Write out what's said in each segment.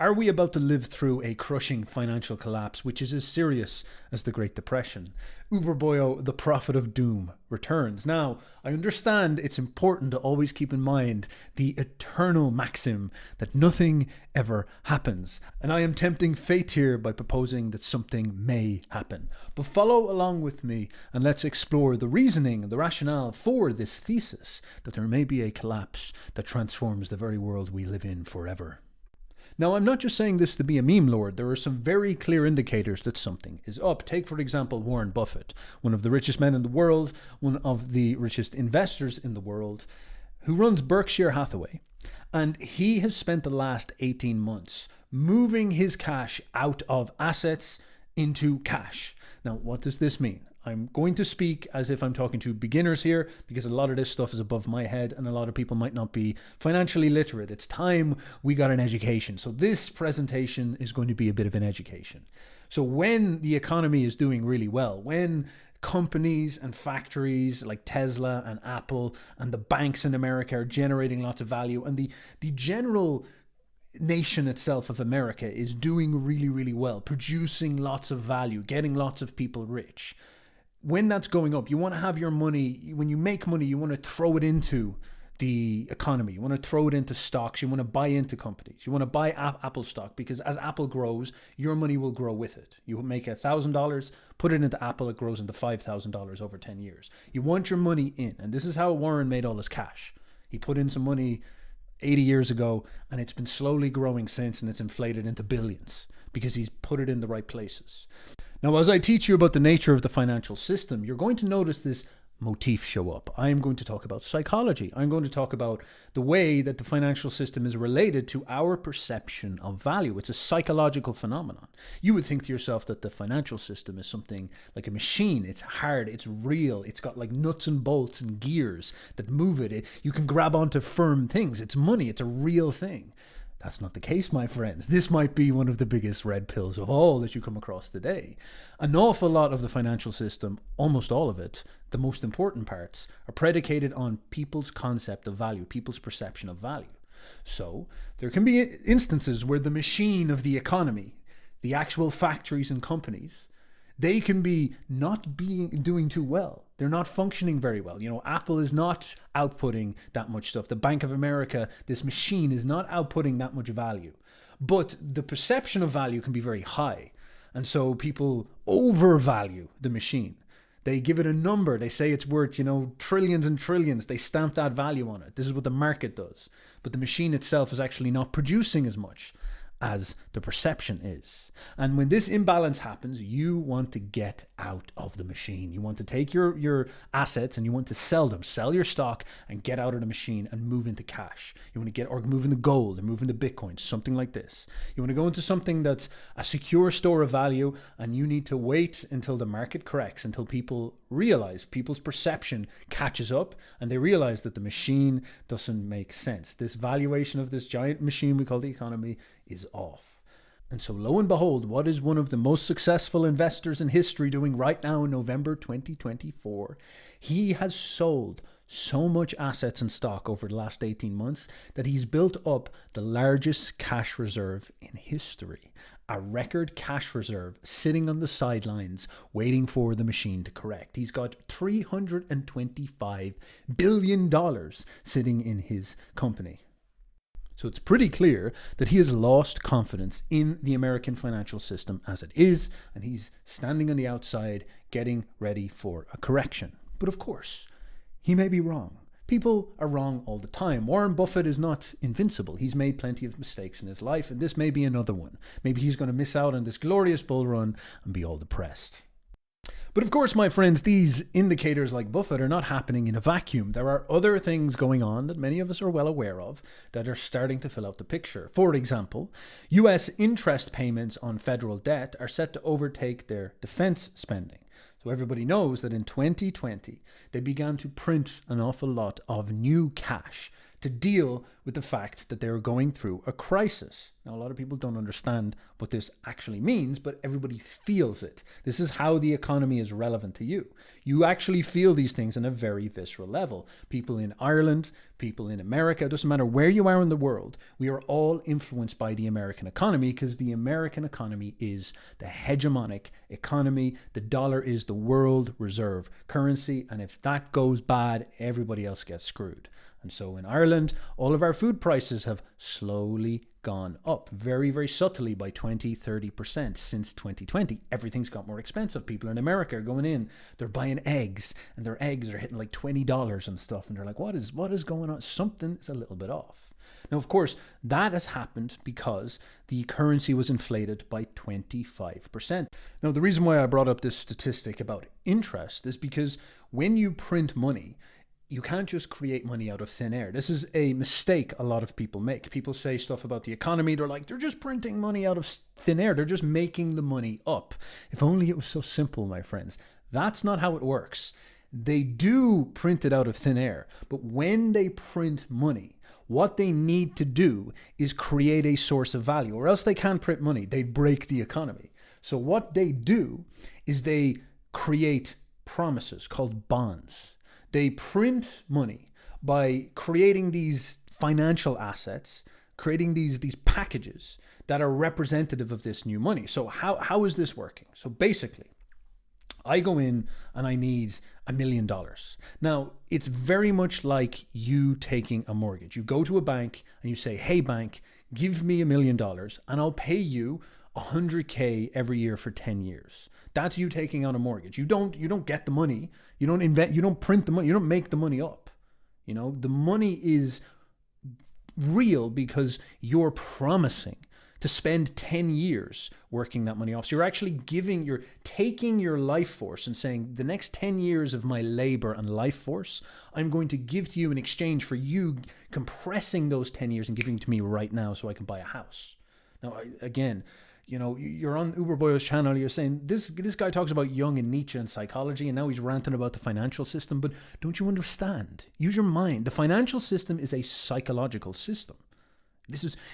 Are we about to live through a crushing financial collapse, which is as serious as the Great Depression? Uberboyo, the prophet of doom, returns. Now, I understand it's important to always keep in mind the eternal maxim that nothing ever happens. And I am tempting fate here by proposing that something may happen. But follow along with me and let's explore the reasoning, the rationale for this thesis that there may be a collapse that transforms the very world we live in forever. Now, I'm not just saying this to be a meme lord. There are some very clear indicators that something is up. Take, for example, Warren Buffett, one of the richest men in the world, one of the richest investors in the world, who runs Berkshire Hathaway. And he has spent the last 18 months moving his cash out of assets into cash. Now, what does this mean? I'm going to speak as if I'm talking to beginners here because a lot of this stuff is above my head and a lot of people might not be financially literate. It's time we got an education. So this presentation is going to be a bit of an education. So when the economy is doing really well, when companies and factories like Tesla and Apple and the banks in America are generating lots of value, and the general nation itself of America is doing really, really well, producing lots of value, getting lots of people rich. When that's going up, you want to have your money, when you make money, you want to throw it into the economy. You want to throw it into stocks. You want to buy into companies. You want to buy Apple stock because as Apple grows, your money will grow with it. You make $1,000, put it into Apple, it grows into $5,000 over 10 years. You want your money in. And this is how Warren made all his cash. He put in some money 80 years ago and it's been slowly growing since, and it's inflated into billions because he's put it in the right places. Now, as I teach you about the nature of the financial system, you're going to notice this motif show up. I am going to talk about psychology. I'm going to talk about the way that the financial system is related to our perception of value. It's a psychological phenomenon. You would think to yourself that the financial system is something like a machine. It's hard, it's real, it's got like nuts and bolts and gears that move it. You can grab onto firm things. It's money, it's a real thing. That's not the case, my friends. This might be one of the biggest red pills of all that you come across today. An awful lot of the financial system, almost all of it, the most important parts, are predicated on people's concept of value, people's perception of value. So there can be instances where the machine of the economy, the actual factories and companies, they can be not doing too well. They're not functioning very well. You know, Apple is not outputting that much stuff. The Bank of America, this machine is not outputting that much value. But the perception of value can be very high. And so people overvalue the machine. They give it a number. They say it's worth, trillions and trillions. They stamp that value on it. This is what the market does. But the machine itself is actually not producing as much as the perception is. And when this imbalance happens, you want to get out of the machine. You want to take your assets and you want to sell them, sell your stock and get out of the machine and move into cash. You want to move into gold and move into Bitcoin, something like this. You want to go into something that's a secure store of value, and you need to wait until the market corrects, until people's perception catches up and they realize that the machine doesn't make sense. This valuation of this giant machine we call the economy is off. And so lo and behold, what is one of the most successful investors in history doing right now in November 2024? He has sold so much assets and stock over the last 18 months that he's built up the largest cash reserve in history. A record cash reserve sitting on the sidelines waiting for the machine to correct. He's got $325 billion sitting in his company. So it's pretty clear that he has lost confidence in the American financial system as it is, and he's standing on the outside getting ready for a correction. But of course, he may be wrong. People are wrong all the time. Warren Buffett is not invincible. He's made plenty of mistakes in his life, and this may be another one. Maybe he's going to miss out on this glorious bull run and be all depressed. But of course, my friends, these indicators like Buffett are not happening in a vacuum. There are other things going on that many of us are well aware of that are starting to fill out the picture. For example, US interest payments on federal debt are set to overtake their defense spending. So everybody knows that in 2020, they began to print an awful lot of new cash to deal with the fact that they're going through a crisis. Now, a lot of people don't understand what this actually means, but everybody feels it. This is how the economy is relevant to you. You actually feel these things on a very visceral level. People in Ireland, people in America, it doesn't matter where you are in the world, we are all influenced by the American economy because the American economy is the hegemonic economy. The dollar is the world reserve currency, and if that goes bad, everybody else gets screwed. And so in Ireland, all of our food prices have slowly gone up very, very subtly by 20-30% since 2020. Everything's got more expensive. People in America are going in, they're buying eggs, and their eggs are hitting like $20 and stuff. And they're like, what is going on? Something is a little bit off. Now, of course, that has happened because the currency was inflated by 25%. Now, the reason why I brought up this statistic about interest is because when you print money, you can't just create money out of thin air. This is a mistake a lot of people make. People say stuff about the economy. They're like, they're just printing money out of thin air. They're just making the money up. If only it was so simple, my friends. That's not how it works. They do print it out of thin air. But when they print money, what they need to do is create a source of value, or else they can't print money. They break the economy. So what they do is they create promises called bonds. They print money by creating these financial assets, creating these packages that are representative of this new money. So how is this working? So basically, I go in and I need $1 million. Now, it's very much like you taking a mortgage. You go to a bank and you say, hey, bank, give me $1 million and I'll pay you $100K every year for 10 years. That's you taking out a mortgage. You don't get the money. You don't invent, you don't print the money. You don't make the money up. You know, the money is real because you're promising to spend 10 years working that money off. So you're taking your life force and saying, the next 10 years of my labor and life force, I'm going to give to you in exchange for you compressing those 10 years and giving to me right now so I can buy a house. Now, again, you know, you're on Uber Boyo's channel, you're saying, this guy talks about Jung and Nietzsche and psychology, and now he's ranting about the financial system. But don't you understand? Use your mind. The financial system is a psychological system.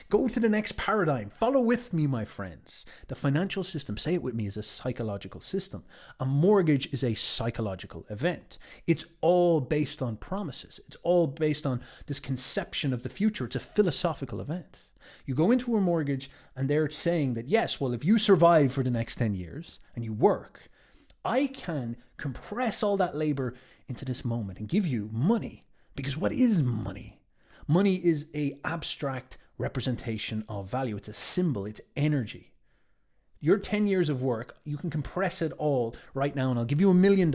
Go to the next paradigm. Follow with me, my friends. The financial system, say it with me, is a psychological system. A mortgage is a psychological event. It's all based on promises. It's all based on this conception of the future. It's a philosophical event. You go into a mortgage and they're saying that, yes, well, if you survive for the next 10 years and you work, I can compress all that labor into this moment and give you money. Because what is money? Money is an abstract representation of value. It's a symbol. It's energy. Your 10 years of work, you can compress it all right now and I'll give you $1 million.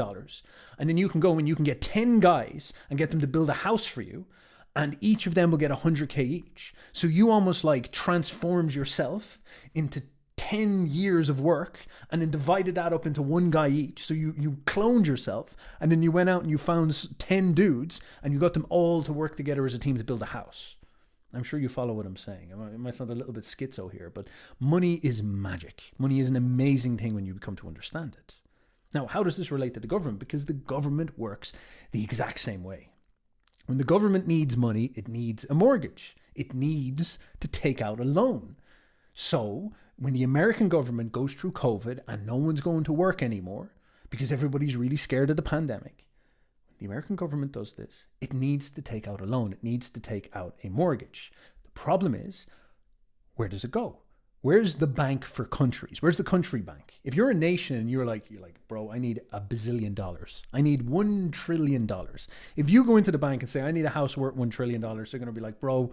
And then you can go and you can get 10 guys and get them to build a house for you. And each of them will get $100K each. So you almost like transformed yourself into 10 years of work and then divided that up into one guy each. So you cloned yourself and then you went out and you found 10 dudes and you got them all to work together as a team to build a house. I'm sure you follow what I'm saying. It might sound a little bit schizo here, but money is magic. Money is an amazing thing when you become to understand it. Now, how does this relate to the government? Because the government works the exact same way. When the government needs money, it needs a mortgage. It needs to take out a loan. So when the American government goes through COVID and no one's going to work anymore because everybody's really scared of the pandemic, the American government does this. It needs to take out a loan. It needs to take out a mortgage. The problem is, where does it go? Where's the bank for countries? Where's the country bank? If you're a nation and you're like, bro, I need $1 billion. I need $1 trillion. If you go into the bank and say, I need a house worth $1 trillion, they're going to be like, bro,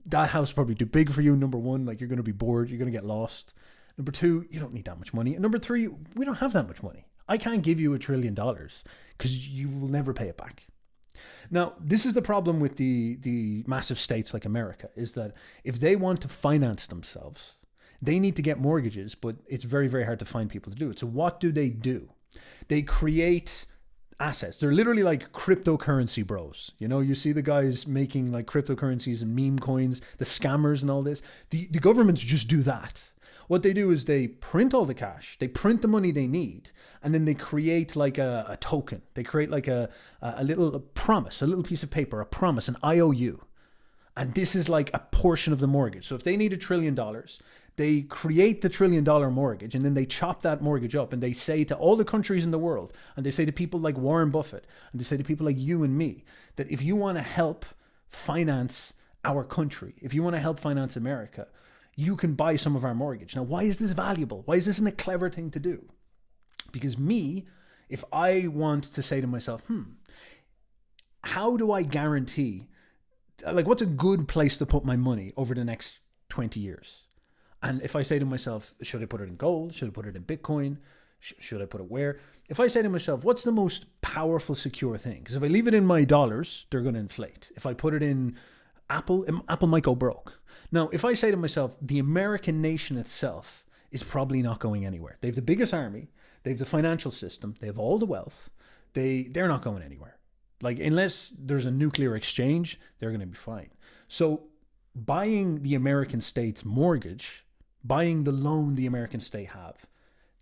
that house is probably too big for you. Number one, like you're going to be bored. You're going to get lost. Number two, you don't need that much money. And number three, we don't have that much money. I can't give you $1 trillion because you will never pay it back. Now, this is the problem with the massive states like America, is that if they want to finance themselves, they need to get mortgages, but it's very, very hard to find people to do it. So what do? They create assets. They're literally like cryptocurrency bros. You know, you see the guys making like cryptocurrencies and meme coins, the scammers and all this. The governments just do that. What they do is they print all the cash, they print the money they need, and then they create like a token. They create like a little promise, a little piece of paper, a promise, an IOU. And this is like a portion of the mortgage. So if they need $1 trillion, they create the $1 trillion mortgage, and then they chop that mortgage up, and they say to all the countries in the world, and they say to people like Warren Buffett, and they say to people like you and me, that if you want to help finance our country, if you want to help finance America, you can buy some of our mortgage. Now, why is this valuable? Why is this a clever thing to do? Because me, if I want to say to myself, how do I guarantee, like, what's a good place to put my money over the next 20 years? And if I say to myself, should I put it in gold? Should I put it in Bitcoin? Should I put it where? If I say to myself, what's the most powerful, secure thing? Because if I leave it in my dollars, they're going to inflate. If I put it in Apple might go broke. Now, if I say to myself, the American nation itself is probably not going anywhere. They have the biggest army. They have the financial system. They have all the wealth. They're not going anywhere. Like, unless there's a nuclear exchange, they're going to be fine. So buying the American state's mortgage, buying the loan the American state have,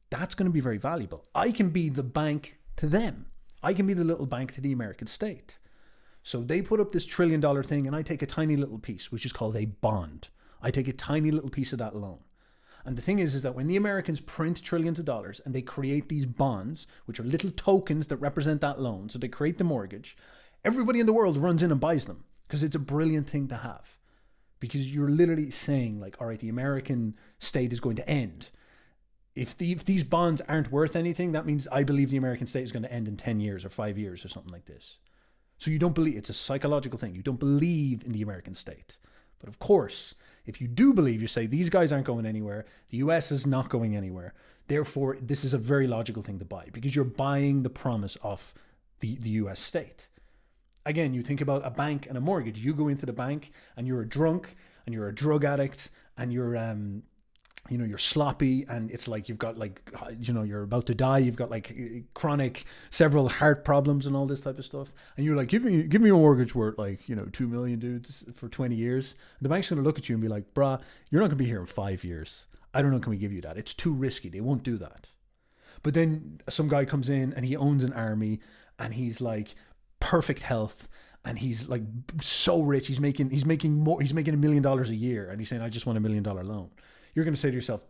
that's going to be very valuable. I can be the bank to them. I can be the little bank to the American state. So they put up this $1 trillion thing, and I take a tiny little piece, which is called a bond. I take a tiny little piece of that loan. And the thing is that when the Americans print trillions of dollars and they create these bonds, which are little tokens that represent that loan, so they create the mortgage, everybody in the world runs in and buys them because it's a brilliant thing to have. Because you're literally saying, like, all right, the American state is going to end. If these bonds aren't worth anything, that means I believe the American state is going to end in 10 years or 5 years or something like this. So you don't believe, it's a psychological thing. You don't believe in the American state. But of course, if you do believe, you say, these guys aren't going anywhere. The US is not going anywhere. Therefore, this is a very logical thing to buy because you're buying the promise of the US state. Again, you think about a bank and a mortgage. You go into the bank and you're a drunk and you're a drug addict and you're you're sloppy, and it's like you've got, like, you're about to die. You've got, like, chronic several heart problems and all this type of stuff. And you're like, give me a mortgage worth, like, 2 million, dudes, for 20 years. And the bank's going to look at you and be like, brah, you're not going to be here in 5 years. I don't know, can we give you that? It's too risky. They won't do that. But then some guy comes in and he owns an army and he's like perfect health. And he's like so rich. He's making $1 million a year. And he's saying, I just want $1 million loan. You're going to say to yourself,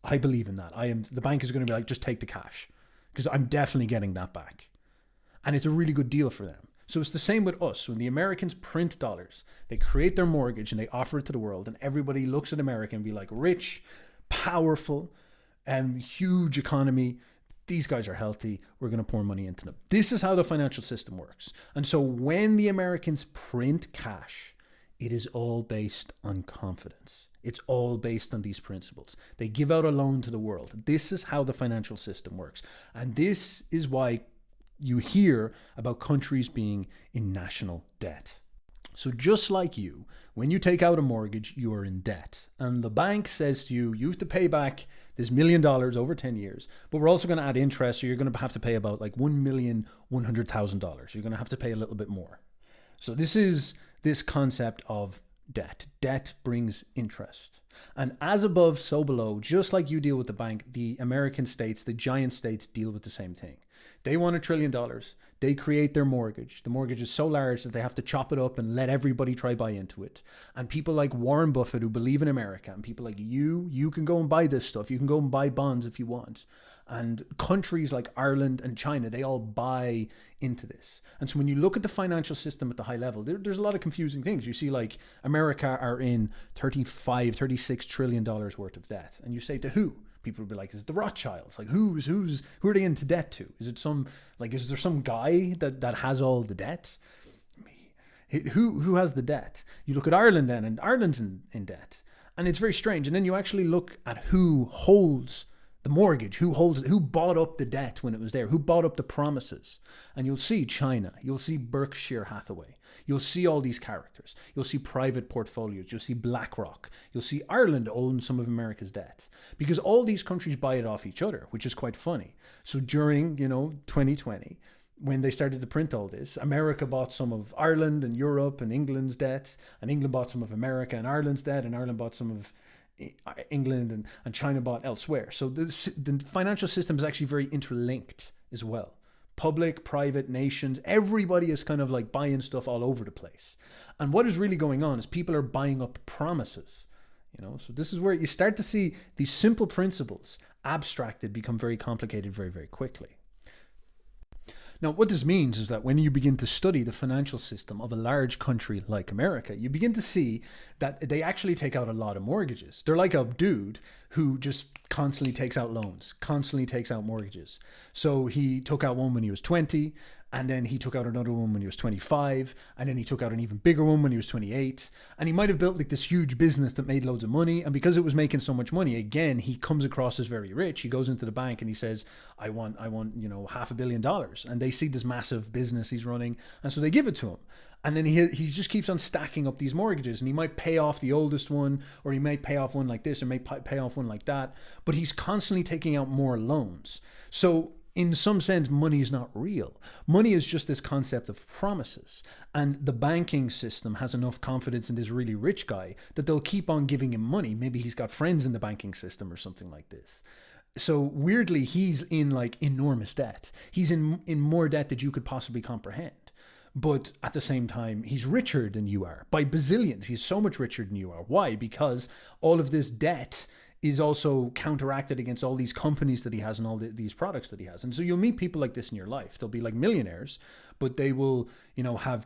I believe in that. The bank is going to be like, just take the cash because I'm definitely getting that back. And it's a really good deal for them. So it's the same with us. When the Americans print dollars, they create their mortgage and they offer it to the world, and everybody looks at America and be like, rich, powerful, huge economy. These guys are healthy. We're going to pour money into them. This is how the financial system works. And so when the Americans print cash, it is all based on confidence. It's all based on these principles. They give out a loan to the world. This is how the financial system works. And this is why you hear about countries being in national debt. So just like you, when you take out a mortgage, you are in debt. And the bank says to you, you have to pay back this $1 million over 10 years, but we're also going to add interest. So you're going to have to pay about like $1,100,000. You're going to have to pay a little bit more. So this is this concept of debt. Debt brings interest. And as above, so below, just like you deal with the bank, the American states, the giant states, deal with the same thing. They want $1 trillion. They create their mortgage. The mortgage is so large that they have to chop it up and let everybody try buy into it. And people like Warren Buffett who believe in America, and people like you can go and buy this stuff. You can go and buy bonds if you want. And countries like Ireland and China, they all buy into this. And so when you look at the financial system at the high level, there's a lot of confusing things. You see, like, America are in $36 trillion worth of debt. And you say, to who? People will be like, is it the Rothschilds? Like, who are they into debt to? Is there some guy that has all the debt? Who has the debt? You look at Ireland then, and Ireland's in debt. And it's very strange. And then you actually look at who holds the mortgage, who bought up the debt when it was there, who bought up the promises. And you'll see China, you'll see Berkshire Hathaway, you'll see all these characters, you'll see private portfolios, you'll see BlackRock, you'll see Ireland own some of America's debt, because all these countries buy it off each other, which is quite funny. So during 2020, when they started to print all this, America bought some of Ireland and Europe and England's debt, and England bought some of America and Ireland's debt, and Ireland bought some of England, and China bought elsewhere. So the financial system is actually very interlinked as well. Public, private, nations, everybody is kind of like buying stuff all over the place. And what is really going on is people are buying up promises. So this is where you start to see these simple principles abstracted become very complicated very, very quickly. Now, what this means is that when you begin to study the financial system of a large country like America, you begin to see that they actually take out a lot of mortgages. They're like a dude who just constantly takes out loans, constantly takes out mortgages. So he took out one when he was 20, and then he took out another one when he was 25, and then he took out an even bigger one when he was 28. And he might have built like this huge business that made loads of money. And because it was making so much money, again, he comes across as very rich. He goes into the bank and he says, I want, $500 million. And they see this massive business he's running. And so they give it to him. And then he just keeps on stacking up these mortgages, and he might pay off the oldest one, or he might pay off one like this, or may pay off one like that. But he's constantly taking out more loans. So in some sense, money is not real. Money is just this concept of promises. And the banking system has enough confidence in this really rich guy that they'll keep on giving him money. Maybe he's got friends in the banking system or something like this. So weirdly, he's in like enormous debt. He's in more debt than you could possibly comprehend. But at the same time, he's richer than you are by bazillions. He's so much richer than you are. Why? Because all of this debt is also counteracted against all these companies that he has and all these products that he has. And so you'll meet people like this in your life. They'll be like millionaires, but they will, have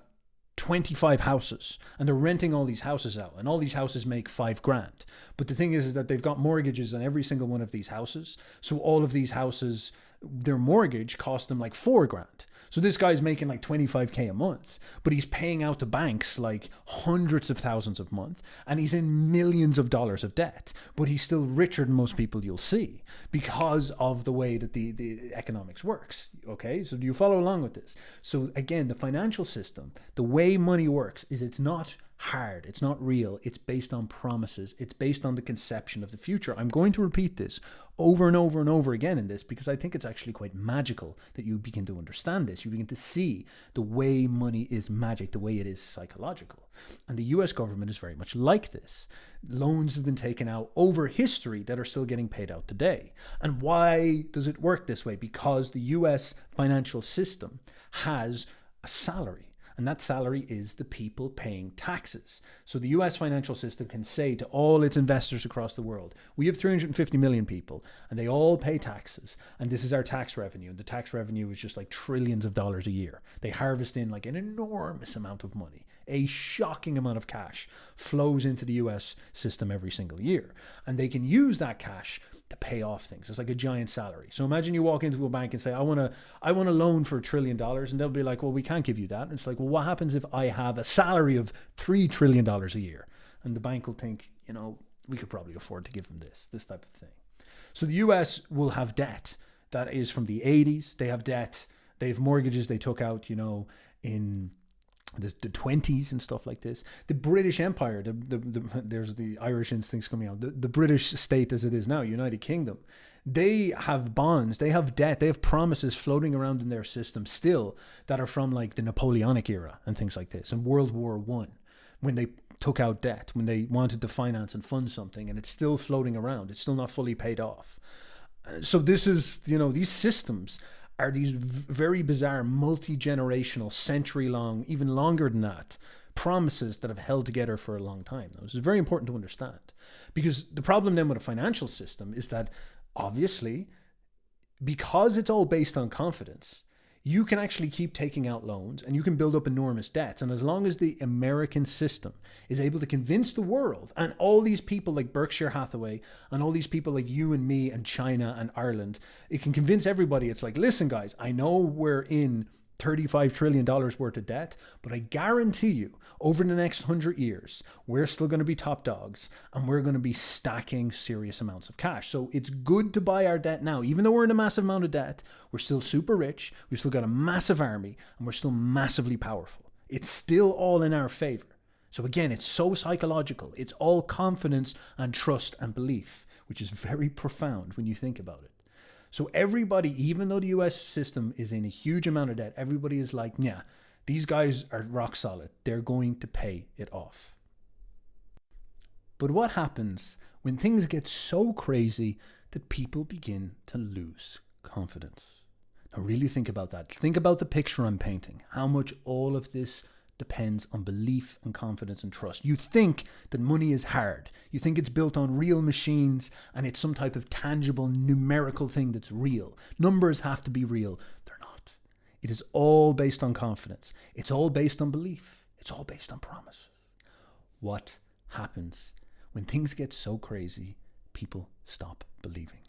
25 houses, and they're renting all these houses out, and all these houses make $5,000. But the thing is that they've got mortgages on every single one of these houses. So all of these houses, their mortgage cost them like $4,000. So this guy's making like 25K a month, but he's paying out to banks like hundreds of thousands a month, and he's in millions of dollars of debt, but he's still richer than most people you'll see because of the way that the economics works. Okay, so do you follow along with this? So again, the financial system, the way money works is it's not hard, it's not real, it's based on promises, it's based on the conception of the future. I'm going to repeat this over and over and over again in this because I think it's actually quite magical that you begin to understand this. You begin to see the way money is magic, the way it is psychological. And the US government is very much like this. Loans have been taken out over history that are still getting paid out today. And why does it work this way? Because the US financial system has a salary. And that salary is the people paying taxes. So the US financial system can say to all its investors across the world, we have 350 million people and they all pay taxes. And this is our tax revenue. And the tax revenue is just like trillions of dollars a year. They harvest in like an enormous amount of money. A shocking amount of cash flows into the US system every single year. And they can use that cash to pay off things. It's like a giant salary. So imagine you walk into a bank and say, I want a loan for $1 trillion. And they'll be like, well, we can't give you that. And it's like, well, what happens if I have a salary of $3 trillion a year? And the bank will think, we could probably afford to give them this type of thing. So the US will have debt that is from the 80s. They have debt. They have mortgages they took out, in the 20s and stuff like this. The British Empire, there's the Irish instincts coming out. The British state as it is now, United Kingdom, they have bonds, they have debt, they have promises floating around in their system still that are from like the Napoleonic era and things like this, and World War I, when they took out debt, when they wanted to finance and fund something, and it's still floating around. It's still not fully paid off. So this is, these systems are these very bizarre, multi-generational, century-long, even longer than that, promises that have held together for a long time. Now, this is very important to understand, because the problem then with a financial system is that, obviously, because it's all based on confidence, you can actually keep taking out loans and you can build up enormous debts. And as long as the American system is able to convince the world and all these people like Berkshire Hathaway and all these people like you and me and China and Ireland, it can convince everybody. It's like, listen, guys, I know we're in $35 trillion worth of debt, but I guarantee you over the next 100 years, we're still going to be top dogs and we're going to be stacking serious amounts of cash. So it's good to buy our debt now. Even though we're in a massive amount of debt, we're still super rich. We've still got a massive army and we're still massively powerful. It's still all in our favor. So again, it's so psychological. It's all confidence and trust and belief, which is very profound when you think about it. So everybody, even though the US system is in a huge amount of debt, everybody is like, yeah, these guys are rock solid. They're going to pay it off. But what happens when things get so crazy that people begin to lose confidence? Now really think about that. Think about the picture I'm painting. How much all of this depends on belief and confidence and trust. You think that money is hard. You think it's built on real machines and it's some type of tangible numerical thing that's real. Numbers have to be real. They're not. It is all based on confidence. It's all based on belief. It's all based on promises. What happens when things get so crazy, people stop believing?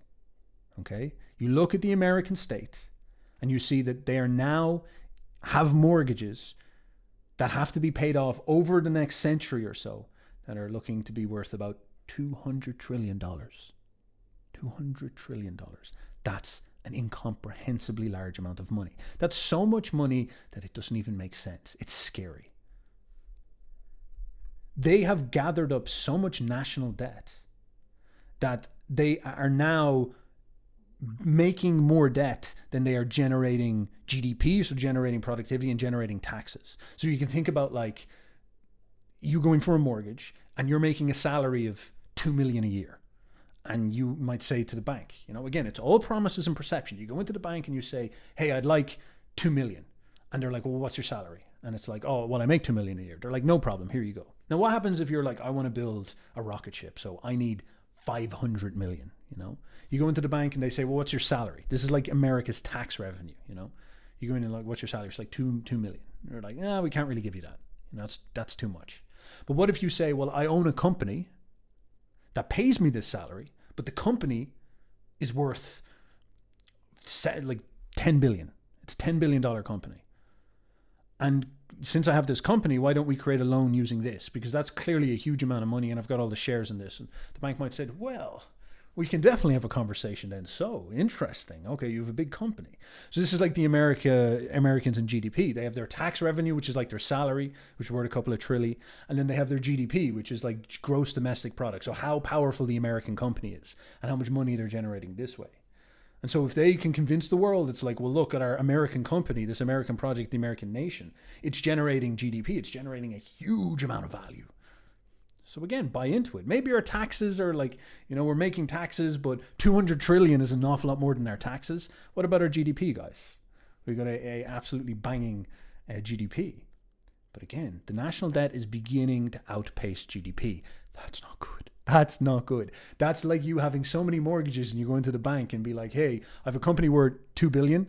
Okay? You look at the American state and you see that they are now have mortgages that have to be paid off over the next century or so that are looking to be worth about $200 trillion. $200 trillion. That's an incomprehensibly large amount of money. That's so much money that it doesn't even make sense. It's scary. They have gathered up so much national debt that they are now making more debt than they are generating GDP, so generating productivity and generating taxes. So you can think about like you going for a mortgage and you're making a salary of 2 million a year. And you might say to the bank, you know, again, it's all promises and perception. You go into the bank and you say, hey, I'd like 2 million. And they're like, well, what's your salary? And it's like, oh, well, I make 2 million a year. They're like, no problem. Here you go. Now, what happens if you're like, I want to build a rocket ship, so I need 500 million, you know? You go into the bank and they say, well, what's your salary? This is like America's tax revenue, you know? You go in and like, what's your salary? It's like 2 million. And they're like, we can't really give you that. You know, that's too much. But what if you say, well, I own a company that pays me this salary, but the company is worth like 10 billion. It's a $10 billion company. And since I have this company, why don't we create a loan using this? Because that's clearly a huge amount of money and I've got all the shares in this. And the bank might say, well, we can definitely have a conversation then. So interesting. Okay, you have a big company. So this is like the Americans and GDP. They have their tax revenue, which is like their salary, which is worth a couple of trillion. And then they have their GDP, which is like gross domestic product. So how powerful the American company is and how much money they're generating this way. And so if they can convince the world, it's like, well, look at our American company, this American project, the American nation. It's generating GDP. It's generating a huge amount of value. So again, buy into it. Maybe our taxes are like, you know, we're making taxes, but 200 trillion is an awful lot more than our taxes. What about our GDP, guys? We've got a absolutely banging GDP. But again, the national debt is beginning to outpace GDP. That's not good. That's not good. That's like you having so many mortgages and you go into the bank and be like, hey, I have a company worth 2 billion.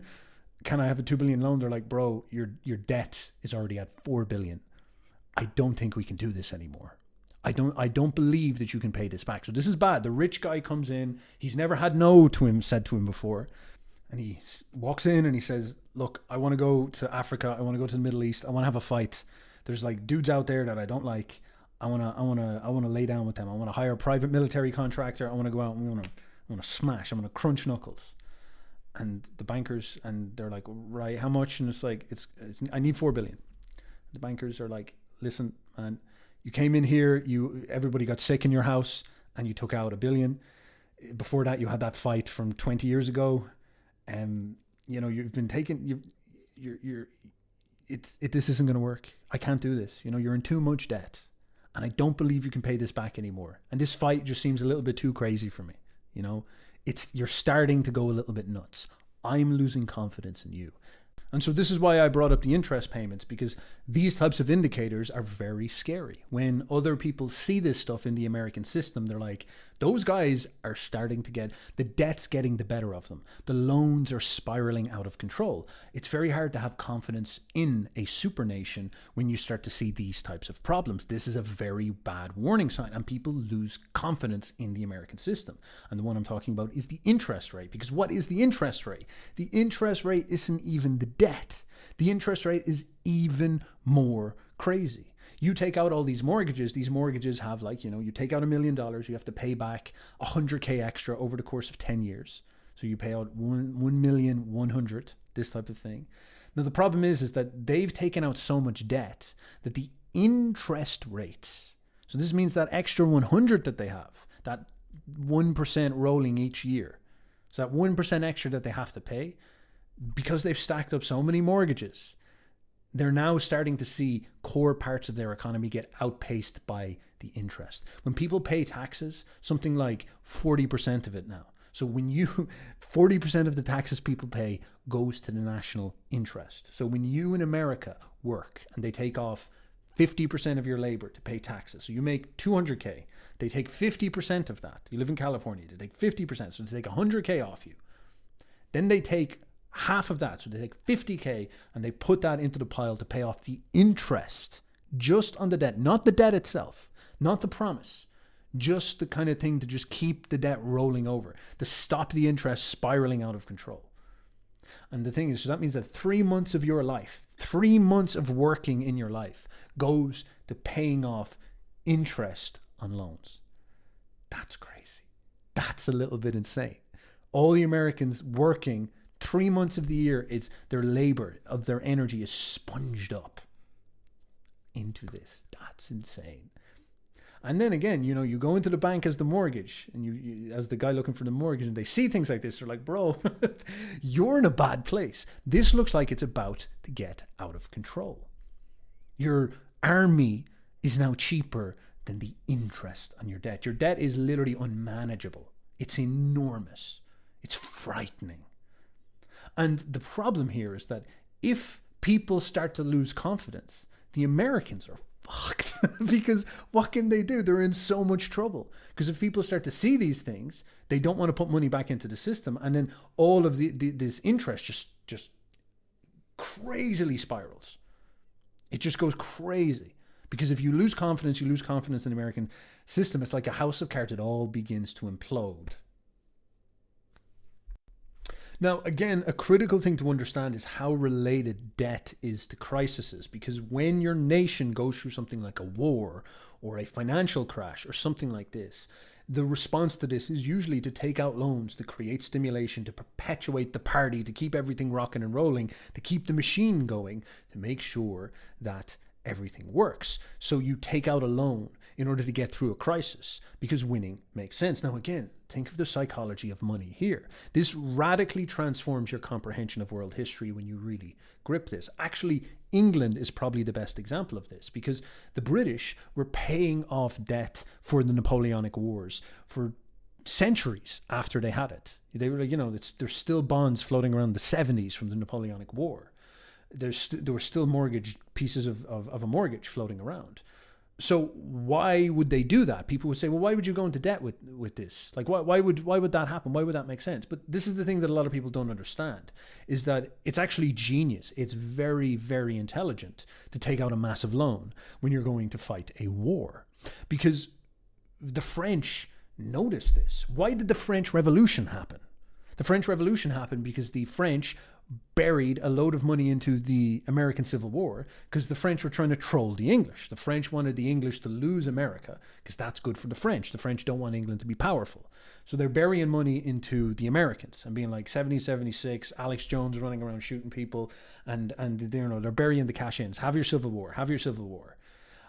Can I have a 2 billion loan? They're like, bro, your debt is already at 4 billion. I don't think we can do this anymore. I don't believe that you can pay this back. So this is bad. The rich guy comes in. He's never had no to him said to him before. And he walks in and he says, look, I want to go to Africa. I want to go to the Middle East. I want to have a fight. There's like dudes out there that I don't like. I want to lay down with them. I want to hire a private military contractor. I want to go out and I want to smash. I'm going to crunch knuckles. And the bankers, and they're like, right, how much? And it's like, it's I need 4 billion. The bankers are like, listen, man, you came in here, everybody got sick in your house and you took out 1 billion. Before that, you had that fight from 20 years ago. And, you know, you've been taking, this isn't going to work. I can't do this. You know, you're in too much debt. And I don't believe you can pay this back anymore. And this fight just seems a little bit too crazy for me. You know, you're starting to go a little bit nuts. I'm losing confidence in you. And so this is why I brought up the interest payments, because these types of indicators are very scary. When other people see this stuff in the American system, they're like, those guys are starting to get, the debt's getting the better of them. The loans are spiraling out of control. It's very hard to have confidence in a supernation when you start to see these types of problems. This is a very bad warning sign, and people lose confidence in the American system. And the one I'm talking about is the interest rate, because what is the interest rate? The interest rate isn't even the debt. The interest rate is even more crazy. You take out all these mortgages have like, you know, you take out $1 million, you have to pay back 100K extra over the course of 10 years. So you pay out 1,100,000, this type of thing. Now the problem is that they've taken out so much debt that the interest rates, so this means that extra 100 that they have, that 1% rolling each year. So that 1% extra that they have to pay, because they've stacked up so many mortgages, they're now starting to see core parts of their economy get outpaced by the interest. When people pay taxes, something like 40% of it now. So when you, 40% of the taxes people pay goes to the national interest. So when you in America work and they take off 50% of your labor to pay taxes. So you make 200K. They take 50% of that. You live in California. They take 50%. So they take 100K off you. Then they take half of that. So they take 50K and they put that into the pile to pay off the interest just on the debt, not the debt itself, not the promise, just the kind of thing to just keep the debt rolling over, to stop the interest spiraling out of control. And the thing is, so that means that 3 months of your life, 3 months of working in your life goes to paying off interest on loans. That's crazy. That's a little bit insane. All the Americans working 3 months of the year, is their labor, of their energy is sponged up into this. That's insane. And then again, you know, you go into the bank as the mortgage, and you as the guy looking for the mortgage, and they see things like this. They're like, bro, you're in a bad place. This looks like it's about to get out of control. Your army is now cheaper than the interest on your debt. Your debt is literally unmanageable. It's enormous. It's frightening. And the problem here is that if people start to lose confidence, the Americans are fucked. Because what can they do? They're in so much trouble. Because if people start to see these things, they don't want to put money back into the system, and then all of this interest just crazily spirals. It just goes crazy. Because if you lose confidence, you lose confidence in the American system. It's like a house of cards. It all begins to implode. Now, again, a critical thing to understand is how related debt is to crises, because when your nation goes through something like a war or a financial crash or something like this, the response to this is usually to take out loans, to create stimulation, to perpetuate the party, to keep everything rocking and rolling, to keep the machine going, to make sure that everything works. So you take out a loan in order to get through a crisis, because winning makes sense. Now, again, think of the psychology of money here. This radically transforms your comprehension of world history when you really grip this. Actually, England is probably the best example of this, because the British were paying off debt for the Napoleonic Wars for centuries after they had it. They were like, you know, there's still bonds floating around the 70s from the Napoleonic War. There were still mortgaged pieces of a mortgage floating around. So why would they do that? People would say, well, why would you go into debt with this? Like, why would that happen? Why would that make sense? But this is the thing that a lot of people don't understand, is that it's actually genius. It's very, very intelligent to take out a massive loan when you're going to fight a war, because the French noticed this. Why did the French Revolution happen? The French Revolution happened because the French buried a load of money into the American Civil War, because the French were trying to troll the English. The French wanted the English to lose America because that's good for the French. The French don't want England to be powerful. So they're burying money into the Americans and being like 70-76, Alex Jones running around shooting people, and you know, they're burying the cash-ins. Have your Civil War. Have your Civil War.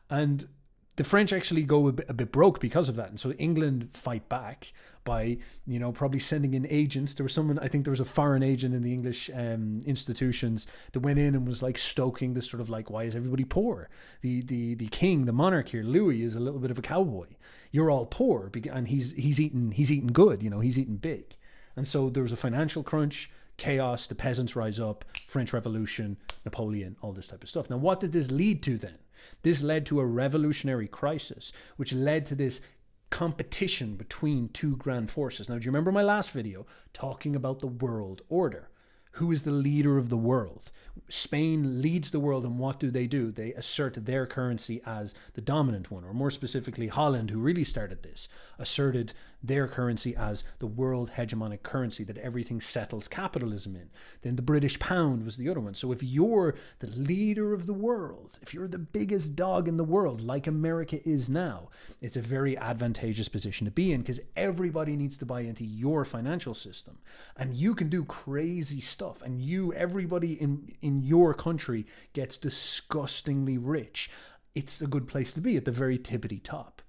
And the French actually go a bit broke because of that. And so England fight back by, you know, probably sending in agents. There was someone, I think there was a foreign agent in the English institutions that went in and was like stoking this sort of like, why is everybody poor? The king, the monarch here, Louis, is a little bit of a cowboy. You're all poor, and he's eating good, you know, he's eating big. And so there was a financial crunch, chaos, the peasants rise up, French Revolution, Napoleon, all this type of stuff. Now, what did this lead to then? This led to a revolutionary crisis, which led to this competition between two grand forces. Now, do you remember my last video talking about the world order? Who is the leader of the world? Spain leads the world, and what do? They assert their currency as the dominant one, or more specifically, Holland, who really started this, asserted their currency as the world hegemonic currency that everything settles capitalism in. Then the British pound was the other one. So if you're the leader of the world, if you're the biggest dog in the world, like America is now, it's a very advantageous position to be in, because everybody needs to buy into your financial system. And you can do crazy stuff, and everybody in your country gets disgustingly rich. It's a good place to be, at the very tippity top.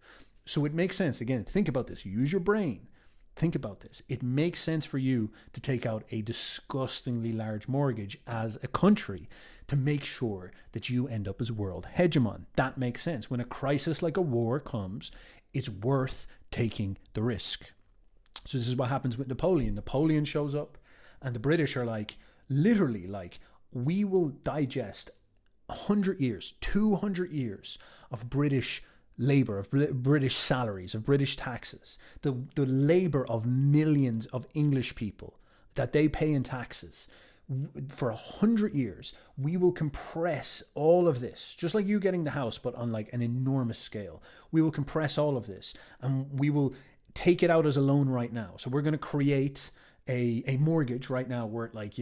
So it makes sense. Again, think about this. Use your brain. Think about this. It makes sense for you to take out a disgustingly large mortgage as a country to make sure that you end up as world hegemon. That makes sense. When a crisis like a war comes, it's worth taking the risk. So this is what happens with Napoleon. Napoleon shows up, and the British are like, literally, like, we will digest 100 years, 200 years of British labor, of British salaries, of British taxes, the labor of millions of English people that they pay in taxes. For 100 years, we will compress all of this, just like you getting the house, but on like an enormous scale. We will compress all of this, and we will take it out as a loan right now. So we're going to create a mortgage right now worth like,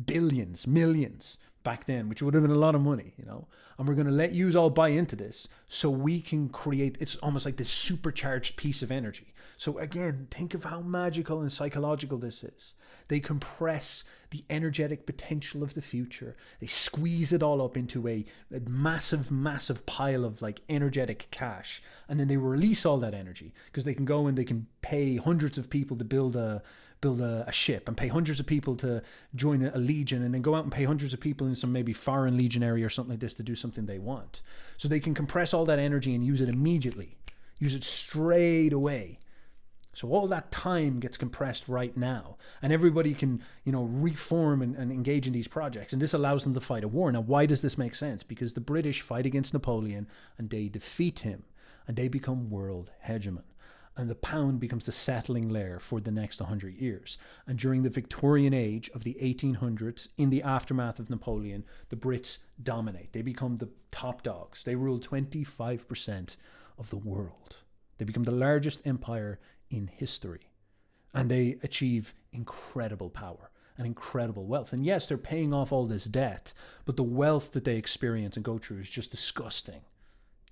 billions, millions back then, which would have been a lot of money, and we're going to let you all buy into this so we can create, it's almost like this supercharged piece of energy. So again, think of how magical and psychological this is. They compress the energetic potential of the future. They squeeze it all up into a massive, massive pile of like energetic cash. And then they release all that energy because they can go and they can pay hundreds of people to build a ship, and pay hundreds of people to join a legion, and then go out and pay hundreds of people in some maybe foreign legionary or something like this to do something they want. So they can compress all that energy and use it immediately, use it straight away. So all that time gets compressed right now, and everybody can, reform and engage in these projects. And this allows them to fight a war. Now, why does this make sense? Because the British fight against Napoleon and they defeat him, and they become world hegemon. And the pound becomes the settling layer for the next 100 years. And during the Victorian age of the 1800s, in the aftermath of Napoleon, the Brits dominate. They become the top dogs. They rule 25% of the world. They become the largest empire in history. And they achieve incredible power and incredible wealth. And yes, they're paying off all this debt, but the wealth that they experience and go through is just disgusting.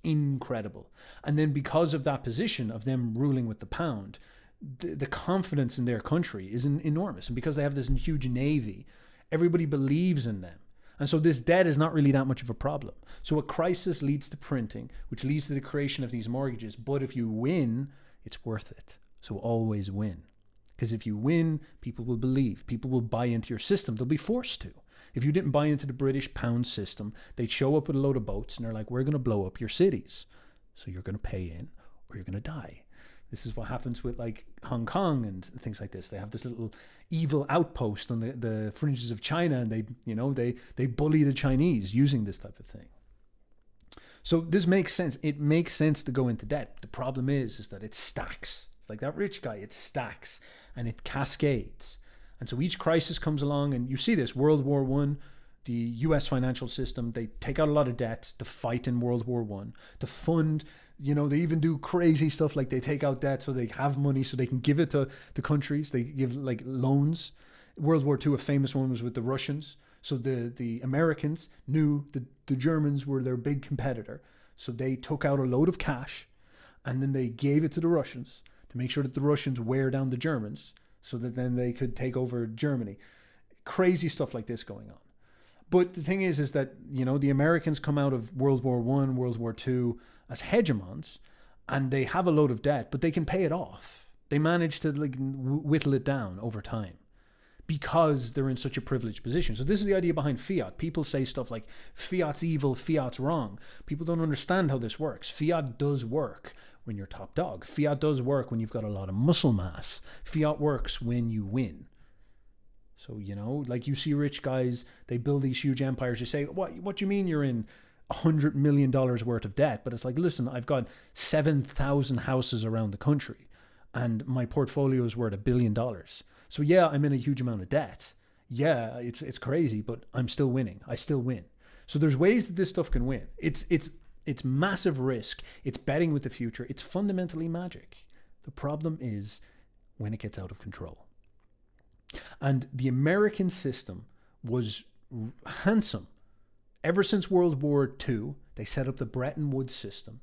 Incredible. And then because of that position of them ruling with the pound, the confidence in their country is enormous. And because they have this huge navy, everybody believes in them. And so this debt is not really that much of a problem. So a crisis leads to printing, which leads to the creation of these mortgages. But if you win, it's worth it. So always win. Because if you win, people will believe. People will buy into your system. They'll be forced to. If you didn't buy into the British pound system, they'd show up with a load of boats and they're like, we're going to blow up your cities. So you're going to pay in or you're going to die. This is what happens with like Hong Kong and things like this. They have this little evil outpost on the fringes of China, and they bully the Chinese using this type of thing. So this makes sense. It makes sense to go into debt. The problem is that it stacks. It's like that rich guy. It stacks and it cascades. And so each crisis comes along, and you see this. World War I, the US financial system, they take out a lot of debt to fight in World War I, to fund, they even do crazy stuff like they take out debt so they have money so they can give it to the countries. They give like loans. World War II, a famous one was with the Russians. So the Americans knew that the Germans were their big competitor. So they took out a load of cash and then they gave it to the Russians to make sure that the Russians wear down the Germans, so that then they could take over Germany. Crazy stuff like this going on. But the thing is that, the Americans come out of World War I, World War II as hegemons, and they have a load of debt, but they can pay it off. They manage to whittle it down over time because they're in such a privileged position. So this is the idea behind fiat. People say stuff like, fiat's evil, fiat's wrong. People don't understand how this works. Fiat does work when you're top dog. Fiat does work when you've got a lot of muscle mass. Fiat works when you win. So, like you see rich guys, they build these huge empires. You say, what do you mean you're in $100 million worth of debt? But it's like, listen, I've got 7,000 houses around the country and my portfolio is worth $1 billion. So yeah, I'm in a huge amount of debt. Yeah, it's crazy, but I'm still winning. I still win. So there's ways that this stuff can win. It's massive risk. It's betting with the future. It's fundamentally magic. The problem is when it gets out of control. And the American system was handsome. Ever since World War II, they set up the Bretton Woods system,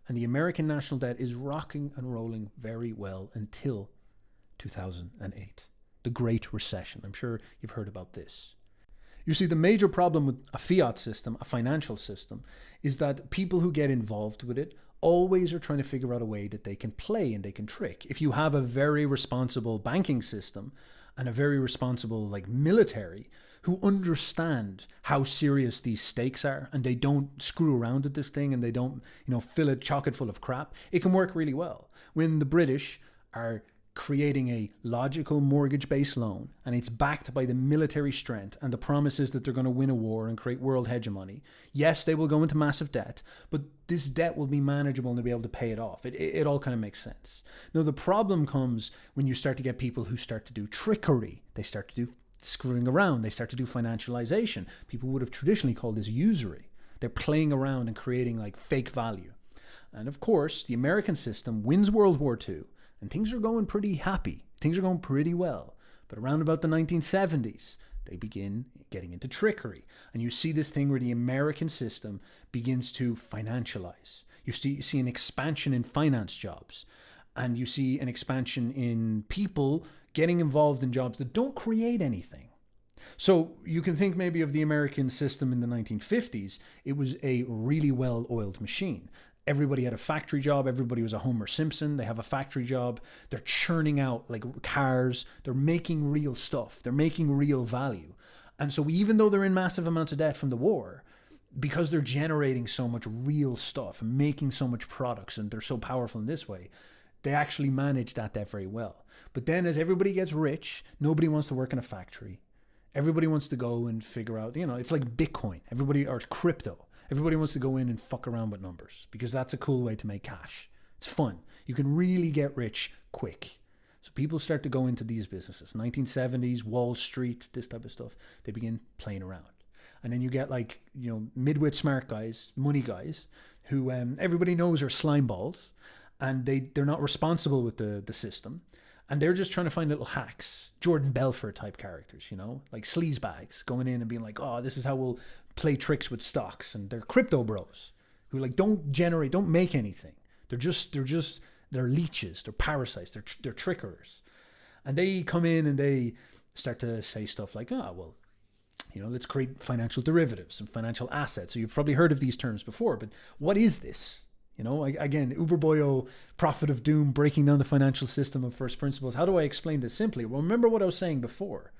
and the American national debt is rocking and rolling very well until 2008, the Great Recession. I'm sure you've heard about this. You see, the major problem with a fiat system, a financial system, is that people who get involved with it always are trying to figure out a way that they can play and they can trick. If you have a very responsible banking system and a very responsible military who understand how serious these stakes are, and they don't screw around at this thing, and they don't fill it chock it full of crap, it can work really well. When the British are creating a logical mortgage-based loan, and it's backed by the military strength and the promises that they're going to win a war and create world hegemony. Yes, they will go into massive debt, but this debt will be manageable and they'll be able to pay it off. It all kind of makes sense. Now, the problem comes when you start to get people who start to do trickery. They start to do screwing around. They start to do financialization. People would have traditionally called this usury. They're playing around and creating like fake value. And of course, the American system wins World War II, and things are going pretty happy. Things are going pretty well. But around about the 1970s, they begin getting into trickery. And you see this thing where the American system begins to financialize. You see an expansion in finance jobs. And you see an expansion in people getting involved in jobs that don't create anything. So you can think maybe of the American system in the 1950s. It was a really well-oiled machine. Everybody had a factory job. Everybody was a Homer Simpson. They have a factory job. They're churning out like cars. They're making real stuff. They're making real value. And so even though they're in massive amounts of debt from the war, because they're generating so much real stuff and making so much products, and they're so powerful in this way, they actually manage that debt very well. But then as everybody gets rich, nobody wants to work in a factory. Everybody wants to go and figure out, it's like Bitcoin. Or crypto. Everybody wants to go in and fuck around with numbers because that's a cool way to make cash. It's fun. You can really get rich quick. So people start to go into these businesses. 1970s, Wall Street, this type of stuff. They begin playing around. And then you get like, midwit smart guys, money guys, who everybody knows are slime balls, and they're not responsible with the system. And they're just trying to find little hacks, Jordan Belfort type characters, like sleazebags going in and being like, oh, this is how we'll play tricks with stocks. And they're crypto bros who like don't make anything. They're leeches, they're parasites, they're trickers. And they come in and they start to say stuff like, let's create financial derivatives and financial assets. So you've probably heard of these terms before, but what is this? Again, Uberboyo, prophet of doom, breaking down the financial system of first principles. How do I explain this simply? Well, remember what I was saying before,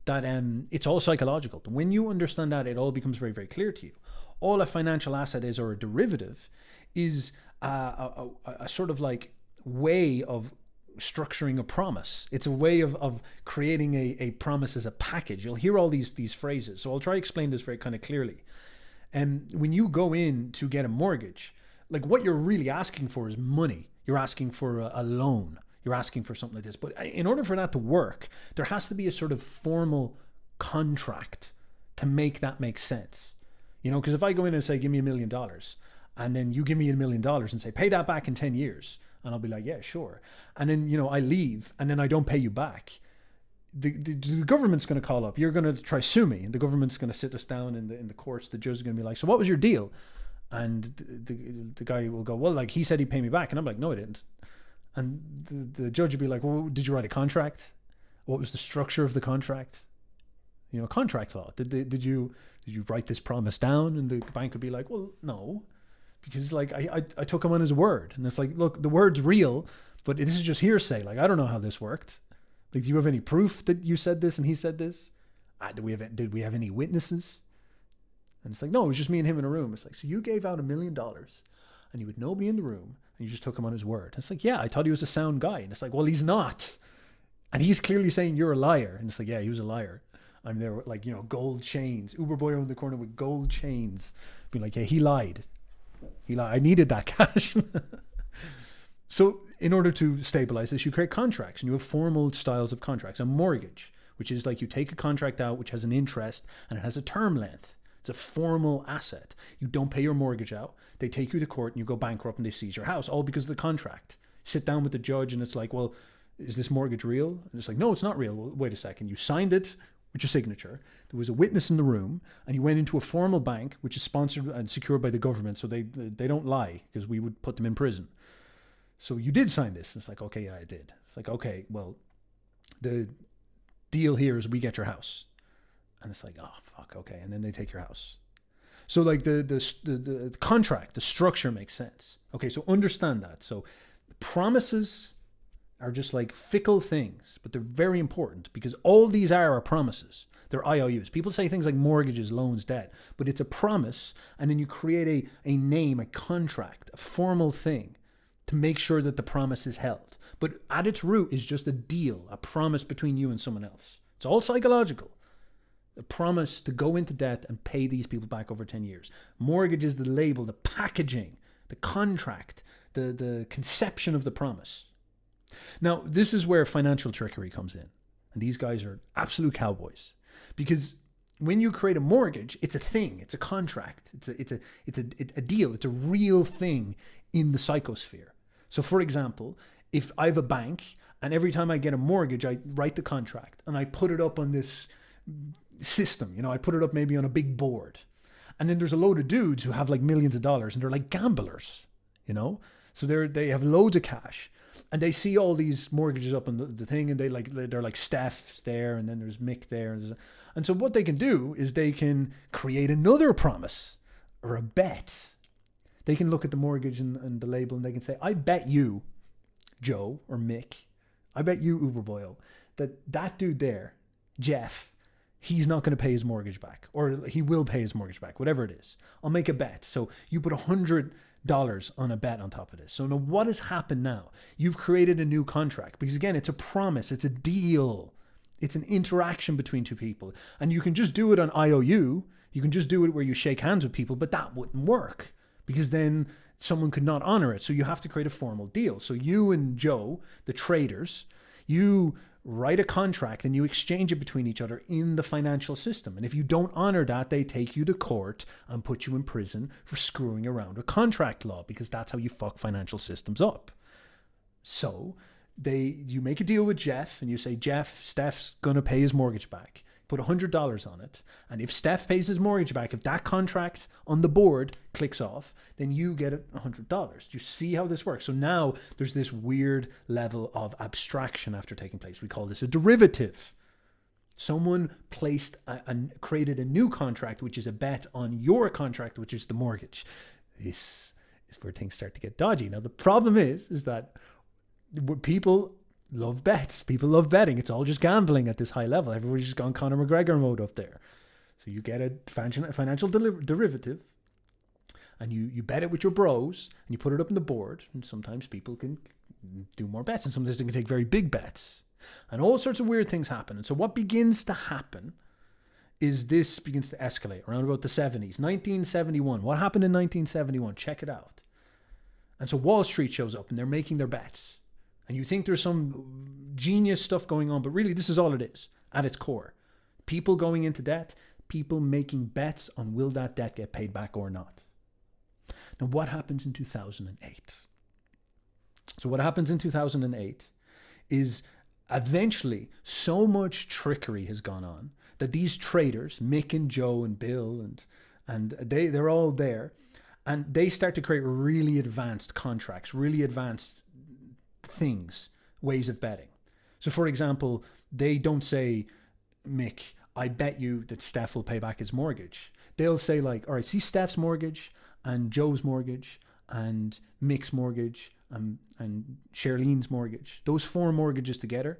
that it's all psychological. When you understand that, it all becomes very, very clear to you. All a financial asset is, or a derivative, is a sort of like way of structuring a promise. It's a way of creating a promise as a package. You'll hear all these phrases. So I'll try to explain this very kind of clearly. And when you go in to get a mortgage, like what you're really asking for is money. You're asking for a loan. You're asking for something like this. But in order for that to work, there has to be a sort of formal contract to make that make sense. Because if I go in and say, give me $1 million, and then you give me $1 million and say, pay that back in 10 years. And I'll be like, yeah, sure. And then, I leave and then I don't pay you back. The government's going to call up. You're going to try sue me. And the government's going to sit us down in the courts. The judge is going to be like, so what was your deal? And the guy will go, well, like he said he'd pay me back. And I'm like, no, I didn't. And the judge would be like, well, did you write a contract? What was the structure of the contract? Contract law. Did you write this promise down? And the bank would be like, well, no, because like I took him on his word. And it's like, look, the word's real, but this is just hearsay. Like, I don't know how this worked. Like, do you have any proof that you said this and he said this? Did we have any witnesses? And it's like, no, it was just me and him in a room. It's like, so you gave out $1 million and you had nobody in the room and you just took him on his word. And it's like, yeah, I thought he was a sound guy. And it's like, well, he's not. And he's clearly saying you're a liar. And it's like, yeah, he was a liar. I'm there with like, gold chains. Uberboyo in the corner with gold chains. Being like, yeah, he lied. I needed that cash. So in order to stabilize this, you create contracts and you have formal styles of contracts. A mortgage, which is like you take a contract out, which has an interest and it has a term length. It's a formal asset. You don't pay your mortgage out. They take you to court and you go bankrupt and they seize your house, all because of the contract. Sit down with the judge and it's like, well, is this mortgage real? And it's like, no, it's not real. Well, wait a second. You signed it with your signature. There was a witness in the room and you went into a formal bank, which is sponsored and secured by the government. So they don't lie because we would put them in prison. So you did sign this. It's like, okay, yeah, I did. It's like, okay, well, the deal here is we get your house. And it's like, oh, fuck, okay. And then they take your house. So like the contract, the structure makes sense. Okay, so understand that. So promises are just like fickle things, but they're very important because all these are promises. They're IOUs. People say things like mortgages, loans, debt, but it's a promise. And then you create a name, a contract, a formal thing to make sure that the promise is held. But at its root is just a deal, a promise between you and someone else. It's all psychological. A promise to go into debt and pay these people back over 10 years. Mortgage is the label, the packaging, the contract, the conception of the promise. Now, this is where financial trickery comes in. And these guys are absolute cowboys. Because when you create a mortgage, it's a thing, it's a contract, it's a deal, it's a real thing in the psychosphere. So for example, if I have a bank and every time I get a mortgage, I write the contract and I put it up on this system, I put it up maybe on a big board. And then there's a load of dudes who have like millions of dollars and they're like gamblers, So they have loads of cash. And they see all these mortgages up on the thing, and they're like Steph's there, and then there's Mick there, and so what they can do is they can create another promise or a bet. They can look at the mortgage and the label, and they can say, "I bet you, Joe or Mick, I bet you Uberboyo that dude there, Jeff, he's not going to pay his mortgage back, or he will pay his mortgage back, whatever it is. I'll make a bet. So you put $100 on a bet on top of this. So now what has happened now? You've created a new contract because again, it's a promise, it's a deal. It's an interaction between two people. And you can just do it on IOU. You can just do it where you shake hands with people, but that wouldn't work because then someone could not honor it. So you have to create a formal deal. So you and Joe, the traders, you write a contract and you exchange it between each other in the financial system. And if you don't honor that, they take you to court and put you in prison for screwing around with contract law because that's how you fuck financial systems up. So you make a deal with Jeff and you say, Jeff, Steph's going to pay his mortgage back. Put $100 on it. And if Steph pays his mortgage back, if that contract on the board clicks off, then you get $100. Do you see how this works? So now there's this weird level of abstraction after taking place. We call this a derivative. Someone created a new contract, which is a bet on your contract, which is the mortgage. This is where things start to get dodgy. Now, the problem is that people love bets. People love betting. It's all just gambling at this high level. Everybody's just gone Conor McGregor mode up there. So you get a financial derivative and you bet it with your bros and you put it up on the board. And sometimes people can do more bets and sometimes they can take very big bets. And all sorts of weird things happen. And so what begins to happen is this begins to escalate around about the 70s. 1971. What happened in 1971? Check it out. And so Wall Street shows up and they're making their bets. And you think there's some genius stuff going on, but really this is all it is at its core. People going into debt, people making bets on will that debt get paid back or not. Now, what happens in 2008? So what happens in 2008 is eventually so much trickery has gone on that these traders, Mick and Joe and Bill, and they're all there, and they start to create really advanced contracts, really advanced things, ways of betting. So for example, they don't say, Mick, I bet you that Steph will pay back his mortgage. They'll say like, all right, see Steph's mortgage and Joe's mortgage and Mick's mortgage and Charlene's mortgage. Those four mortgages together,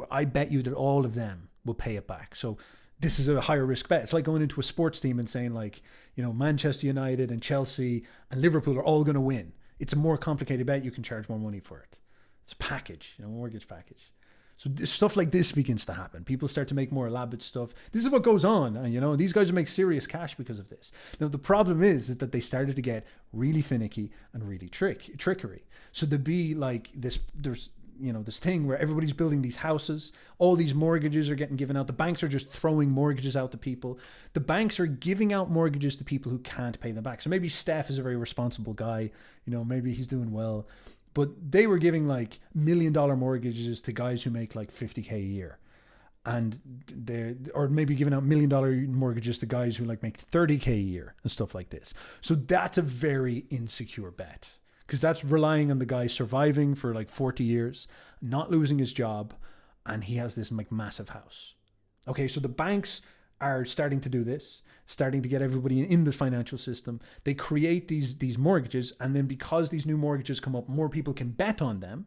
I bet you that all of them will pay it back. So this is a higher risk bet. It's like going into a sports team and saying like, Manchester United and Chelsea and Liverpool are all going to win. It's a more complicated bet. You can charge more money for it. It's a package, mortgage package. So stuff like this begins to happen. People start to make more elaborate stuff. This is what goes on. And, these guys will make serious cash because of this. Now, the problem is that they started to get really finicky and really trickery. So there'd be like this thing where everybody's building these houses. All these mortgages are getting given out. The banks are just throwing mortgages out to people. The banks are giving out mortgages to people who can't pay them back. So maybe Steph is a very responsible guy. Maybe he's doing well. But they were giving like $1 million mortgages to guys who make like $50K a year. Or maybe giving out $1 million mortgages to guys who like make $30K a year and stuff like this. So that's a very insecure bet because that's relying on the guy surviving for like 40 years, not losing his job. And he has this like massive house. Okay. So the banks are starting to do this, starting to get everybody in the financial system. They create these mortgages, and then because these new mortgages come up, more people can bet on them.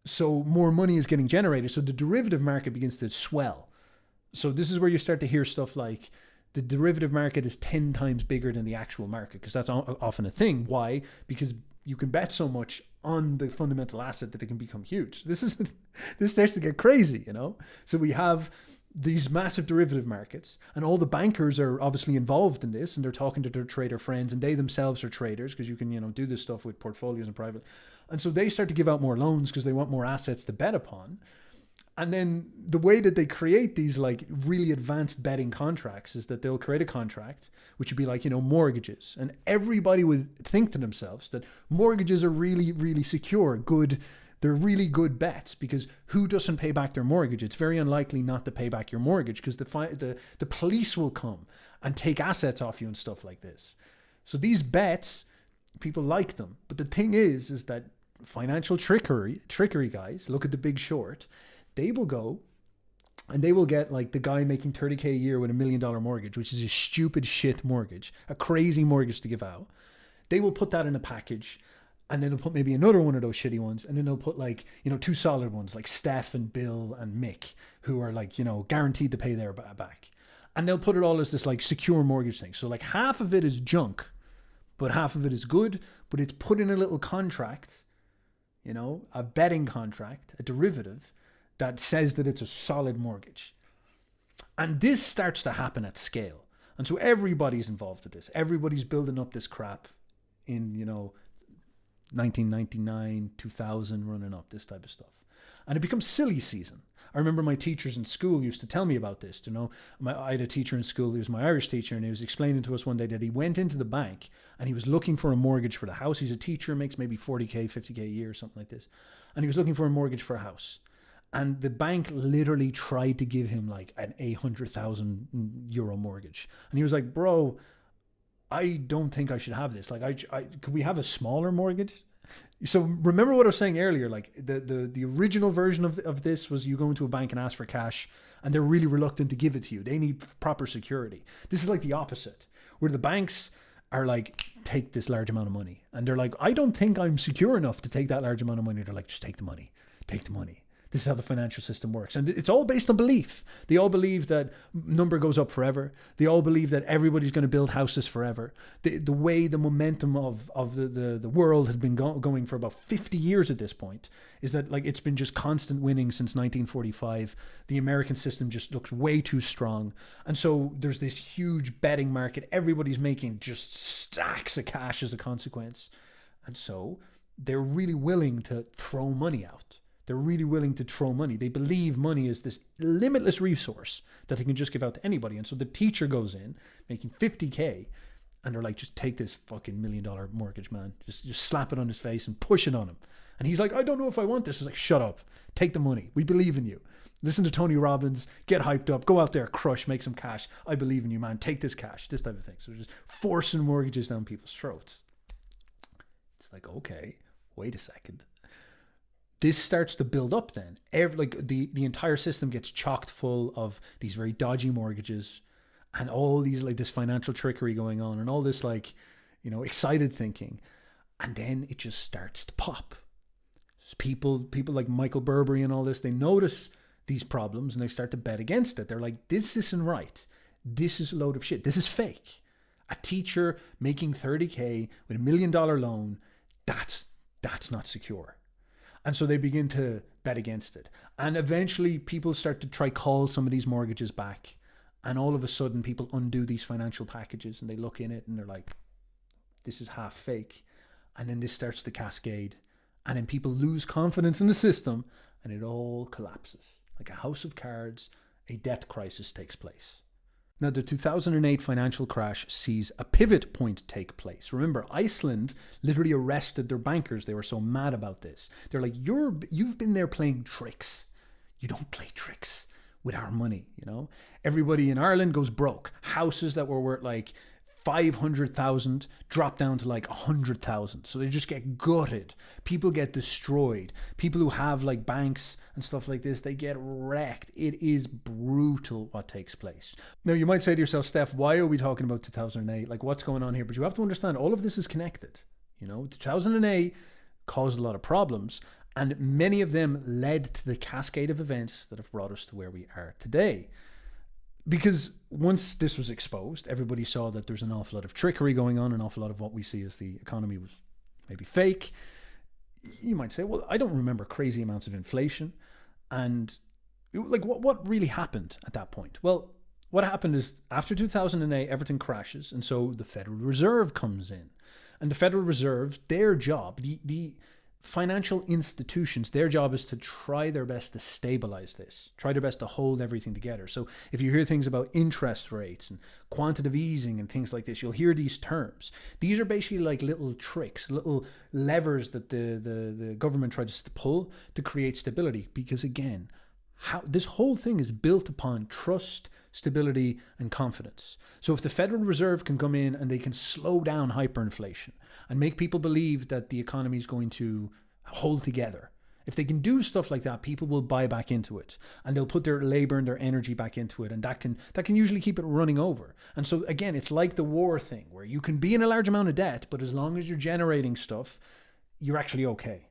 So more money is getting generated. So the derivative market begins to swell. So this is where you start to hear stuff like the derivative market is 10 times bigger than the actual market, because that's often a thing. Why? Because you can bet so much on the fundamental asset that it can become huge. This starts to get crazy, you know? So we have these massive derivative markets, and all the bankers are obviously involved in this, and they're talking to their trader friends, and they themselves are traders, because you can, you know, do this stuff with portfolios and private. And so they start to give out more loans because they want more assets to bet upon. And then the way that they create these like really advanced betting contracts is that they'll create a contract, which would be like, you know, mortgages. And everybody would think to themselves that mortgages are really, really secure, good. They're really good bets, because who doesn't pay back their mortgage? It's very unlikely not to pay back your mortgage, because the police will come and take assets off you and stuff like this. So these bets, people like them. But the thing is that financial trickery guys, look at The Big Short. They will go and they will get like the guy making $30K a year with $1 million mortgage, which is a stupid shit mortgage, a crazy mortgage to give out. They will put that in a package, and then they'll put maybe another one of those shitty ones, and then they'll put like, you know, two solid ones like Steph and Bill and Mick, who are like, you know, guaranteed to pay their back. And they'll put it all as this like secure mortgage thing. So like half of it is junk, but half of it is good, but it's put in a little contract, you know, a betting contract, a derivative, that says that it's a solid mortgage. And this starts to happen at scale. And so everybody's involved with this. Everybody's building up this crap in, you know, 1999, 2000, running up, this type of stuff. And it becomes silly season. I remember my teachers in school used to tell me about this. You know, I had a teacher in school, he was my Irish teacher, and he was explaining to us one day that he went into the bank and he was looking for a mortgage for the house. He's a teacher, makes maybe 40K, 50K a year, something like this. And he was looking for a mortgage for a house. And the bank literally tried to give him like an 800,000 euro mortgage. And he was like, bro, I don't think I should have this. Like, could we have a smaller mortgage? So remember what I was saying earlier, like the original version of this was you go into a bank and ask for cash, and they're really reluctant to give it to you. They need proper security. This is like the opposite, where the banks are like, take this large amount of money. And they're like, I don't think I'm secure enough to take that large amount of money. They're like, just take the money. Take the money. This is how the financial system works. And it's all based on belief. They all believe that number goes up forever. They all believe that everybody's going to build houses forever. The way the momentum of the world had been going for about 50 years at this point is that like it's been just constant winning since 1945. The American system just looks way too strong. And so there's this huge betting market. Everybody's making just stacks of cash as a consequence. And so they're really willing to throw money out. They're really willing to throw money. They believe money is this limitless resource that they can just give out to anybody. And so the teacher goes in making 50K, and they're like, just take this fucking $1 million mortgage, man. Just slap it on his face and push it on him. And he's like, I don't know if I want this. It's like, shut up. Take the money. We believe in you. Listen to Tony Robbins. Get hyped up. Go out there, crush, make some cash. I believe in you, man. Take this cash. This type of thing. So they're just forcing mortgages down people's throats. It's like, okay, wait a second. This starts to build up then. The entire system gets chocked full of these very dodgy mortgages and all these like this financial trickery going on and all this like, you know, excited thinking. And then it just starts to pop. People like Michael Burberry and all this, they notice these problems and they start to bet against it. They're like, this isn't right. This is a load of shit. This is fake. A teacher making 30K with $1 million loan, that's not secure. And so they begin to bet against it. And eventually people start to try call some of these mortgages back. And all of a sudden people undo these financial packages and they look in it and they're like, this is half fake. And then this starts to cascade. And then people lose confidence in the system and it all collapses. Like a house of cards, a debt crisis takes place. Now, the 2008 financial crash sees a pivot point take place. Remember, Iceland literally arrested their bankers. They were so mad about this. They're like, you've been there playing tricks. You don't play tricks with our money, you know? Everybody in Ireland goes broke. Houses that were worth like 500,000 drop down to like 100,000. So they just get gutted. People get destroyed. People who have like banks and stuff like this, they get wrecked. It is brutal what takes place. Now you might say to yourself, Steph, why are we talking about 2008? Like what's going on here? But you have to understand all of this is connected. You know, 2008 caused a lot of problems and many of them led to the cascade of events that have brought us to where we are today. Because once this was exposed, everybody saw that there's an awful lot of trickery going on, an awful lot of what we see as the economy was maybe fake. You might say, well, I don't remember crazy amounts of inflation. And like, what really happened at that point? Well, what happened is after 2008, everything crashes. And so the Federal Reserve comes in. And the Federal Reserve, their job, the financial institutions, their job is to try their best to stabilize this, try their best to hold everything together. So if you hear things about interest rates and quantitative easing and things like this, you'll hear these terms. These are basically like little tricks, little levers that the government tries to pull to create stability. Because again, this whole thing is built upon trust, stability, and confidence. So if the Federal Reserve can come in and they can slow down hyperinflation and make people believe that the economy is going to hold together, if they can do stuff like that, people will buy back into it and they'll put their labor and their energy back into it, and that can usually keep it running over. And so again, it's like the war thing where you can be in a large amount of debt, but as long as you're generating stuff, you're actually okay.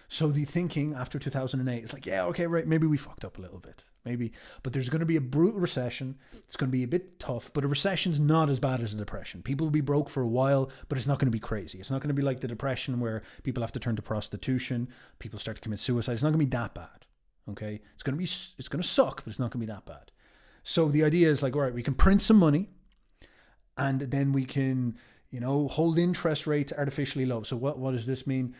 So the thinking after 2008 is like, yeah, okay, right, maybe we fucked up a little bit. Maybe, but there's going to be a brutal recession. It's going to be a bit tough, but a recession's not as bad as a depression. People will be broke for a while, but it's not going to be crazy. It's not going to be like the depression where people have to turn to prostitution, people start to commit suicide. It's not going to be that bad. Okay, it's going to suck, but it's not going to be that bad. So the idea is like, all right, we can print some money, and then we can, hold interest rates artificially low. So what does this mean?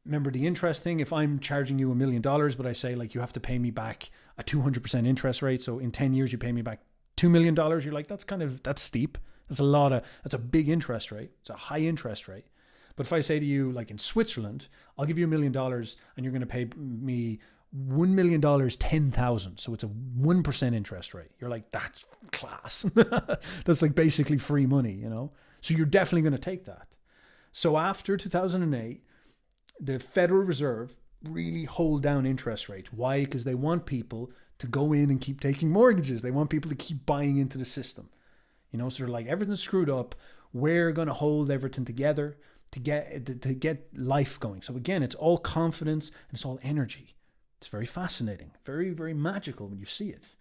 Remember the interest thing. If I'm charging you $1 million, but I say like you have to pay me back a 200% interest rate, so in 10 years you pay me back $2 million, you're like, that's steep. That's a big interest rate. It's a high interest rate. But if I say to you, like in Switzerland, I'll give you $1 million and you're going to pay me $1 million 10,000, so it's a 1% interest rate. You're like, that's class. That's like basically free money, So you're definitely going to take that. So after 2008. The Federal Reserve really hold down interest rates. Why? Because they want people to go in and keep taking mortgages. They want people to keep buying into the system. So they're like, everything's screwed up. We're going to hold everything together to get life going. So again, it's all confidence and it's all energy. It's very fascinating, very, very magical when you see it.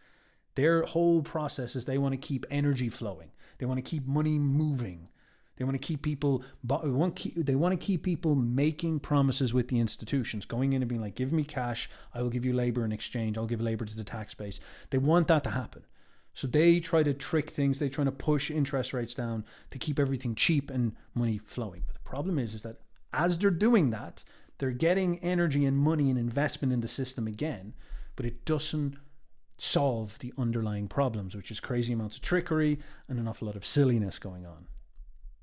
Their whole process is they want to keep energy flowing. They want to keep money moving. They want to keep people. They want to keep people making promises with the institutions, going in and being like, "Give me cash, I will give you labor in exchange. I'll give labor to the tax base." They want that to happen, so they try to trick things. They try to push interest rates down to keep everything cheap and money flowing. But the problem is that as they're doing that, they're getting energy and money and investment in the system again, but it doesn't solve the underlying problems, which is crazy amounts of trickery and an awful lot of silliness going on.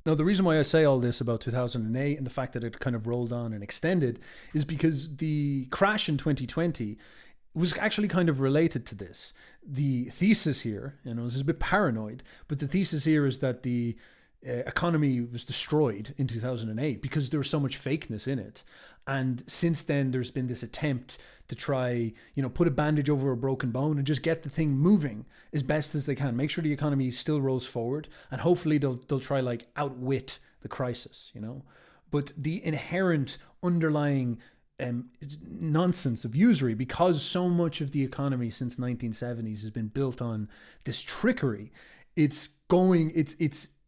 Now, the reason why I say all this about 2008 and the fact that it kind of rolled on and extended is because the crash in 2020 was actually kind of related to this. The thesis here, this is a bit paranoid, but the thesis here is that the economy was destroyed in 2008 because there was so much fakeness in it. And since then, there's been this attempt to try, put a bandage over a broken bone and just get the thing moving as best as they can. Make sure the economy still rolls forward, and hopefully they'll try like outwit the crisis, But the inherent underlying nonsense of usury, because so much of the economy since 1970s has been built on this trickery, it's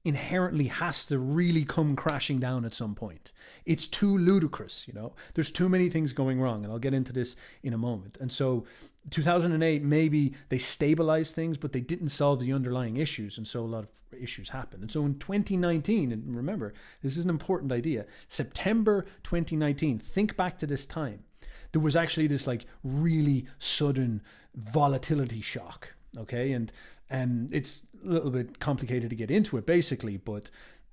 inherently has to really come crashing down at some point. It's too ludicrous, There's too many things going wrong, and I'll get into this in a moment. And so 2008, maybe they stabilized things, but they didn't solve the underlying issues, and so a lot of issues happened. And so in 2019, and remember, this is an important idea, September 2019, think back to this time, there was actually this like really sudden volatility shock, okay? And it's a little bit complicated to get into it basically, but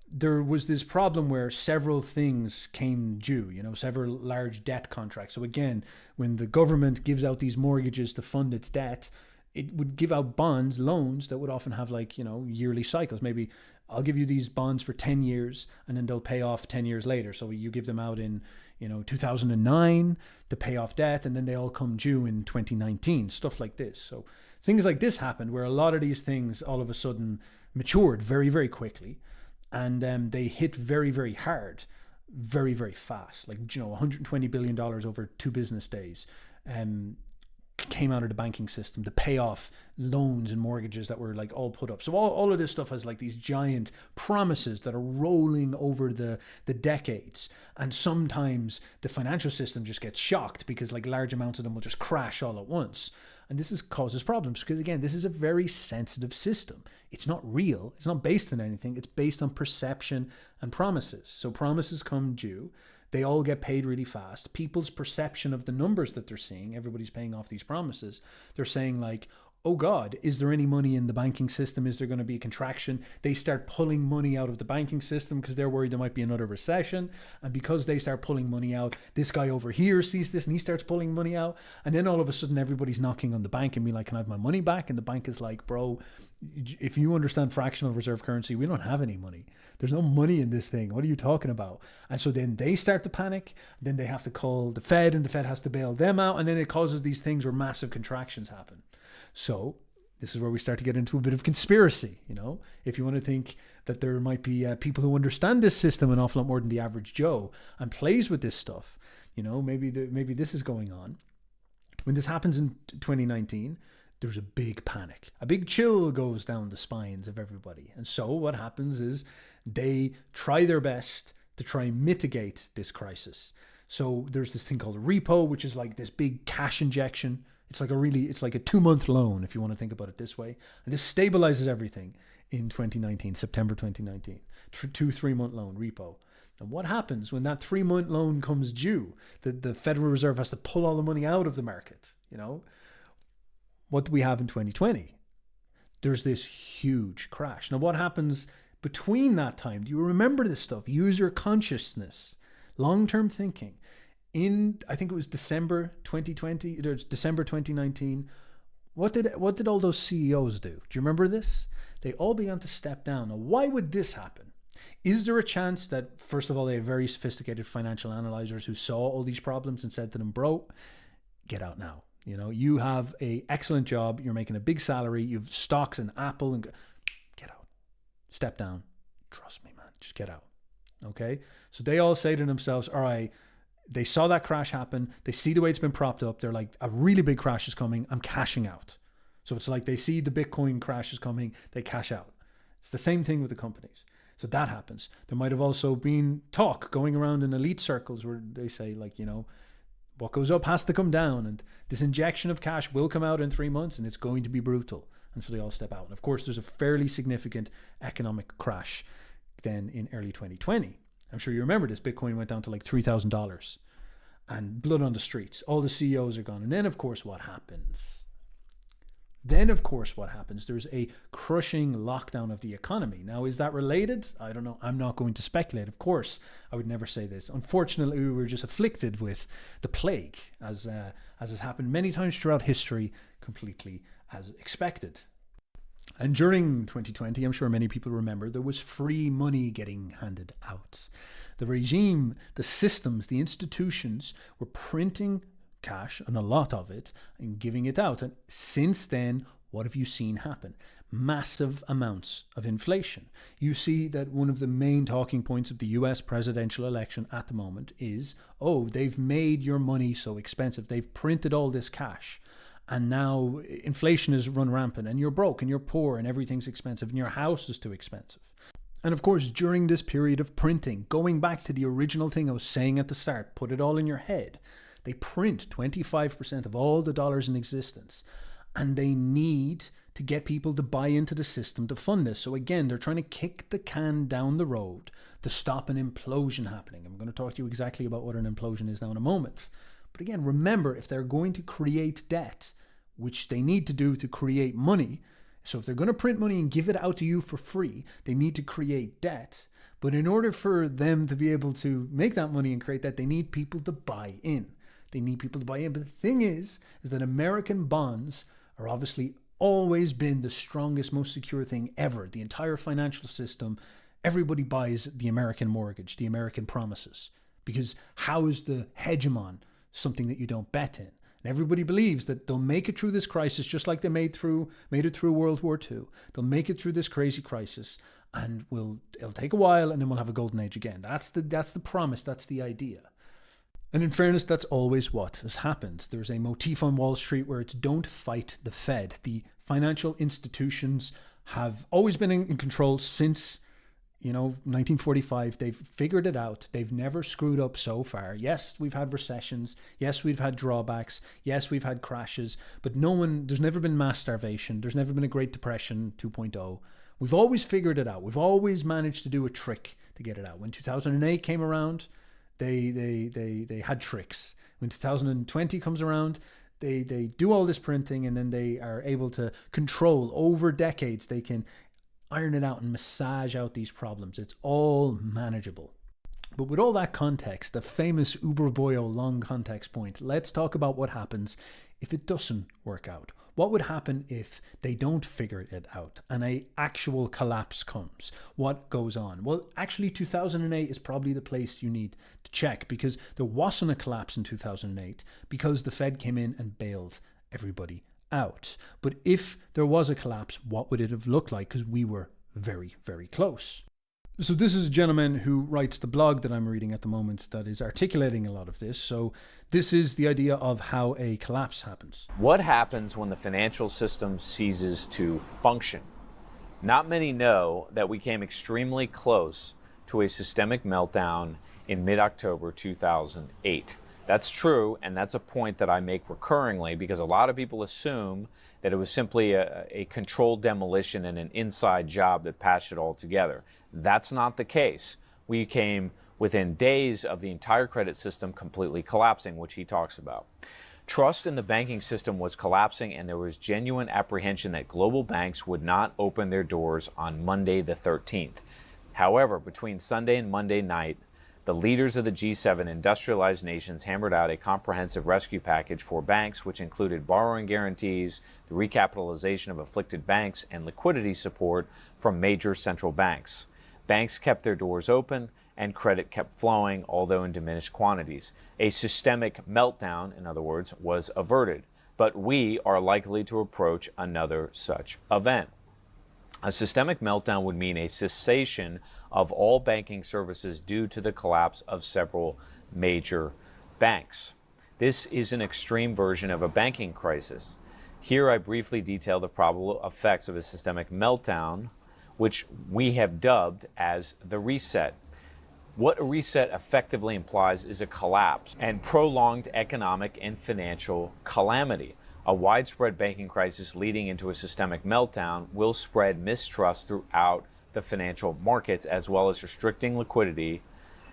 there was this problem where several things came due, several large debt contracts. So again, when the government gives out these mortgages to fund its debt, it would give out bonds, loans that would often have like, yearly cycles. Maybe I'll give you these bonds for 10 years and then they'll pay off 10 years later. So you give them out in, 2009 to pay off debt, and then they all come due in 2019, stuff like this. So things like this happened where a lot of these things all of a sudden matured very, very quickly, and they hit very, very hard, very, very fast. Like, $120 billion over 2 business days. came out of the banking system to pay off loans and mortgages that were like all put up. So all of this stuff has like these giant promises that are rolling over the decades. And sometimes the financial system just gets shocked because like large amounts of them will just crash all at once. And causes problems because, again, this is a very sensitive system. It's not real. It's not based on anything. It's based on perception and promises. So promises come due. They all get paid really fast. People's perception of the numbers that they're seeing, everybody's paying off these promises. They're saying like, oh God, is there any money in the banking system? Is there going to be a contraction? They start pulling money out of the banking system because they're worried there might be another recession. And because they start pulling money out, this guy over here sees this and he starts pulling money out. And then all of a sudden everybody's knocking on the bank and being like, can I have my money back? And the bank is like, bro, if you understand fractional reserve currency, we don't have any money. There's no money in this thing. What are you talking about? And so then they start to panic. Then they have to call the Fed and the Fed has to bail them out. And then it causes these things where massive contractions happen. So this is where we start to get into a bit of conspiracy, you know, if you want to think that there might be people who understand this system an awful lot more than the average Joe and plays with this stuff, you know, maybe this is going on. When this happens in 2019, there's a big panic. A big chill goes down the spines of everybody. And so what happens is they try their best to try and mitigate this crisis. So there's this thing called a repo, which is like this big cash injection. It's like a 2-month loan, if you want to think about it this way. And this stabilizes everything in 2019, September 2019. 2-3-month loan, repo. And what happens when that 3-month loan comes due? The Federal Reserve has to pull all the money out of the market, you know? What do we have in 2020? There's this huge crash. Now, what happens between that time? Do you remember this stuff? User consciousness, long-term thinking. I think it was December 2020, or December 2019. What did all those CEOs do? Do you remember this? They all began to step down. Now, why would this happen? Is there a chance that, first of all, they have very sophisticated financial analyzers who saw all these problems and said to them, bro, get out now. You know, you have an excellent job. You're making a big salary. You have stocks in Apple and get out. Step down. Trust me, man. Just get out. Okay? So they all say to themselves, all right, they saw that crash happen. They see the way it's been propped up. They're like, a really big crash is coming. I'm cashing out. So it's like they see the Bitcoin crash is coming. They cash out. It's the same thing with the companies. So that happens. There might have also been talk going around in elite circles where they say, like, you know, what goes up has to come down, and this injection of cash will come out in 3 months, and it's going to be brutal. And so they all step out. And of course, there's a fairly significant economic crash then in early 2020. I'm sure you remember this. Bitcoin went down to like $3,000 and blood on the streets. All the CEOs are gone. And then, of course, what happens? There's a crushing lockdown of the economy. Now, is that related? I don't know. I'm not going to speculate. Of course, I would never say this. Unfortunately, we were just afflicted with the plague, as has happened many times throughout history, completely as expected. And during 2020, I'm sure many people remember, there was free money getting handed out. The regime, the systems, the institutions were printing cash, and a lot of it, and giving it out. And since then, what have you seen happen? Massive amounts of inflation. You see that one of the main talking points of the US presidential election at the moment is, oh, they've made your money so expensive. They've printed all this cash. And now inflation has run rampant, and you're broke and you're poor and everything's expensive and your house is too expensive. And of course, during this period of printing, going back to the original thing I was saying at the start, put it all in your head. They print 25% of all the dollars in existence, and they need to get people to buy into the system to fund this. So again, they're trying to kick the can down the road to stop an implosion happening. I'm going to talk to you exactly about what an implosion is now in a moment. But again, remember, if they're going to create debt, which they need to do to create money, so if they're going to print money and give it out to you for free, they need to create debt. But in order for them to be able to make that money and create that, they need people to buy in. But the thing is that American bonds are obviously always been the strongest, most secure thing ever. The entire financial system, everybody buys the American mortgage, the American promises. Because how is the hegemon something that you don't bet in? And everybody believes that they'll make it through this crisis just like they made it through World War II. They'll make it through this crazy crisis, and it'll take a while, and then we'll have a golden age again. That's the promise. That's the idea. And in fairness, that's always what has happened. There's a motif on Wall Street where it's don't fight the Fed. The financial institutions have always been in control since 1945. They've figured it out. They've never screwed up so far. Yes, we've had recessions. Yes, we've had drawbacks. Yes, we've had crashes. But there's never been mass starvation. There's never been a Great Depression 2.0. We've always figured it out. We've always managed to do a trick to get it out. When 2008 came around, they had tricks. When 2020 comes around, they do all this printing, and then they are able to control over decades. They can iron it out and massage out these problems. It's all manageable. But with all that context, the famous Uberboyo long context point, let's talk about what happens if it doesn't work out. What would happen if they don't figure it out and an actual collapse comes? What goes on? Well, actually, 2008 is probably the place you need to check, because there wasn't a collapse in 2008 because the Fed came in and bailed everybody out. But if there was a collapse, what would it have looked like? Because we were very, very close. So this is a gentleman who writes the blog that I'm reading at the moment that is articulating a lot of this. So this is the idea of how a collapse happens. What happens when the financial system ceases to function? Not many know that we came extremely close to a systemic meltdown in mid-October 2008. That's true, and that's a point that I make recurringly, because a lot of people assume that it was simply a controlled demolition and an inside job that patched it all together. That's not the case. We came within days of the entire credit system completely collapsing, which he talks about. Trust in the banking system was collapsing, and there was genuine apprehension that global banks would not open their doors on Monday the 13th. However, between Sunday and Monday night, the leaders of the G7 industrialized nations hammered out a comprehensive rescue package for banks, which included borrowing guarantees, the recapitalization of afflicted banks, and liquidity support from major central banks. Banks kept their doors open, and credit kept flowing, although in diminished quantities. A systemic meltdown, in other words, was averted. But we are likely to approach another such event. A systemic meltdown would mean a cessation of all banking services due to the collapse of several major banks. This is an extreme version of a banking crisis. Here I briefly detail the probable effects of a systemic meltdown, which we have dubbed as the reset. What a reset effectively implies is a collapse and prolonged economic and financial calamity. A widespread banking crisis leading into a systemic meltdown will spread mistrust throughout the financial markets, as well as restricting liquidity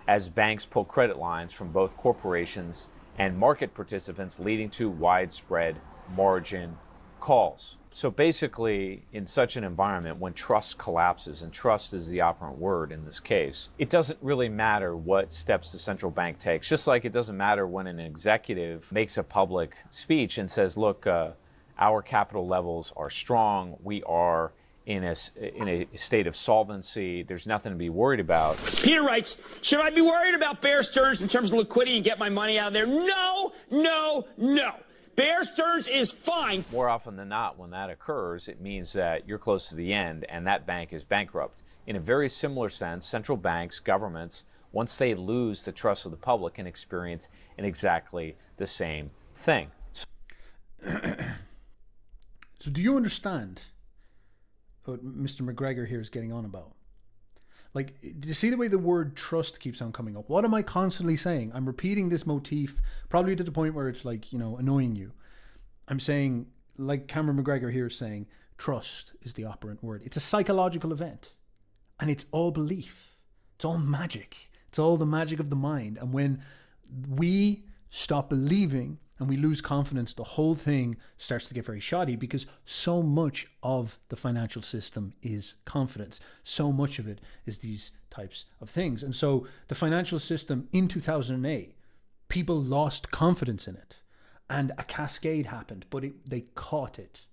as banks pull credit lines from both corporations and market participants, leading to widespread margin calls. So basically, in such an environment, when trust collapses, and trust is the operant word in this case, it doesn't really matter what steps the central bank takes, just like it doesn't matter when an executive makes a public speech and says, look, our capital levels are strong, we are in a state of solvency, there's nothing to be worried about. Peter writes, should I be worried about Bear Stearns in terms of liquidity and get my money out of there? No, no, no. Bear Stearns is fine. More often than not, when that occurs, it means that you're close to the end and that bank is bankrupt. In a very similar sense, central banks, governments, once they lose the trust of the public, can experience in exactly the same thing. So do you understand what Mr. McGregor here is getting on about? Like, do you see the way the word trust keeps on coming up? What am I constantly saying? I'm repeating this motif, probably to the point where it's like, annoying you. I'm saying, like Cameron McGregor here is saying, trust is the operant word. It's a psychological event. And it's all belief. It's all magic. It's all the magic of the mind. And when we stop believing and we lose confidence, the whole thing starts to get very shoddy, because so much of the financial system is confidence. So much of it is these types of things. And so the financial system in 2008, people lost confidence in it, and a cascade happened, but they caught it.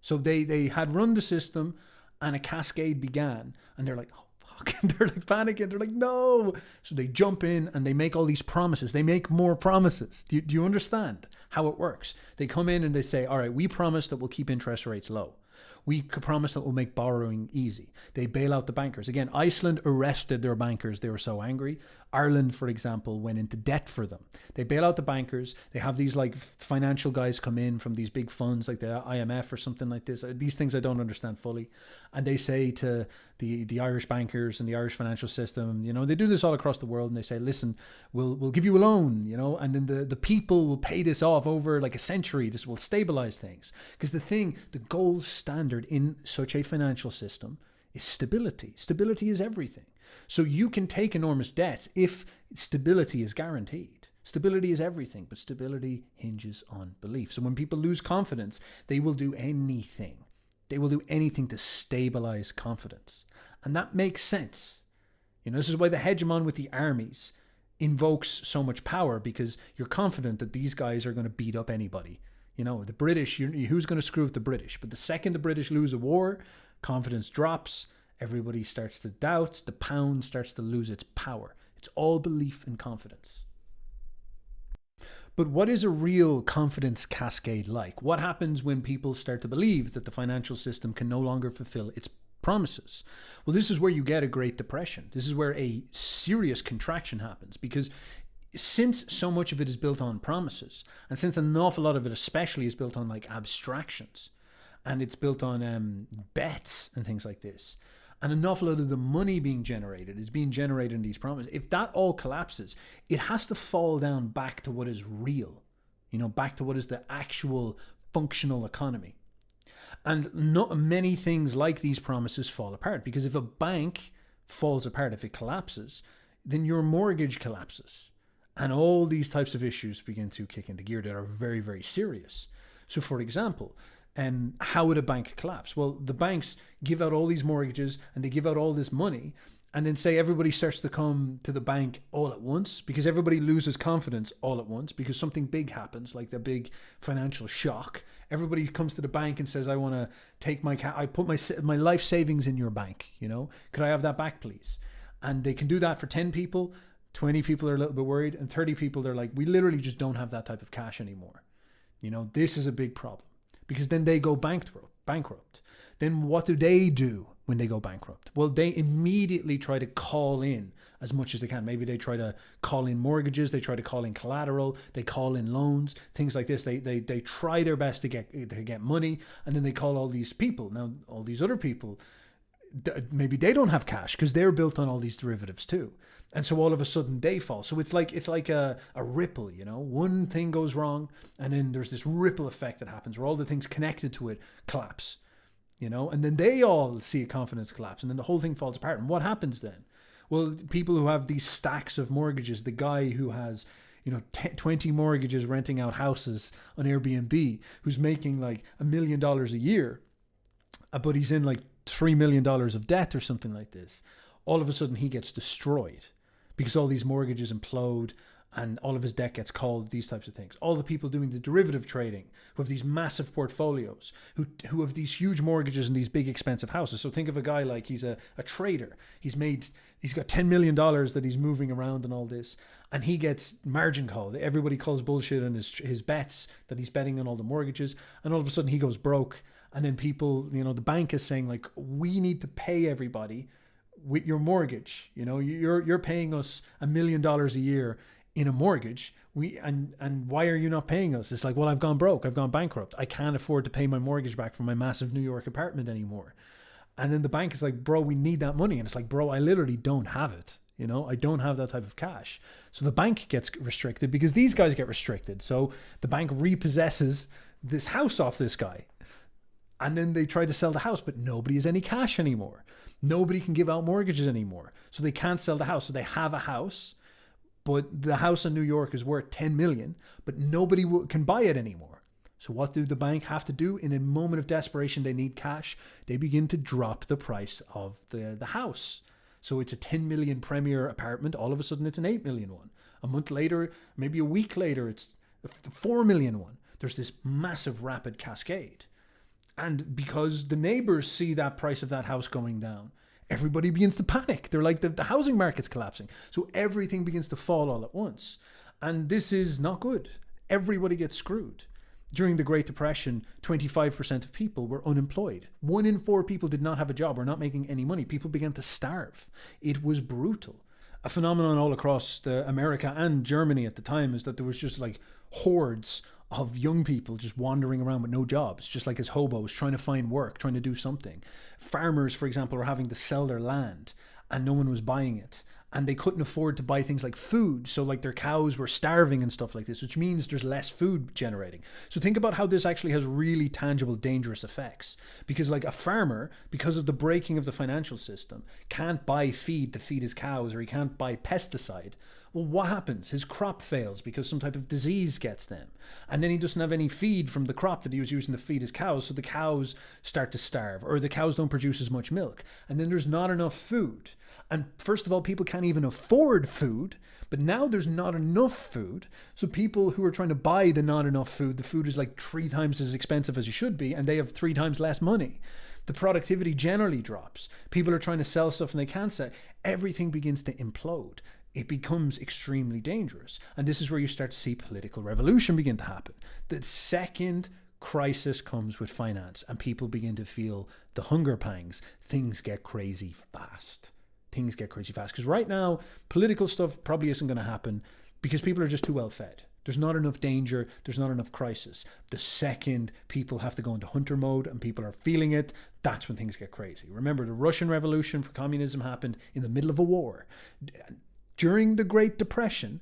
So they had run the system and a cascade began, and they're like, oh, fuck. And they're like panicking. They're like, no. So they jump in and they make all these promises. They make more promises. Do you understand how it works. They come in and they say, all right, we promise that we'll keep interest rates low. We could promise that we'll make borrowing easy. They bail out the bankers. Again, Iceland arrested their bankers. They were so angry. Ireland, for example, went into debt for them. They bail out the bankers. They have these like financial guys come in from these big funds like the IMF or something like this. These things I don't understand fully. And they say to the Irish bankers and the Irish financial system, you know, they do this all across the world, and they say, listen, we'll give you a loan, you know, and then the people will pay this off over like a century. This will stabilize things. Because the gold standard in such a financial system is stability. Stability is everything. So you can take enormous debts if stability is guaranteed. Stability is everything, but stability hinges on belief. So when people lose confidence, they will do anything. They will do anything to stabilize confidence. And that makes sense. You know, this is why the hegemon with the armies invokes so much power, because you're confident that these guys are going to beat up anybody. You know, the British, who's going to screw with the British? But the second the British lose a war, confidence drops. Everybody starts to doubt. The pound starts to lose its power. It's all belief and confidence. But what is a real confidence cascade like? What happens when people start to believe that the financial system can no longer fulfill its promises? Well, this is where you get a Great Depression. This is where a serious contraction happens, because since so much of it is built on promises, and since an awful lot of it especially is built on like abstractions, and it's built on bets and things like this, and an awful lot of the money being generated is being generated in these promises, if that all collapses, it has to fall down back to what is real, you know, back to what is the actual functional economy. And not many things like these promises fall apart, because if a bank falls apart, if it collapses, then your mortgage collapses. And all these types of issues begin to kick into gear that are very, very serious. So, for example, how would a bank collapse? Well, the banks give out all these mortgages and they give out all this money, and then say everybody starts to come to the bank all at once, because everybody loses confidence all at once because something big happens, like the big financial shock. Everybody comes to the bank and says, I want to take I put my life savings in your bank, you know, could I have that back, please? And they can do that for 10 people. 20 people are a little bit worried, and 30 people, they're like, we literally just don't have that type of cash anymore. You know, this is a big problem, because then they go bankrupt. Then what do when they go bankrupt? Well, they immediately try to call in as much as they can. Maybe they try to call in mortgages, they try to call in collateral, they call in loans, things like this. They try their best to get money, and then they call all these people. Now, all these other people, maybe they don't have cash because they're built on all these derivatives too, and so all of a sudden they fall. So it's like a ripple, you know. One thing goes wrong, and then there's this ripple effect that happens where all the things connected to it collapse, you know, and then they all see a confidence collapse, and then the whole thing falls apart. And what happens then? Well, people who have these stacks of mortgages, the guy who has 20 mortgages renting out houses on Airbnb, who's making like $1 million a year, but he's in like $3 million of debt or something like this, all of a sudden he gets destroyed because all these mortgages implode and all of his debt gets called, these types of things. All the people doing the derivative trading, who have these massive portfolios, who have these huge mortgages and these big expensive houses. So think of a guy like he's a trader. He's got $10 million that he's moving around and all this, and he gets margin called. Everybody calls bullshit on his bets that he's betting on all the mortgages, and all of a sudden he goes broke. And then people, you know, the bank is saying like, we need to pay everybody with your mortgage. You know, you're paying us $1 million a year in a mortgage. And why are you not paying us? It's like, well, I've gone broke. I've gone bankrupt. I can't afford to pay my mortgage back for my massive New York apartment anymore. And then the bank is like, bro, we need that money. And it's like, bro, I literally don't have it. You know, I don't have that type of cash. So the bank gets restricted because these guys get restricted. So the bank repossesses this house off this guy. And then they try to sell the house, but nobody has any cash anymore. Nobody can give out mortgages anymore. So they can't sell the house. So they have a house, but the house in New York is worth 10 million, but nobody can buy it anymore. So what do the bank have to do? In a moment of desperation, they need cash. They begin to drop the price of the house. So it's a 10 million premier apartment. All of a sudden, it's an 8 million one. A month later, maybe a week later, it's a 4 million one. There's this massive rapid cascade. And because the neighbors see that price of that house going down, everybody begins to panic. They're like, the housing market's collapsing. So everything begins to fall all at once. And this is not good. everybody gets screwed. During the Great Depression, 25% of people were unemployed. 1 in 4 people did not have a job or not making any money. People began to starve. It was brutal. A phenomenon all across America and Germany at the time is that there was just like hordes of young people just wandering around with no jobs, just like as hobos, trying to find work, trying to do something. Farmers, for example, were having to sell their land and no one was buying it. And they couldn't afford to buy things like food. So like their cows were starving and stuff like this, which means there's less food generating. So think about how this actually has really tangible, dangerous effects. Because like a farmer, because of the breaking of the financial system, can't buy feed to feed his cows, or he can't buy pesticide. Well, what happens? His crop fails because some type of disease gets them. And then he doesn't have any feed from the crop that he was using to feed his cows. So the cows start to starve, or the cows don't produce as much milk. And then there's not enough food. And first of all, people can't even afford food, but now there's not enough food. So people who are trying to buy the not enough food, the food is like 3 times as expensive as it should be, and they have 3 times less money. The productivity generally drops. People are trying to sell stuff and they can't sell. Everything begins to implode. It becomes extremely dangerous. And this is where you start to see political revolution begin to happen. The second crisis comes with finance and people begin to feel the hunger pangs, things get crazy fast. Things get crazy fast. Because right now, political stuff probably isn't going to happen because people are just too well fed. There's not enough danger. There's not enough crisis. The second people have to go into hunter mode and people are feeling it, that's when things get crazy. Remember, the Russian Revolution for communism happened in the middle of a war. During the Great Depression,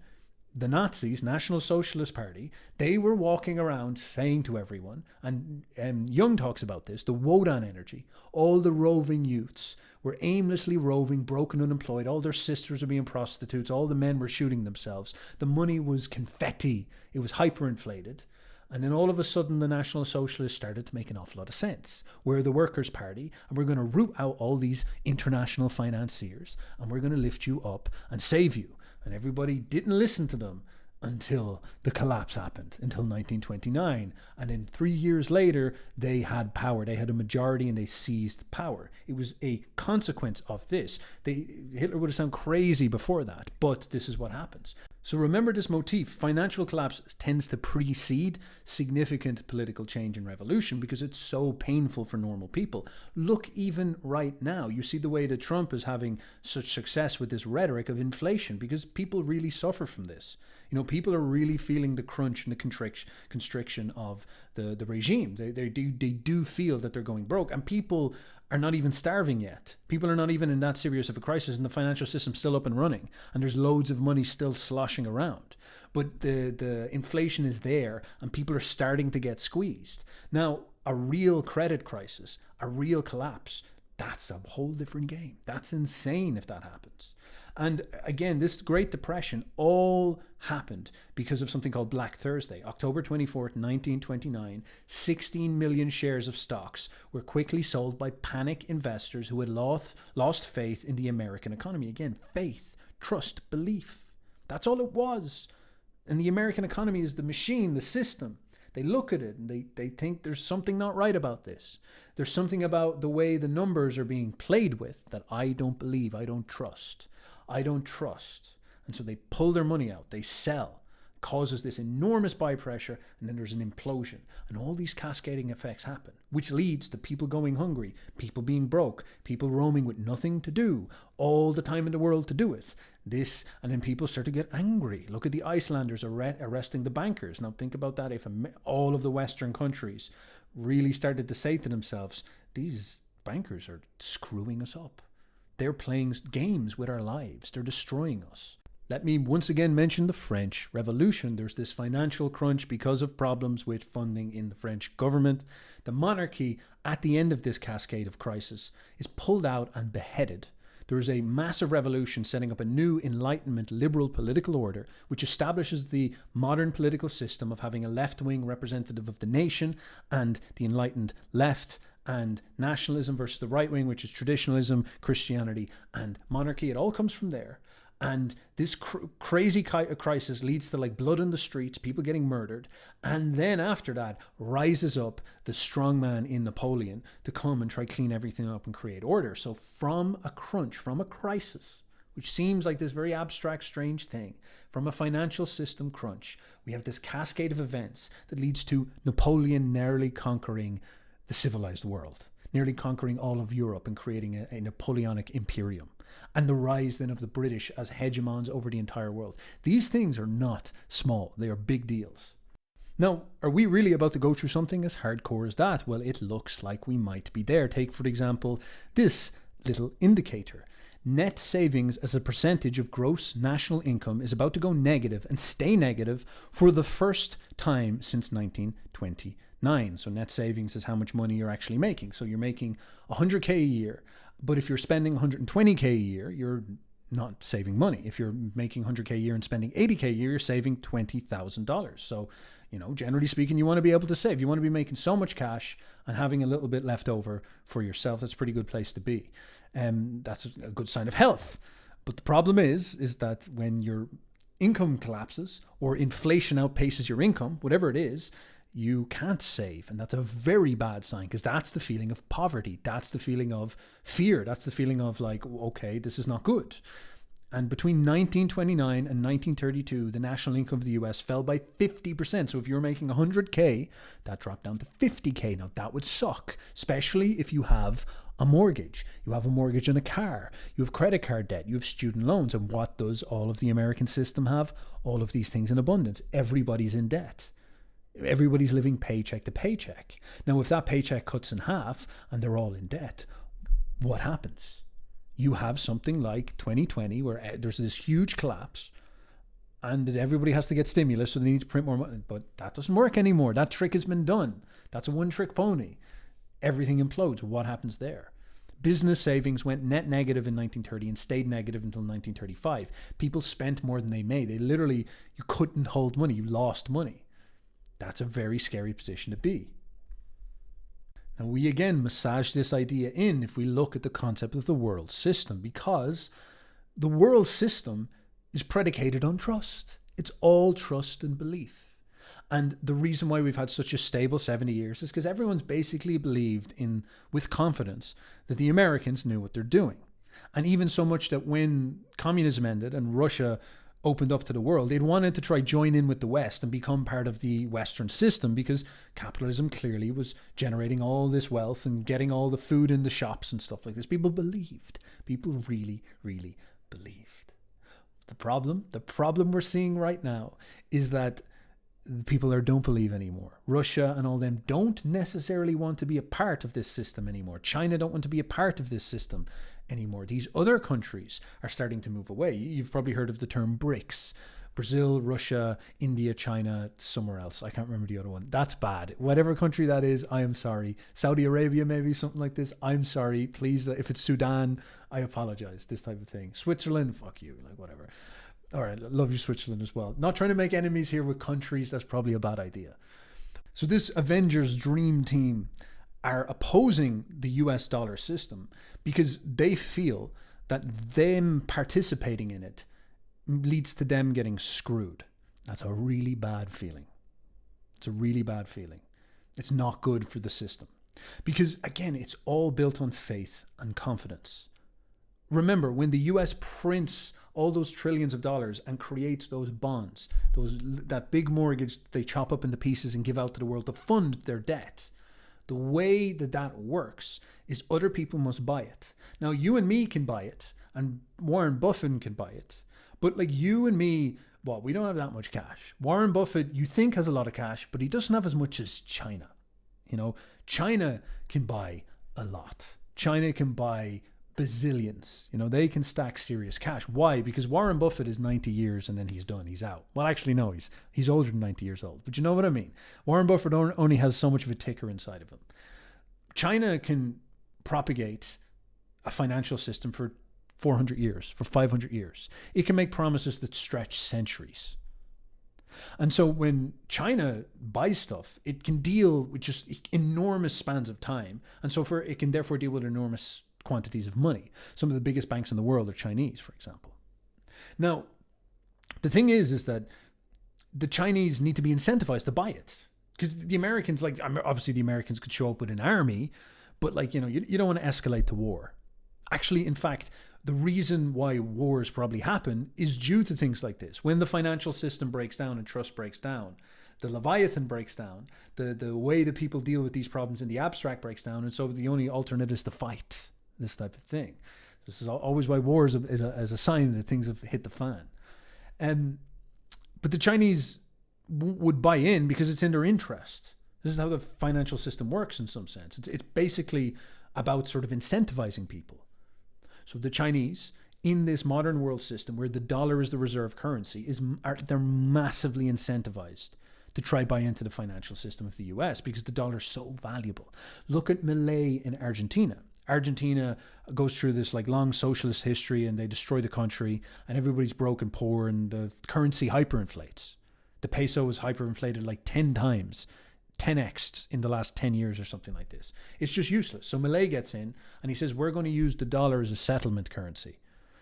the Nazis, National Socialist Party, they were walking around saying to everyone, and Jung talks about this, the Wodan energy, all the roving youths were aimlessly roving, broken, unemployed, all their sisters were being prostitutes, all the men were shooting themselves, the money was confetti, it was hyperinflated. And then all of a sudden the National Socialists started to make an awful lot of sense. We're the Workers' Party and we're going to root out all these international financiers and we're going to lift you up and save you. And everybody didn't listen to them until the collapse happened, until 1929. And then 3 years later, they had power. They had a majority and they seized power. It was a consequence of this. Hitler would have sounded crazy before that, but this is what happens. So remember this motif. Financial collapse tends to precede significant political change and revolution because it's so painful for normal people. Look, even right now, you see the way that Trump is having such success with this rhetoric of inflation because people really suffer from this. You know, people are really feeling the crunch and the constriction of the regime. They do feel that they're going broke, and people are not even starving yet. People are not even in that serious of a crisis, and the financial system's still up and running, and there's loads of money still sloshing around. But the inflation is there, and people are starting to get squeezed. Now, a real credit crisis, a real collapse, that's a whole different game. That's insane if that happens. And again, this Great Depression all happened because of something called Black Thursday. October 24th, 1929, 16 million shares of stocks were quickly sold by panic investors who had lost faith in the American economy. Again, faith, trust, belief. That's all it was. And the American economy is the machine, the system. They look at it and they think there's something not right about this. There's something about the way the numbers are being played with that I don't believe, I don't trust. I don't trust. And so they pull their money out, they sell, causes this enormous buy pressure, and then there's an implosion. And all these cascading effects happen, which leads to people going hungry, people being broke, people roaming with nothing to do, all the time in the world to do it. And then people start to get angry. Look at the Icelanders arresting the bankers. Now think about that. If all of the Western countries really started to say to themselves, these bankers are screwing us up. They're playing games with our lives. They're destroying us. Let me once again mention the French Revolution. There's this financial crunch because of problems with funding in the French government. The monarchy, at the end of this cascade of crisis, is pulled out and beheaded. There is a massive revolution setting up a new Enlightenment liberal political order, which establishes the modern political system of having a left-wing representative of the nation and the enlightened left, and nationalism versus the right wing, which is traditionalism, Christianity, and monarchy. It all comes from there. And this crazy crisis leads to like blood in the streets, people getting murdered. And then after that rises up the strong man in Napoleon to come and try clean everything up and create order. So from a crunch, from a crisis, which seems like this very abstract, strange thing, from a financial system crunch, we have this cascade of events that leads to Napoleon nearly conquering the civilized world, nearly conquering all of Europe and creating a Napoleonic imperium, and the rise then of the British as hegemons over the entire world. These things are not small, they are big deals. Now, are we really about to go through something as hardcore as that? Well, it looks like we might be there. Take, for example, this little indicator. Net savings as a percentage of gross national income is about to go negative and stay negative for the first time since 1929. So net savings is how much money you're actually making. So you're making 100K a year, but if you're spending 120K a year, you're not saving money. If you're making 100K a year and spending 80K a year, you're saving $20,000. So, generally speaking, you want to be able to save. You want to be making so much cash and having a little bit left over for yourself. That's a pretty good place to be. That's a good sign of health. But the problem is that when your income collapses or inflation outpaces your income, whatever it is, you can't save. And that's a very bad sign, because that's the feeling of poverty. That's the feeling of fear. That's the feeling of like, okay, this is not good. And between 1929 and 1932, the national income of the US fell by 50%. So if you're making 100K, that dropped down to 50K. Now that would suck, especially if you have a mortgage. You have a mortgage on a car. You have credit card debt. You have student loans. And what does all of the American system have? All of these things in abundance. Everybody's in debt. Everybody's living paycheck to paycheck. Now, if that paycheck cuts in half and they're all in debt, what happens? You have something like 2020 where there's this huge collapse and everybody has to get stimulus, so they need to print more money. But that doesn't work anymore. That trick has been done. That's a one-trick pony. Everything implodes. What happens there? Business savings went net negative in 1930 and stayed negative until 1935. People spent more than they made. You couldn't hold money. You lost money. That's a very scary position to be. And we again massage this idea in if we look at the concept of the world system, because the world system is predicated on trust. It's all trust and belief. And the reason why we've had such a stable 70 years is because everyone's basically believed in, with confidence, that the Americans knew what they're doing. And even so much that when communism ended and Russia opened up to the world, they'd wanted to try join in with the West and become part of the Western system, because capitalism clearly was generating all this wealth and getting all the food in the shops and stuff like this. People believed. People really, really believed. The problem we're seeing right now is that people there don't believe anymore. Russia and all them don't necessarily want to be a part of this system anymore. China don't want to be a part of this system anymore. These other countries are starting to move away. You've probably heard of the term BRICS. Brazil, Russia, India, China, somewhere else. I can't remember the other one. That's bad. Whatever country that is, I am sorry. Saudi Arabia, maybe, something like this. I'm sorry. Please, if it's Sudan, I apologize. This type of thing. Switzerland, fuck you. Like, whatever. All right, love you, Switzerland, as well. Not trying to make enemies here with countries. That's probably a bad idea. So this Avengers Dream Team are opposing the US dollar system because they feel that them participating in it leads to them getting screwed. That's a really bad feeling. It's a really bad feeling. It's not good for the system. Because, again, it's all built on faith and confidence. Remember, when the US prints all those trillions of dollars and creates those bonds, that big mortgage they chop up into pieces and give out to the world to fund their debt, the way that works is other people must buy it. Now, you and me can buy it, and Warren Buffett can buy it. But like you and me, well, we don't have that much cash. Warren Buffett, you think, has a lot of cash, but he doesn't have as much as China. China can buy a lot. China can buy bazillions. They can stack serious cash. Why? Because Warren Buffett is 90 years and then he's done. He's out. Well, actually, no, he's older than 90 years old. But you know what I mean? Warren Buffett only has so much of a ticker inside of him. China can propagate a financial system for 400 years, for 500 years. It can make promises that stretch centuries. And so when China buys stuff, it can deal with just enormous spans of time. And so it can therefore deal with enormous quantities of money. Some of the biggest banks in the world are Chinese, for example. Now, the thing is that the Chinese need to be incentivized to buy it. Because the Americans, obviously the Americans could show up with an army, but you don't want to escalate to war. Actually, in fact, The reason why wars probably happen is due to things like this. When the financial system breaks down and trust breaks down, the Leviathan breaks down, the way that people deal with these problems in the abstract breaks down, and so the only alternate is to fight this type of thing. This is always why wars is a sign that things have hit the fan. But the Chinese would buy in because it's in their interest. This is how the financial system works in some sense. It's basically about sort of incentivizing people. So the Chinese, in this modern world system where the dollar is the reserve currency, they're massively incentivized to try buy into the financial system of the US because the dollar is so valuable. Look at Milei in Argentina. Argentina goes through this like long socialist history and they destroy the country and everybody's broke and poor and the currency hyperinflates. The peso is hyperinflated like 10 times, 10x in the last 10 years or something like this. It's just useless. So Milei gets in and he says, we're going to use the dollar as a settlement currency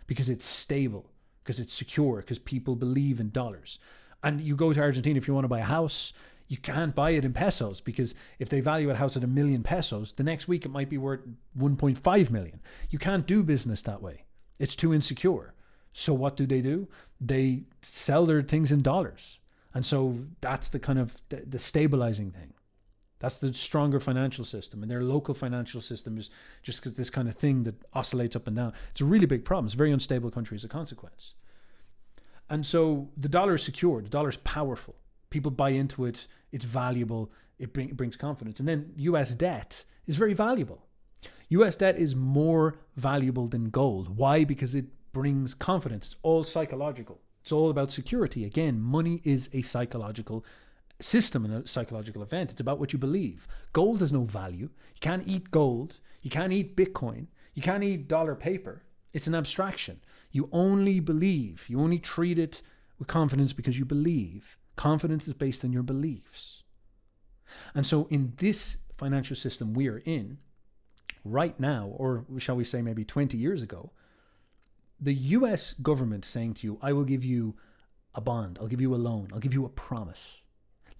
because it's stable, because it's secure, because people believe in dollars. And you go to Argentina, if you want to buy a house, you can't buy it in pesos because if they value a house at 1 million pesos, the next week it might be worth 1.5 million. You can't do business that way. It's too insecure. So what do? They sell their things in dollars. And so that's the kind of the stabilizing thing. That's the stronger financial system. And their local financial system is just this kind of thing that oscillates up and down. It's a really big problem. It's a very unstable country as a consequence. And so the dollar is secure. The dollar is powerful. People buy into it. It's valuable. It brings confidence. And then US debt is very valuable. US debt is more valuable than gold. Why? Because it brings confidence. It's all psychological. It's all about security. Again, money is a psychological system and a psychological event. It's about what you believe. Gold has no value. You can't eat gold. You can't eat Bitcoin. You can't eat dollar paper. It's an abstraction. You only believe. You only treat it with confidence because you believe. Confidence is based on your beliefs. And so in this financial system we are in right now, or shall we say maybe 20 years ago, the US government saying to you, I will give you a bond, I'll give you a loan, I'll give you a promise.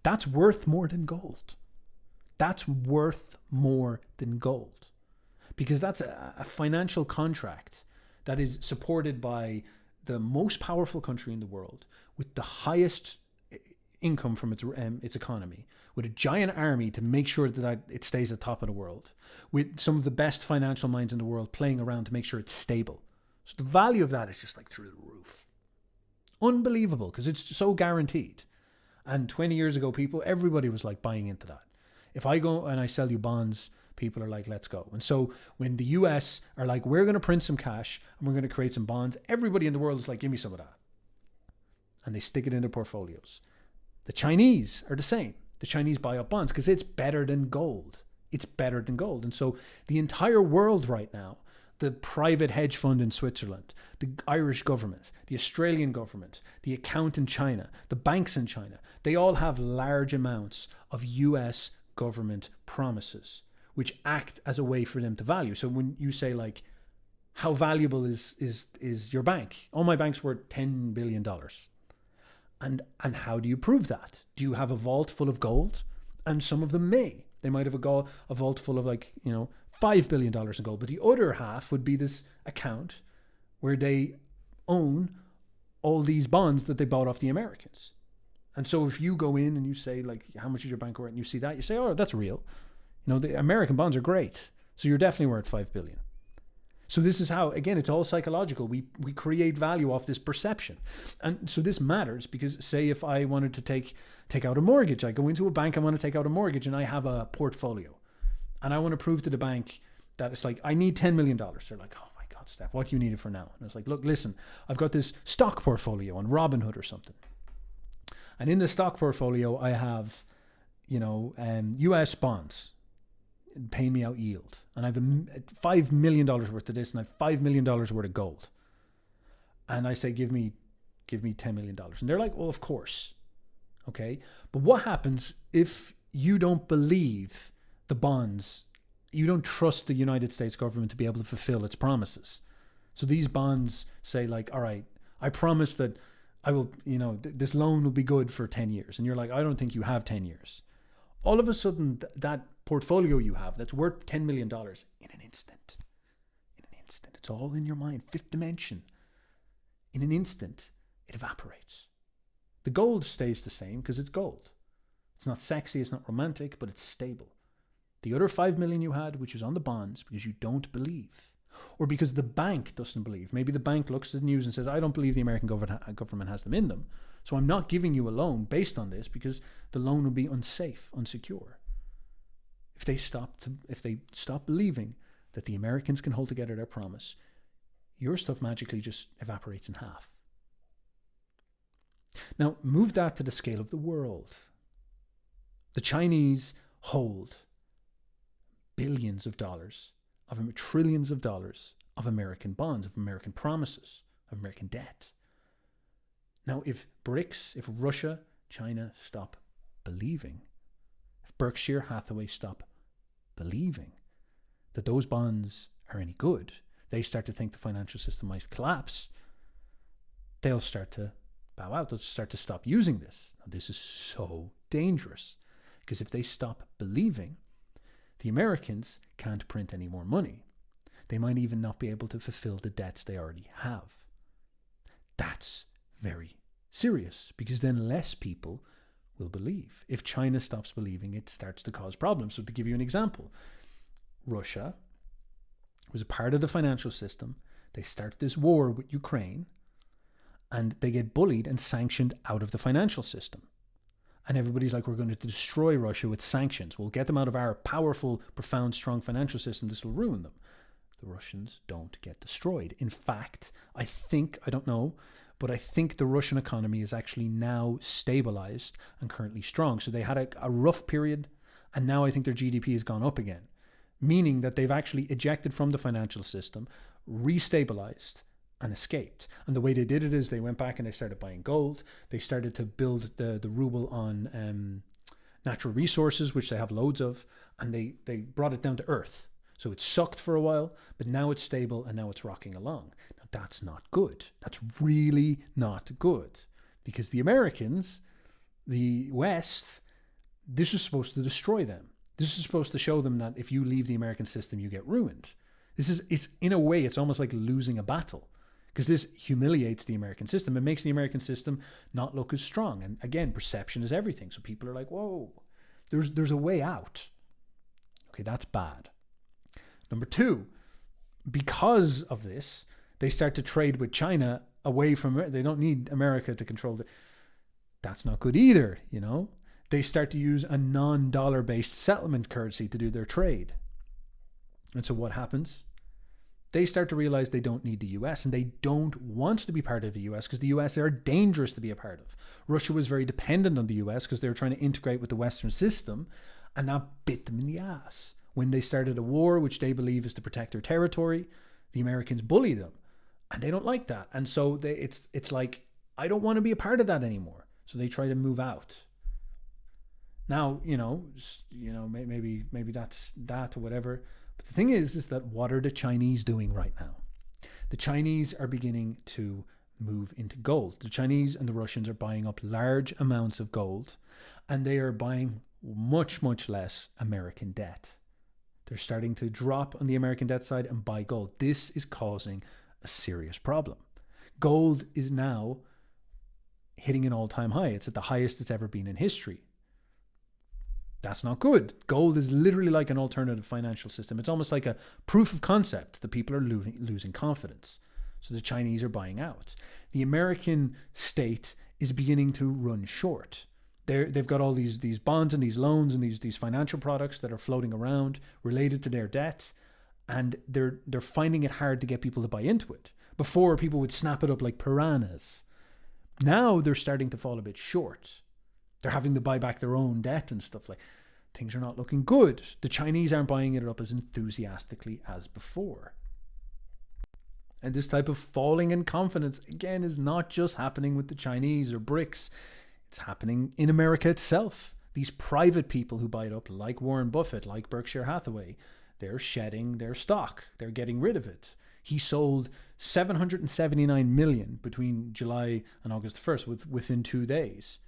That's worth more than gold. That's worth more than gold. Because that's a financial contract that is supported by the most powerful country in the world with the highest income from its economy, with a giant army to make sure that it stays at the top of the world, with some of the best financial minds in the world playing around to make sure it's stable. So the value of that is just like through the roof. Unbelievable, because it's so guaranteed. And 20 years ago, everybody was like buying into that. If I go and I sell you bonds, people are like, let's go. And so when the US are like, we're going to print some cash and we're going to create some bonds, everybody in the world is like, give me some of that. And they stick it in their portfolios. The Chinese are the same. The Chinese buy up bonds because it's better than gold. It's better than gold. And so the entire world right now, the private hedge fund in Switzerland, the Irish government, the Australian government, the account in China, the banks in China, they all have large amounts of US government promises, which act as a way for them to value. So when you say like, how valuable is your bank? Oh, my bank's worth $10 billion. And how do you prove that? Do you have a vault full of gold? And some of them may. They might have a vault full of $5 billion in gold. But the other half would be this account where they own all these bonds that they bought off the Americans. And so if you go in and you say, like, how much is your bank worth? And you see that, you say, oh, that's real. The American bonds are great. So you're definitely worth $5 billion. So this is how, again, it's all psychological. We create value off this perception. And so this matters because, say, if I wanted to take out a mortgage, I go into a bank, I want to take out a mortgage, and I have a portfolio. And I want to prove to the bank that it's like, I need $10 million. They're like, oh my God, Steph, what do you need it for now? And it's like, look, listen, I've got this stock portfolio on Robinhood or something. And in the stock portfolio, I have, US bonds paying me out yield. And I have $5 million worth of this, and I have $5 million worth of gold. And I say, give me $10 million. And they're like, well, of course. Okay. But what happens if you don't believe the bonds? You don't trust the United States government to be able to fulfill its promises. So these bonds say like, all right, I promise that I will, this loan will be good for 10 years. And you're like, I don't think you have 10 years. All of a sudden, that portfolio you have that's worth $10 million in an instant, instant. It's all in your mind, fifth dimension. In an instant, it evaporates. The gold stays the same because it's gold. It's not sexy, it's not romantic, but it's stable. The other 5 million you had, which is on the bonds, because you don't believe, or because the bank doesn't believe. Maybe the bank looks at the news and says, I don't believe the American government has them in them, so I'm not giving you a loan based on this because the loan would be unsafe, unsecure. If they stop believing that the Americans can hold together their promise, your stuff magically just evaporates in half. Now, move that to the scale of the world. The Chinese hold billions of dollars, trillions of dollars of American bonds, of American promises, of American debt. Now, if BRICS, if Russia, China stop believing, if Berkshire Hathaway stop believing that those bonds are any good, they start to think the financial system might collapse, they'll start to bow out. They'll start to stop using this. Now, this is so dangerous because if they stop believing, the Americans can't print any more money. They might even not be able to fulfill the debts they already have. That's very serious because then less people will believe. If China stops believing, it starts to cause problems. So to give you an example, Russia was a part of the financial system. They start this war with Ukraine and they get bullied and sanctioned out of the financial system. And everybody's like, we're going to destroy Russia with sanctions. We'll get them out of our powerful, profound, strong financial system. This will ruin them. The Russians don't get destroyed. In fact, I don't know, but I think the Russian economy is actually now stabilized and currently strong. So they had a rough period, and now I think their GDP has gone up again, meaning that they've actually ejected from the financial system, restabilized, and escaped. And the way they did it is they went back and they started buying gold. They started to build the ruble on natural resources, which they have loads of, and they brought it down to earth. So it sucked for a while, but now it's stable and now it's rocking along. Now that's not good. That's really not good because the Americans, the West, this is supposed to destroy them. This is supposed to show them that if you leave the American system, you get ruined. It's in a way, it's almost like losing a battle because this humiliates the American system. It makes the American system not look as strong. And again, perception is everything. So people are like, whoa, there's a way out. Okay, that's bad. Number two, because of this, they start to trade with China away from, they don't need America to control it. That's not good either, you know. They start to use a non-dollar based settlement currency to do their trade. And so what happens? They start to realize they don't need the US and they don't want to be part of the US because the US are dangerous to be a part of. Russia was very dependent on the US because they were trying to integrate with the Western system, and that bit them in the ass. When they started a war, which they believe is to protect their territory, the Americans bully them, and they don't like that. And so it's like, I don't want to be a part of that anymore. So they try to move out. Now, maybe that's that or whatever. But the thing is that what are the Chinese doing right now? The Chinese are beginning to move into gold. The Chinese and the Russians are buying up large amounts of gold, and they are buying much, much less American debt. They're starting to drop on the American debt side and buy gold. This is causing a serious problem. Gold is now hitting an all-time high. It's at the highest it's ever been in history. That's not good. Gold is literally like an alternative financial system. It's almost like a proof of concept that people are losing confidence. So the Chinese are buying out. The American state is beginning to run short. They've got all these bonds and these loans and these financial products that are floating around related to their debt, and they're finding it hard to get people to buy into it. Before, people would snap it up like piranhas. Now they're starting to fall a bit short. They're having to buy back their own debt and stuff like. Things are not looking good. The Chinese aren't buying it up as enthusiastically as before. And this type of falling in confidence, again, is not just happening with the Chinese or BRICS. It's happening in America itself. These private people who buy it up, like Warren Buffett, like Berkshire Hathaway, they're shedding their stock. They're getting rid of it. He sold 779 million between July and August 1st within 2 days.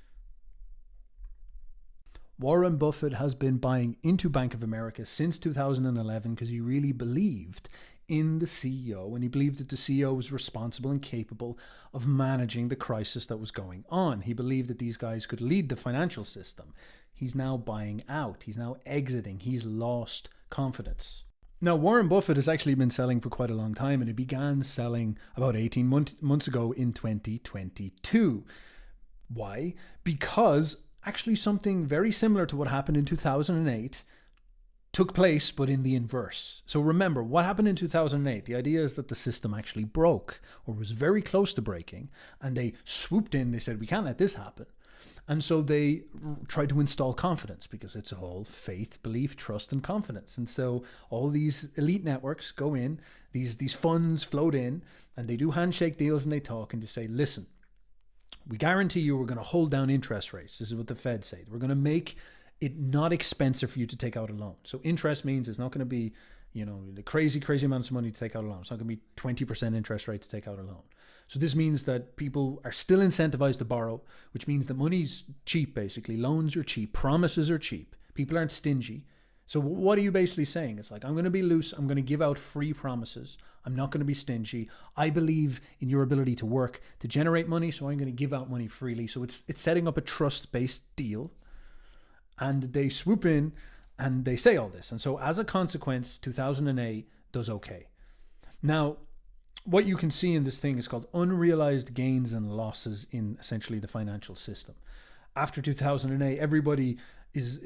Warren Buffett has been buying into Bank of America since 2011 because he really believed in the CEO, and he believed that the CEO was responsible and capable of managing the crisis that was going on. He believed that these guys could lead the financial system. He's now buying out. He's now exiting. He's lost confidence. Now, Warren Buffett has actually been selling for quite a long time, and he began selling about 18 months ago in 2022. Why? Because actually something very similar to what happened in 2008 took place, but in the inverse. So remember, what happened in 2008? The idea is that the system actually broke, or was very close to breaking, and they swooped in. They said, we can't let this happen. And so they tried to install confidence, because it's all faith, belief, trust, and confidence. And so all these elite networks go in, these funds float in, and they do handshake deals, and they talk, and they say, listen, we guarantee you we're going to hold down interest rates. This is what the Fed say. We're going to make it not expensive for you to take out a loan. So interest means it's not going to be, the crazy amounts of money to take out a loan. It's not going to be 20% interest rate to take out a loan. So this means that people are still incentivized to borrow, which means that money's cheap, basically. Loans are cheap. Promises are cheap. People aren't stingy. So what are you basically saying? It's like, I'm going to be loose. I'm going to give out free promises. I'm not going to be stingy. I believe in your ability to work, to generate money, so I'm going to give out money freely. So it's setting up a trust-based deal. And they swoop in and they say all this. And so as a consequence, 2008 does okay. Now, what you can see in this thing is called unrealized gains and losses in essentially the financial system. After 2008, everybody is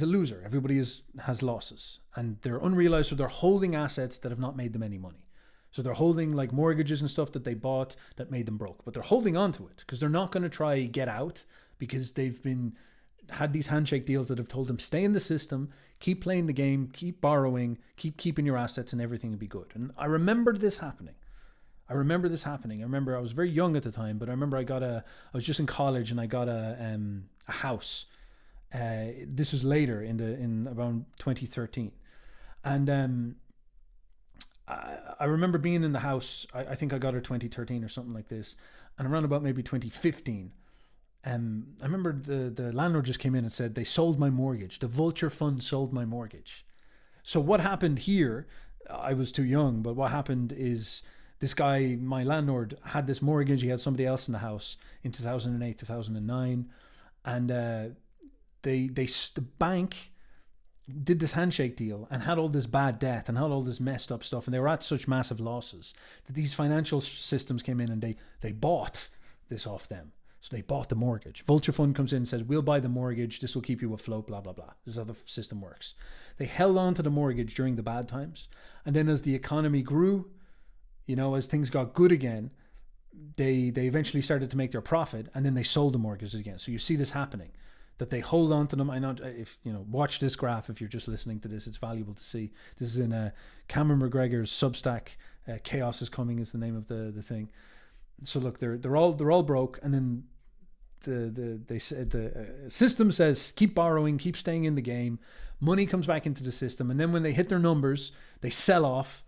a loser. Everybody has losses, and they're unrealized. So they're holding assets that have not made them any money. So they're holding like mortgages and stuff that they bought that made them broke, but they're holding on to it because they're not going to try get out, because they've had these handshake deals that have told them stay in the system, keep playing the game, keep borrowing, keep keeping your assets, and everything will be good. And I remember this happening. I remember I was very young at the time, but I remember I was just in college, and I got a house. This was later in around 2013. And I remember being in the house. I think I got her 2013 or something like this. And around about maybe 2015, I remember the landlord just came in and said, they sold my mortgage. The vulture fund sold my mortgage. So what happened here, I was too young, but what happened is this guy, my landlord, had this mortgage. He had somebody else in the house in 2008, 2009. And the bank did this handshake deal and had all this bad debt and had all this messed up stuff. And they were at such massive losses that these financial systems came in and they bought this off them. So they bought the mortgage. Vulture Fund comes in and says, we'll buy the mortgage. This will keep you afloat, blah, blah, blah. This is how the system works. They held on to the mortgage during the bad times. And then as the economy grew, as things got good again, they eventually started to make their profit, and then they sold the mortgages again. So you see this happening, that they hold on to them. I know if, watch this graph. If you're just listening to this, it's valuable to see. This is in Cameron McGregor's Substack. Chaos is Coming is the name of the thing. So look, they're all broke, and then the system says keep borrowing, keep staying in the game. Money comes back into the system, and then when they hit their numbers, they sell off.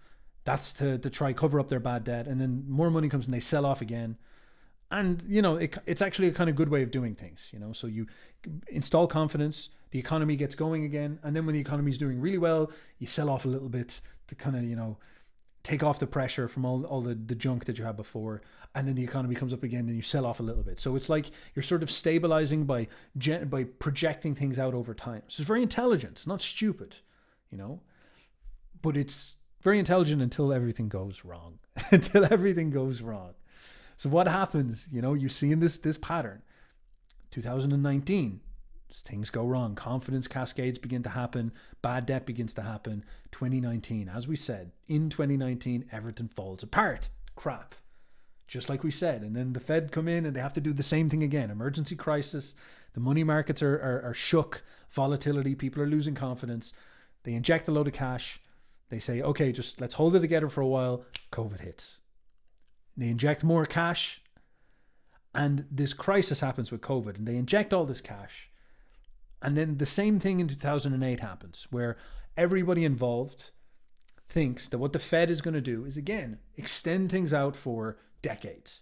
That's to try cover up their bad debt, and then more money comes and they sell off again. And it's actually a kind of good way of doing things. So you install confidence, the economy gets going again, and then when the economy is doing really well, you sell off a little bit to kind of take off the pressure from all the junk that you had before, and then the economy comes up again and you sell off a little bit. So it's like you're sort of stabilizing by projecting things out over time. So it's very intelligent. It's not stupid, but it's very intelligent until everything goes wrong. So what happens? You see in this pattern. 2019, things go wrong. Confidence cascades begin to happen. Bad debt begins to happen. 2019, as we said, in 2019, everything falls apart. Crap. Just like we said. And then the Fed come in and they have to do the same thing again. Emergency crisis. The money markets are shook. Volatility. People are losing confidence. They inject a load of cash. They say, okay, just let's hold it together for a while. COVID hits. They inject more cash. And this crisis happens with COVID. And they inject all this cash. And then the same thing in 2008 happens, where everybody involved thinks that what the Fed is going to do is, again, extend things out for decades.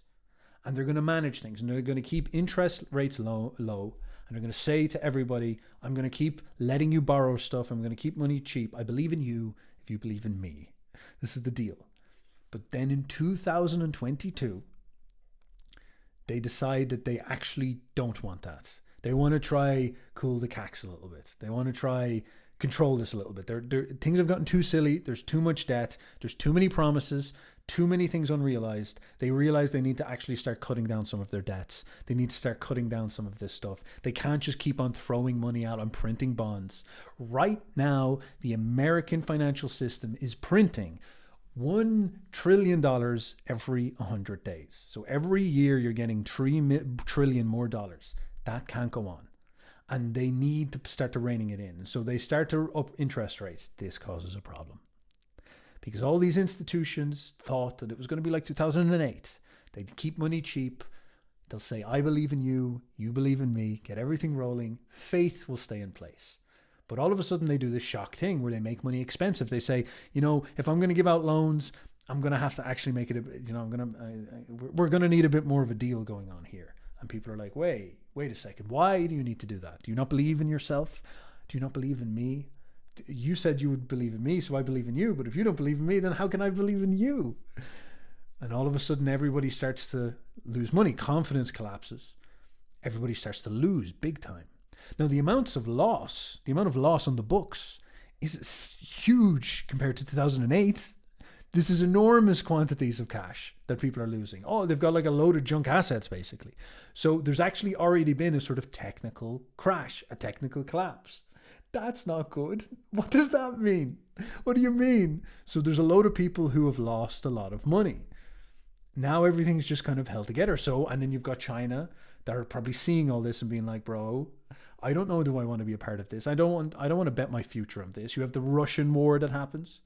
And they're going to manage things. And they're going to keep interest rates low. And they're going to say to everybody, I'm going to keep letting you borrow stuff. I'm going to keep money cheap. I believe in you if you believe in me. This is the deal. But then in 2022, they decide that they actually don't want that. They want to try cool the cax a little bit. They want to try control this a little bit. Things have gotten too silly. There's too much debt. There's too many promises, too many things unrealized. They realize they need to actually start cutting down some of their debts. They need to start cutting down some of this stuff. They can't just keep on throwing money out and printing bonds. Right now, the American financial system is printing $1 trillion every 100 days. So every year you're getting 3 trillion more dollars. That can't go on. And they need to start to reining it in. So they start to up interest rates. This causes a problem. Because all these institutions thought that it was going to be like 2008. They'd keep money cheap. They'll say, I believe in you. You believe in me. Get everything rolling. Faith will stay in place. But all of a sudden they do this shock thing where they make money expensive. They say, if I'm going to give out loans, I'm going to have to actually make it, we're going to need a bit more of a deal going on here. And people are like, wait a second. Why do you need to do that? Do you not believe in yourself? Do you not believe in me? You said you would believe in me, so I believe in you. But if you don't believe in me, then how can I believe in you? And all of a sudden, everybody starts to lose money. Confidence collapses. Everybody starts to lose big time. Now, the amount of loss on the books is huge compared to 2008. This is enormous quantities of cash that people are losing. Oh, they've got like a load of junk assets, basically. So there's actually already been a sort of technical crash, a technical collapse. That's not good. What does that mean? What do you mean? So there's a load of people who have lost a lot of money. Now everything's just kind of held together. So, and then you've got China that are probably seeing all this and being like, bro, I don't know, do I want to be a part of this? I don't want to bet my future on this. You have the Russian war that happens.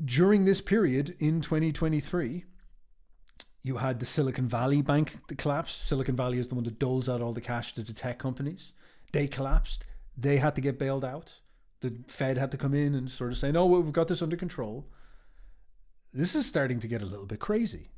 During this period in 2023, you had the Silicon Valley Bank collapse. Silicon Valley is the one that doles out all the cash to the tech companies. They collapsed. They had to get bailed out. The Fed had to come in and sort of say, no, we've got this under control. This is starting to get a little bit crazy.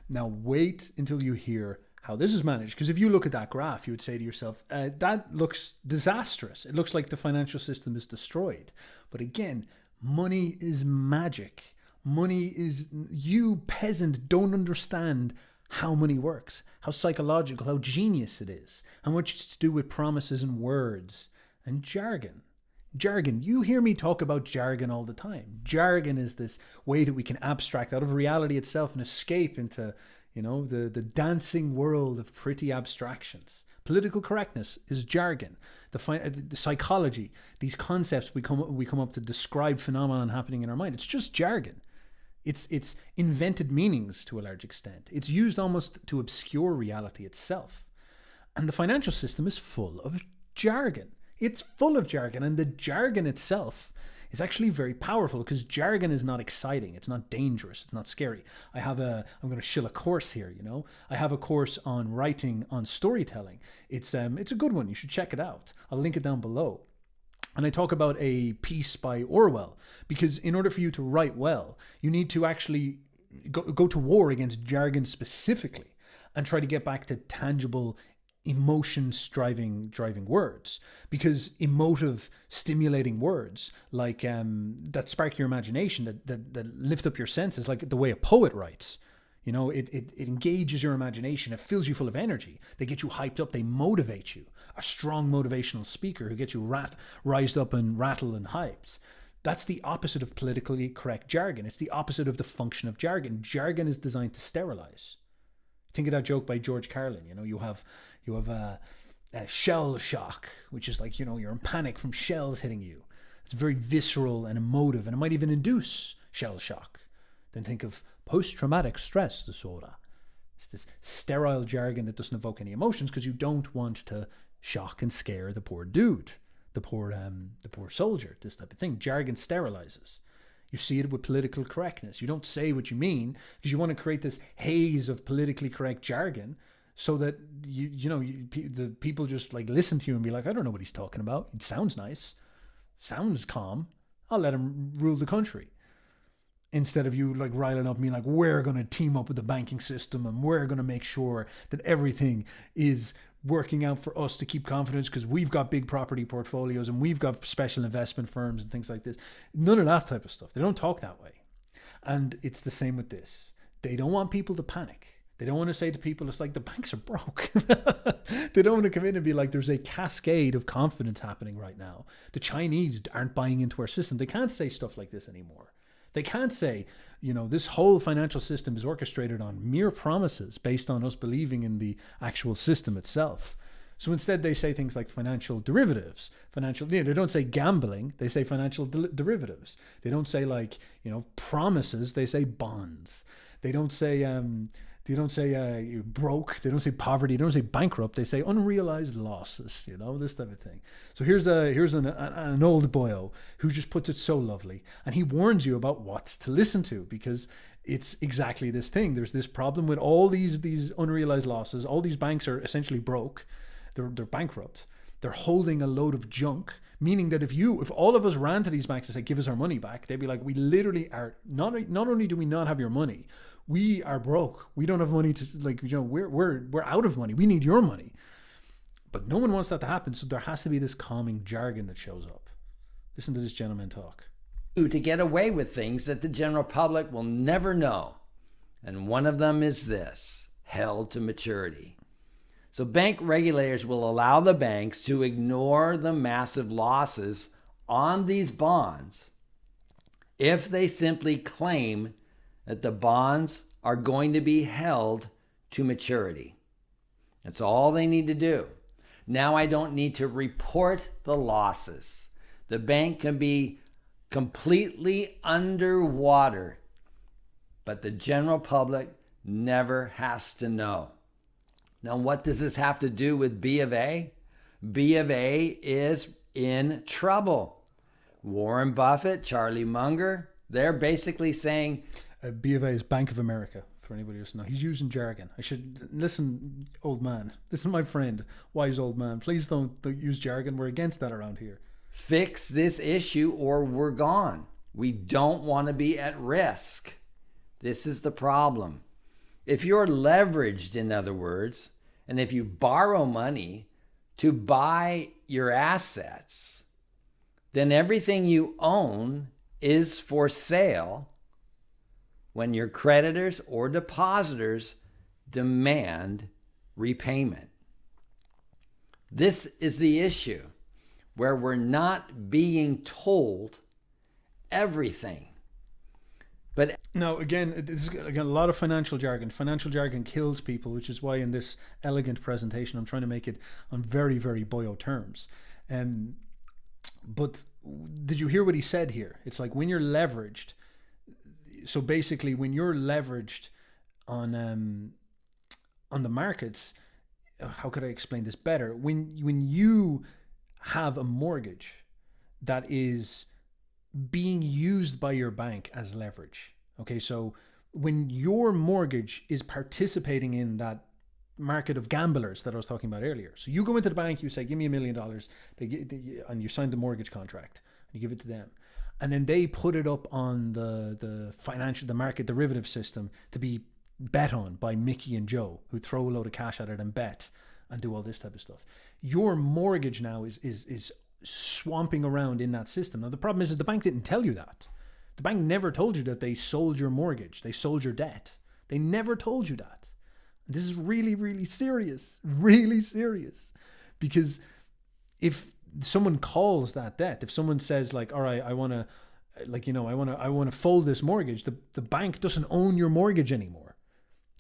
Now wait until you hear how this is managed. Because if you look at that graph, you would say to yourself, that looks disastrous. It looks like the financial system is destroyed. But again, money is magic. Money is, you peasant don't understand how money works, how psychological, how genius it is, how much it's to do with promises and words and jargon. Jargon, you hear me talk about jargon all the time. Jargon is this way that we can abstract out of reality itself and escape into, the dancing world of pretty abstractions. Political correctness is jargon. The psychology, these concepts we come up to describe phenomenon happening in our mind. It's just jargon. It's invented meanings to a large extent. It's used almost to obscure reality itself. And the financial system is full of jargon. It's full of jargon, and the jargon itself is actually very powerful because jargon is not exciting. It's not dangerous. It's not scary. I'm going to shill a course here, I have a course on writing, on storytelling. It's a good one. You should check it out. I'll link it down below. And I talk about a piece by Orwell, because in order for you to write well, you need to actually go to war against jargon specifically and try to get back to tangible emotions driving words, because emotive stimulating words like that spark your imagination, that lift up your senses, like the way a poet writes, it engages your imagination. It fills you full of energy. They get you hyped up. They motivate you. A strong motivational speaker who gets you rised up and rattled and hyped. That's the opposite of politically correct jargon. It's the opposite of the function of jargon. Jargon is designed to sterilize. Think of that joke by George Carlin. You have a shell shock, which is like, you're in panic from shells hitting you. It's very visceral and emotive, and it might even induce shell shock. Then think of post-traumatic stress disorder. It's this sterile jargon that doesn't evoke any emotions because you don't want to shock and scare the poor dude, the poor soldier, this type of thing. Jargon sterilizes. You see it with political correctness. You don't say what you mean because you want to create this haze of politically correct jargon so that the people just like listen to you and be like, I don't know what he's talking about. It sounds nice, sounds calm. I'll let him rule the country. Instead of you like riling up and being like, we're going to team up with the banking system and we're going to make sure that everything is working out for us to keep confidence because we've got big property portfolios and we've got special investment firms and things like this. None of that type of stuff. They don't talk that way. And it's the same with this. They don't want people to panic. They don't want to say to people, it's like the banks are broke. They don't want to come in and be like, there's a cascade of confidence happening right now. The Chinese aren't buying into our system. They can't say stuff like this anymore. They can't say, this whole financial system is orchestrated on mere promises based on us believing in the actual system itself. So instead they say things like financial derivatives, they don't say gambling, they say financial derivatives. They don't say promises, they say bonds. They don't say broke, they don't say poverty, they don't say bankrupt, they say unrealized losses, this type of thing. So here's an old boyo who just puts it so lovely, and he warns you about what to listen to, because it's exactly this thing. There's this problem with all these unrealized losses. All these banks are essentially broke. They're bankrupt. They're holding a load of junk, meaning that if all of us ran to these banks and said, give us our money back, they'd be like, we literally are not only do we not have your money, we are broke. We don't have money to we're out of money. We need your money. But no one wants that to happen. So there has to be this calming jargon that shows up. Listen to this gentleman talk. To get away with things that the general public will never know. And one of them is this: held to maturity. So bank regulators will allow the banks to ignore the massive losses on these bonds if they simply claim that the bonds are going to be held to maturity. That's all they need to do. Now I don't need to report the losses. The bank can be completely underwater, but the general public never has to know. Now, what does this have to do with B of A? B of A is in trouble. Warren Buffett, Charlie Munger, they're basically saying... B of A is Bank of America, for anybody else. No, he's using jargon. I should... Listen, old man. Listen, my friend, wise old man. Please don't use jargon. We're against that around here. Fix this issue or we're gone. We don't want to be at risk. This is the problem. If you're leveraged, in other words, and if you borrow money to buy your assets, then everything you own is for sale when your creditors or depositors demand repayment. This is the issue where we're not being told everything. But now, again, this is a lot of financial jargon. Financial jargon kills people, which is why in this elegant presentation, I'm trying to make it on very, very boyo terms. But did you hear what he said here? It's like when you're leveraged. So basically, when you're leveraged on the markets, how could I explain this better? When you have a mortgage that is being used by your bank as leverage. Okay, so when your mortgage is participating in that market of gamblers that I was talking about earlier. So you go into the bank, you say, give me $1 million, and you sign the mortgage contract, and you give it to them. And then they put it up on the market derivative system to be bet on by Mickey and Joe, who throw a load of cash at it and bet and do all this type of stuff. Your mortgage now is swamping around in that system. Now the problem is that the bank didn't tell you that. The bank never told you that they sold your mortgage. They sold your debt. They never told you that. This is really, really serious. Really serious. Because if someone calls that debt, if someone says like, all right, I want to fold this mortgage, the bank doesn't own your mortgage anymore.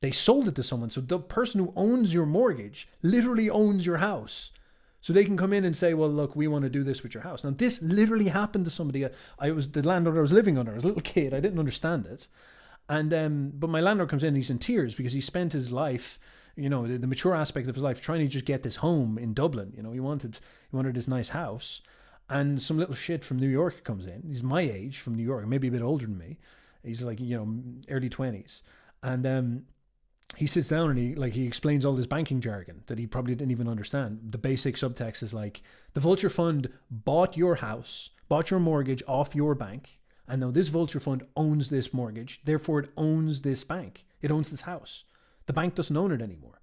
They sold it to someone. So the person who owns your mortgage literally owns your house. So they can come in and say, well, look, we want to do this with your house. Now, this literally happened to somebody. I was the landlord I was living under. I was a little kid. I didn't understand it. And but my landlord comes in and he's in tears because he spent his life, the mature aspect of his life, trying to just get this home in Dublin. He wanted this nice house. And some little shit from New York comes in. He's my age, from New York, maybe a bit older than me. He's like, early 20s. And he sits down and he explains all this banking jargon that he probably didn't even understand. The basic subtext is like, the vulture fund bought your house, bought your mortgage off your bank, and now this vulture fund owns this mortgage, therefore it owns this bank. It owns this house. The bank doesn't own it anymore.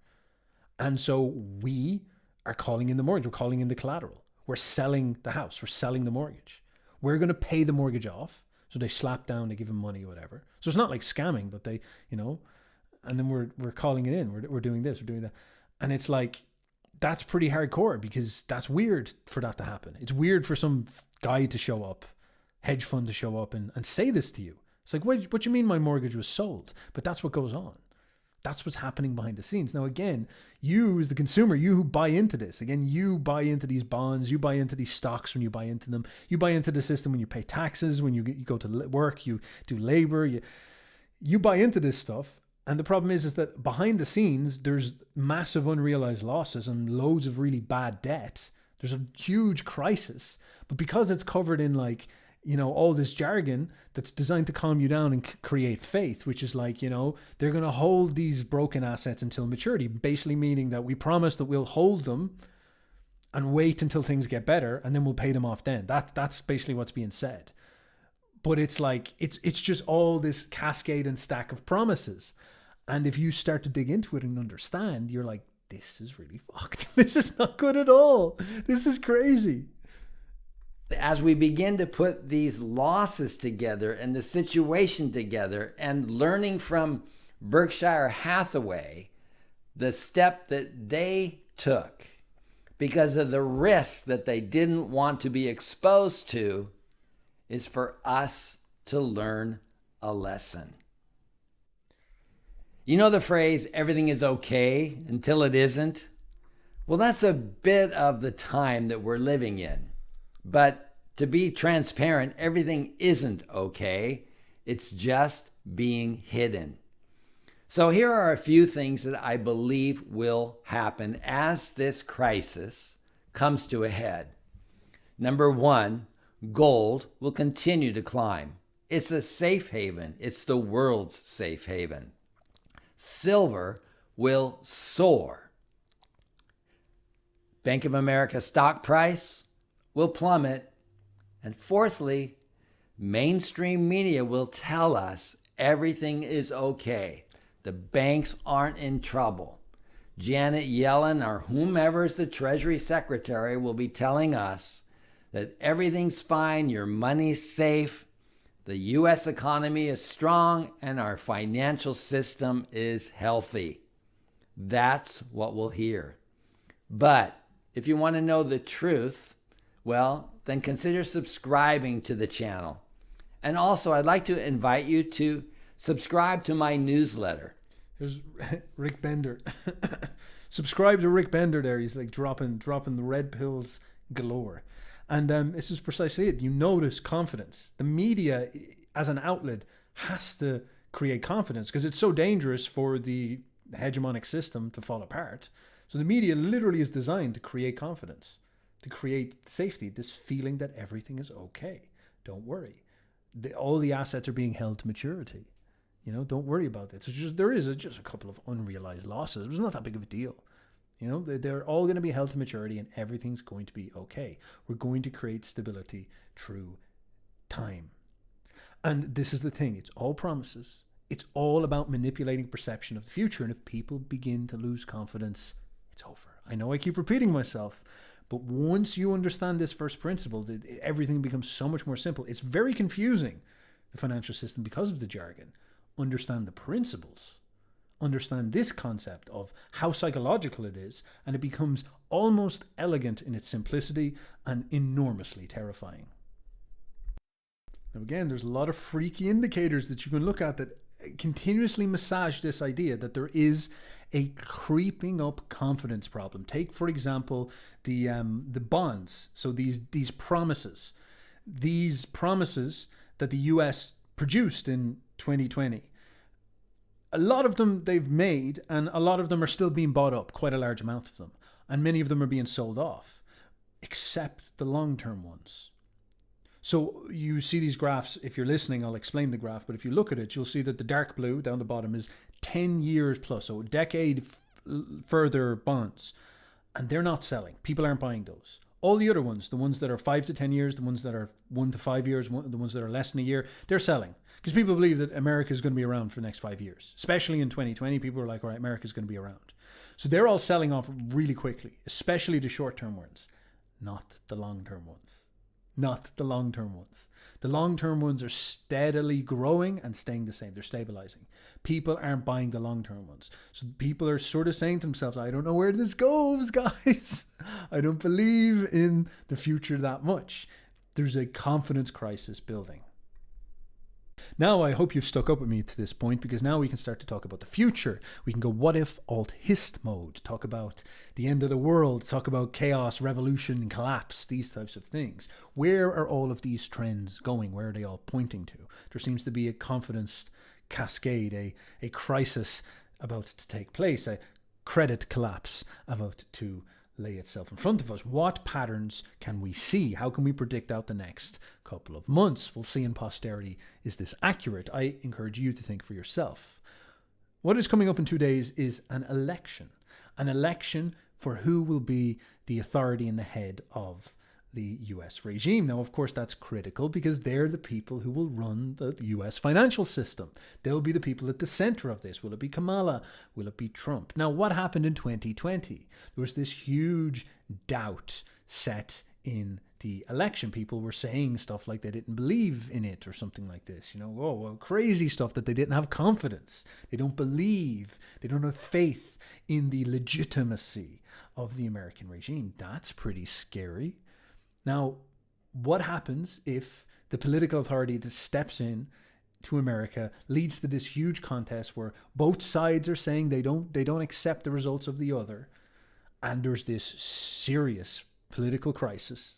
And so we, are calling in the mortgage. We're calling in the collateral. We're selling the house. We're selling the mortgage. We're going to pay the mortgage off. So they slap down, they give them money or whatever. So it's not like scamming, but they, and then we're calling it in. We're doing this, we're doing that. And it's like, that's pretty hardcore because that's weird for that to happen. It's weird for some guy to show up, hedge fund to show up and say this to you. It's like, what do you mean my mortgage was sold? But that's what goes on. That's what's happening behind the scenes. Now, again, you as the consumer, you who buy into this, again, you buy into these bonds, you buy into these stocks when you buy into them, you buy into the system when you pay taxes, when you go to work, you do labor, you buy into this stuff. And the problem is that behind the scenes, there's massive unrealized losses and loads of really bad debt. There's a huge crisis. But because it's covered in all this jargon that's designed to calm you down and create faith, which is like, they're going to hold these broken assets until maturity, basically meaning that we promise that we'll hold them and wait until things get better and then we'll pay them off then. That's basically what's being said. But it's like, it's just all this cascade and stack of promises. And if you start to dig into it and understand, you're like, this is really fucked. This is not good at all. This is crazy. As we begin to put these losses together and the situation together and learning from Berkshire Hathaway, the step that they took because of the risks that they didn't want to be exposed to, is for us to learn a lesson. You know the phrase, everything is okay until it isn't? Well, that's a bit of the time that we're living in. But to be transparent, everything isn't okay. It's just being hidden. So here are a few things that I believe will happen as this crisis comes to a head. Number one, gold will continue to climb. It's a safe haven. It's the world's safe haven. Silver will soar. Bank of America stock price will plummet. And fourthly, mainstream media will tell us everything is okay. The banks aren't in trouble. Janet Yellen or whomever is the Treasury Secretary will be telling us that everything's fine, your money's safe, the U.S. economy is strong, and our financial system is healthy. That's what we'll hear. But if you want to know the truth, well, then consider subscribing to the channel. And also, I'd like to invite you to subscribe to my newsletter. There's Rick Bender. Subscribe to Rick Bender there. He's like dropping the red pills galore. And this is precisely it. You notice confidence. The media as an outlet has to create confidence because it's so dangerous for the hegemonic system to fall apart. So the media literally is designed to create confidence, to create safety, this feeling that everything is okay. Don't worry. All the assets are being held to maturity. Don't worry about it. There is just a couple of unrealized losses. It's not that big of a deal. They're all going to be held to maturity and everything's going to be okay. We're going to create stability through time. And this is the thing. It's all promises. It's all about manipulating perception of the future. And if people begin to lose confidence, it's over. I know I keep repeating myself, but once you understand this first principle, everything becomes so much more simple. It's very confusing, the financial system, because of the jargon. Understand the principles. Understand this concept of how psychological it is, and it becomes almost elegant in its simplicity and enormously terrifying. Now again, there's a lot of freaky indicators that you can look at that continuously massage this idea that there is a creeping up confidence problem. Take, for example, the bonds. So these promises that the US produced in 2020. A lot of them they've made, and a lot of them are still being bought up, quite a large amount of them. And many of them are being sold off, except the long-term ones. So you see these graphs. If you're listening, I'll explain the graph. But if you look at it, you'll see that the dark blue down the bottom is 10 years plus, so a decade further bonds. And they're not selling. People aren't buying those. All the other ones, the ones that are 5 to 10 years, the ones that are 1 to 5 years, the ones that are less than a year, they're selling. Because people believe that America is going to be around for the next 5 years. Especially in 2020, people are like, all right, America is going to be around. So they're all selling off really quickly, especially the short-term ones, not the long-term ones. Not the long-term ones. The long-term ones are steadily growing and staying the same. They're stabilizing. People aren't buying the long-term ones. So people are sort of saying to themselves, I don't know where this goes, guys. I don't believe in the future that much. There's a confidence crisis building. Now, I hope you've stuck up with me to this point, because now we can start to talk about the future. We can go what if, alt hist mode, talk about the end of the world, talk about chaos, revolution, collapse, these types of things. Where are all of these trends going? Where are they all pointing to? There seems to be a confidence cascade, a crisis about to take place, a credit collapse about to lay itself in front of us. What patterns can we see? How can we predict out the next couple of months? We'll see in posterity, is this accurate? I encourage you to think for yourself. What is coming up in 2 days is an election for who will be the authority and the head of the US regime. Now, of course, that's critical because they're the people who will run the US financial system. They'll be the people at the center of this. Will it be Kamala? Will it be Trump? Now, what happened in 2020? There was this huge doubt set in the election. People were saying stuff like they didn't believe in it or something like this. Crazy stuff that they didn't have confidence. They don't believe. They don't have faith in the legitimacy of the American regime. That's pretty scary. Now, what happens if the political authority that steps in to America leads to this huge contest where both sides are saying they don't accept the results of the other, and there's this serious political crisis?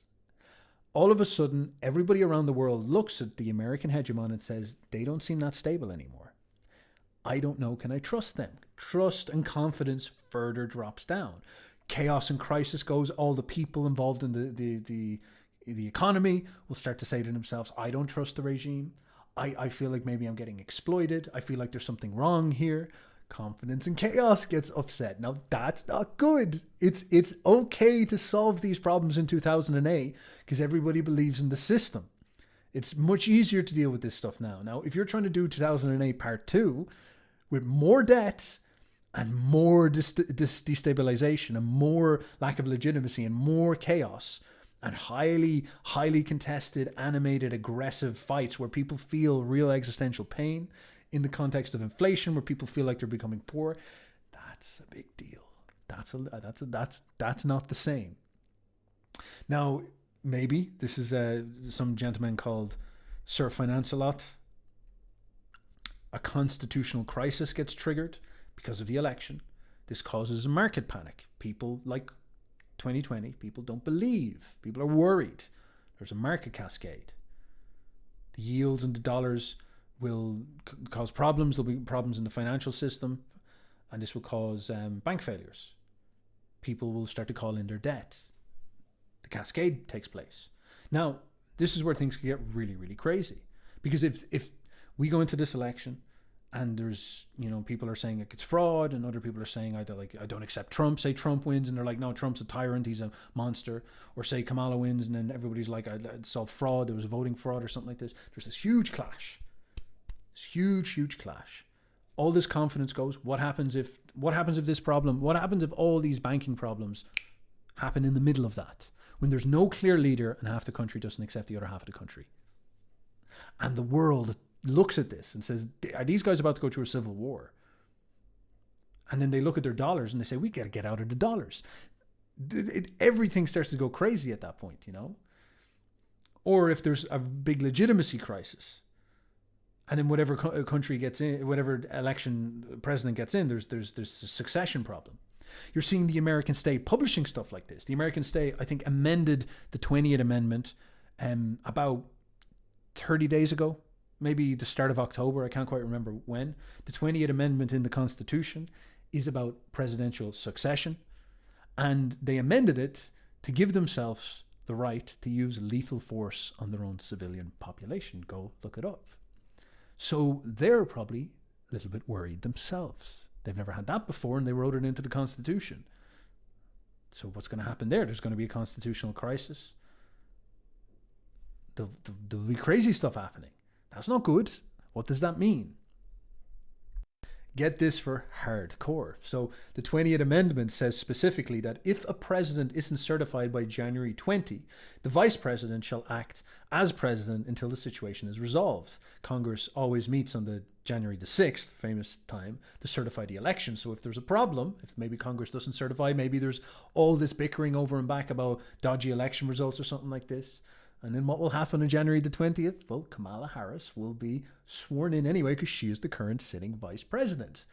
All of a sudden, everybody around the world looks at the American hegemon and says, they don't seem that stable anymore. I don't know, can I trust them? Trust and confidence further drops down. Chaos and crisis goes. All the people involved in the economy will start to say to themselves, I don't trust the regime. I feel like maybe I'm getting exploited. I feel like there's something wrong here. Confidence and chaos gets upset. Now, that's not good. It's okay to solve these problems in 2008 because everybody believes in the system. It's much easier to deal with this stuff now. Now, if you're trying to do 2008 part 2 with more debt and more destabilization and more lack of legitimacy and more chaos and highly contested, animated, aggressive fights where people feel real existential pain in the context of inflation, where people feel like they're becoming poor, that's a big deal. That's not the same. Now, maybe this is some gentleman called Sir Finance-a-Lot. A constitutional crisis gets triggered because of the election. This causes a market panic. People, like 2020, people don't believe. People are worried. There's a market cascade. The yields and the dollars will cause problems. There'll be problems in the financial system, and this will cause bank failures. People will start to call in their debt. The cascade takes place. Now, this is where things can get really, really crazy, because if we go into this election and there's, people are saying like it's fraud, and other people are saying I don't accept Trump. Say Trump wins, and they're like, no, Trump's a tyrant, he's a monster. Or say Kamala wins, and then everybody's like, it's all fraud, there was a voting fraud or something like this. There's this huge clash. This huge clash. All this confidence goes. What happens if this problem? What happens if all these banking problems happen in the middle of that, when there's no clear leader and half the country doesn't accept the other half of the country? And the world looks at this and says, are these guys about to go through a civil war? And then they look at their dollars and they say, we got to get out of the dollars. Everything starts to go crazy at that point, Or if there's a big legitimacy crisis, and then whatever country gets in, whatever election president gets in, there's a succession problem. You're seeing the American state publishing stuff like this. The American state, I think, amended the 20th Amendment about 30 days ago, maybe the start of October. I can't quite remember when. The 20th Amendment in the Constitution is about presidential succession, and they amended it to give themselves the right to use lethal force on their own civilian population. Go look it up. So they're probably a little bit worried themselves. They've never had that before, and they wrote it into the Constitution. So what's going to happen there? There's going to be a constitutional crisis. There'll be crazy stuff happening. That's not good. What does that mean? Get this for hardcore. So the 20th Amendment says specifically that if a president isn't certified by January 20, the vice president shall act as president until the situation is resolved. Congress always meets on the January the 6th, famous time, to certify the election. So if there's a problem, if maybe Congress doesn't certify, maybe there's all this bickering over and back about dodgy election results or something like this. And then what will happen on January the 20th? Well, Kamala Harris will be sworn in anyway because she is the current sitting vice president.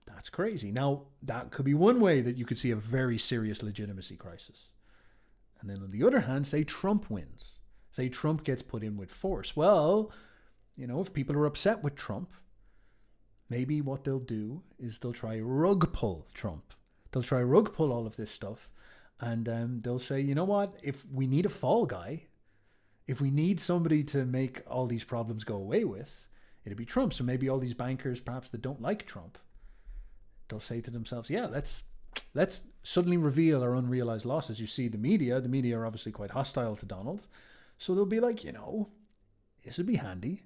That's crazy. Now, that could be one way that you could see a very serious legitimacy crisis. And then on the other hand, say Trump wins. Say Trump gets put in with force. Well, if people are upset with Trump, maybe what they'll do is they'll try rug pull Trump. They'll try rug pull all of this stuff. And they'll say, you know what? If we need a fall guy, if we need somebody to make all these problems go away with, it'd be Trump. So maybe all these bankers, perhaps that don't like Trump, they'll say to themselves, yeah, let's suddenly reveal our unrealized losses. You see the media are obviously quite hostile to Donald. So they'll be like, this would be handy.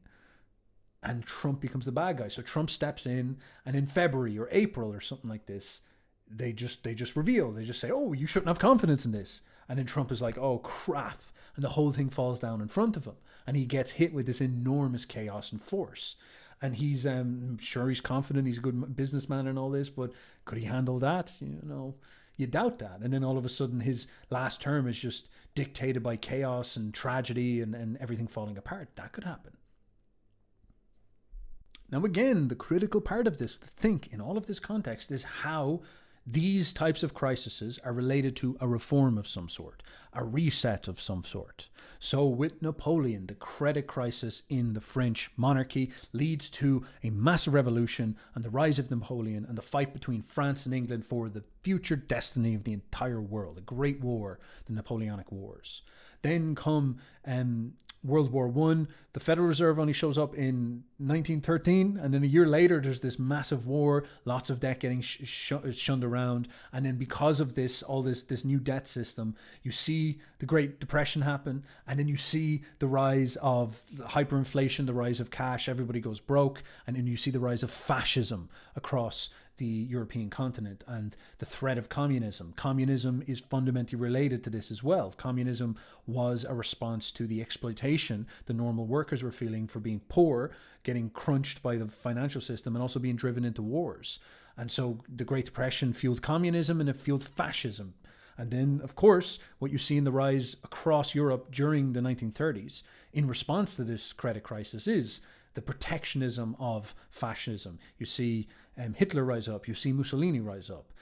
And Trump becomes the bad guy. So Trump steps in, and in February or April or something like this, they just reveal. They just say, oh, you shouldn't have confidence in this. And then Trump is like, oh, crap. And the whole thing falls down in front of him. And he gets hit with this enormous chaos and force. And he's sure he's confident, he's a good businessman and all this, but could he handle that? You doubt that. And then all of a sudden his last term is just dictated by chaos and tragedy and everything falling apart. That could happen. Now again, the critical part of this, think in all of this context, is how these types of crises are related to a reform of some sort, a reset of some sort. So with Napoleon, the credit crisis in the French monarchy leads to a massive revolution and the rise of Napoleon and the fight between France and England for the future destiny of the entire world, a great war, the Napoleonic Wars. Then come World War I. The Federal Reserve only shows up in 1913, and then a year later there's this massive war, lots of debt getting shunned around, and then because of this, all this new debt system, you see the Great Depression happen, and then you see the rise of hyperinflation, the rise of cash, everybody goes broke, and then you see the rise of fascism across the European continent and the threat of communism. Communism is fundamentally related to this as well. Communism was a response to the exploitation the normal workers were feeling for being poor, getting crunched by the financial system, and also being driven into wars. And so the Great Depression fueled communism and it fueled fascism. And then, of course, what you see in the rise across Europe during the 1930s in response to this credit crisis is the protectionism of fascism. You see Hitler rise up, you see Mussolini rise up.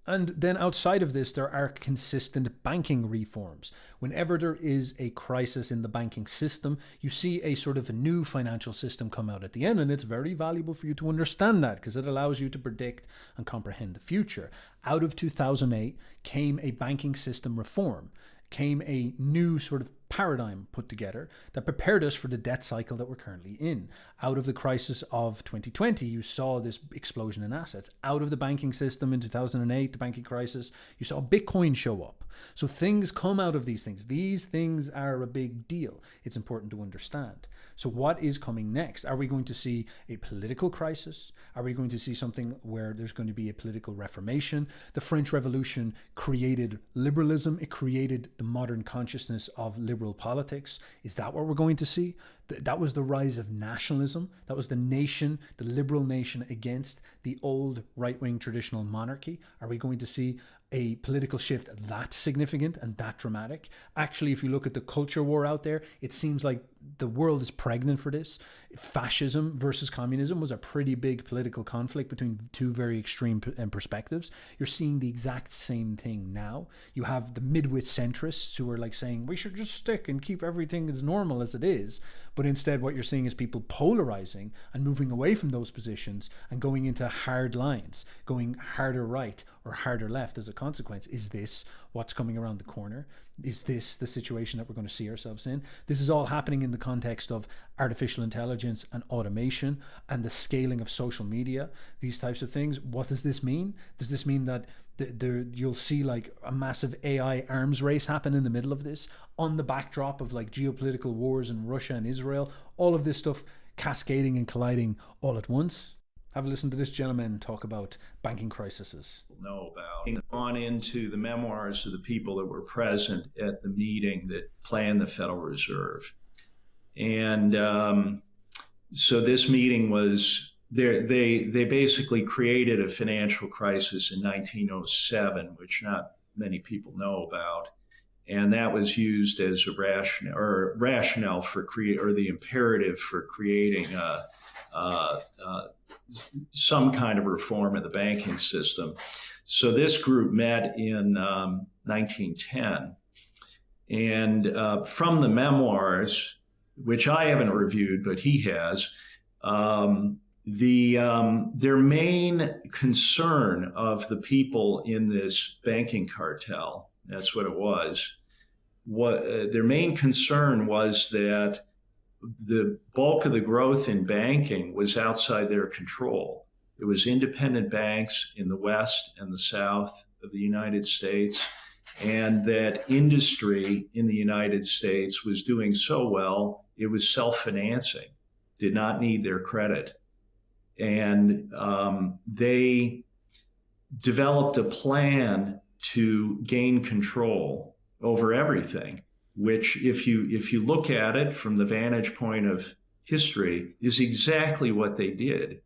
And then outside of this, there are consistent banking reforms. Whenever there is a crisis in the banking system, you see a sort of a new financial system come out at the end, and it's very valuable for you to understand that because it allows you to predict and comprehend the future. Out of 2008 came a banking system reform, came a new sort of paradigm put together that prepared us for the debt cycle that we're currently in. Out of the crisis of 2020, you saw this explosion in assets. Out of the banking system in 2008, the banking crisis, you saw Bitcoin show up. So things come out of these things. These things are a big deal. It's important to understand. So what is coming next? Are we going to see a political crisis? Are we going to see something where there's going to be a political reformation? The French Revolution created liberalism. It created the modern consciousness of liberal politics. Is that what we're going to see? That was the rise of nationalism. That was the nation, the liberal nation against the old right-wing traditional monarchy. Are we going to see a political shift that significant and that dramatic? Actually, if you look at the culture war out there, it seems like the world is pregnant for this. Fascism versus communism was a pretty big political conflict between two very extreme perspectives. You're seeing the exact same thing now. You have the midwit centrists who are like saying we should just stick and keep everything as normal as it is. But instead what you're seeing is people polarizing and moving away from those positions and going into hard lines, going harder right or harder left as a consequence. Is this what's coming around the corner? Is this the situation that we're going to see ourselves in? This is all happening in the context of artificial intelligence and automation and the scaling of social media, these types of things. What does this mean? Does this mean that you'll see like a massive AI arms race happen in the middle of this, on the backdrop of like geopolitical wars in Russia and Israel, all of this stuff cascading and colliding all at once? Have a listen to this gentleman talk about banking crises. Know about gone into the memoirs of the people that were present at the meeting that planned the Federal Reserve. And so this meeting was, they basically created a financial crisis in 1907, which not many people know about. And that was used as a rationale for the imperative for creating some kind of reform of the banking system. So this group met in 1910. And from the memoirs, which I haven't reviewed, but he has, their main concern of the people in this banking cartel, that's what it was, their main concern was that the bulk of the growth in banking was outside their control. It was independent banks in the West and the South of the United States, and that industry in the United States was doing so well, it was self-financing, did not need their credit. And they developed a plan to gain control over everything, which if you look at it from the vantage point of history, is exactly what they did.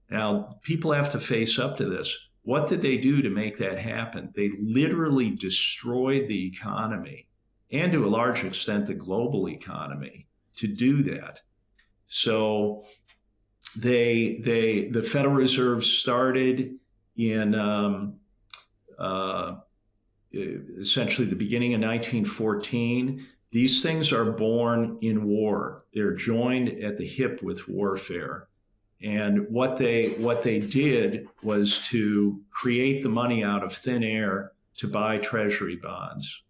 Now, people have to face up to this. What did they do to make that happen? They literally destroyed the economy, and to a large extent, the global economy, to do that. So the Federal Reserve started in essentially the beginning of 1914. These things are born in war. They're joined at the hip with warfare. And what they did was to create the money out of thin air to buy treasury bonds.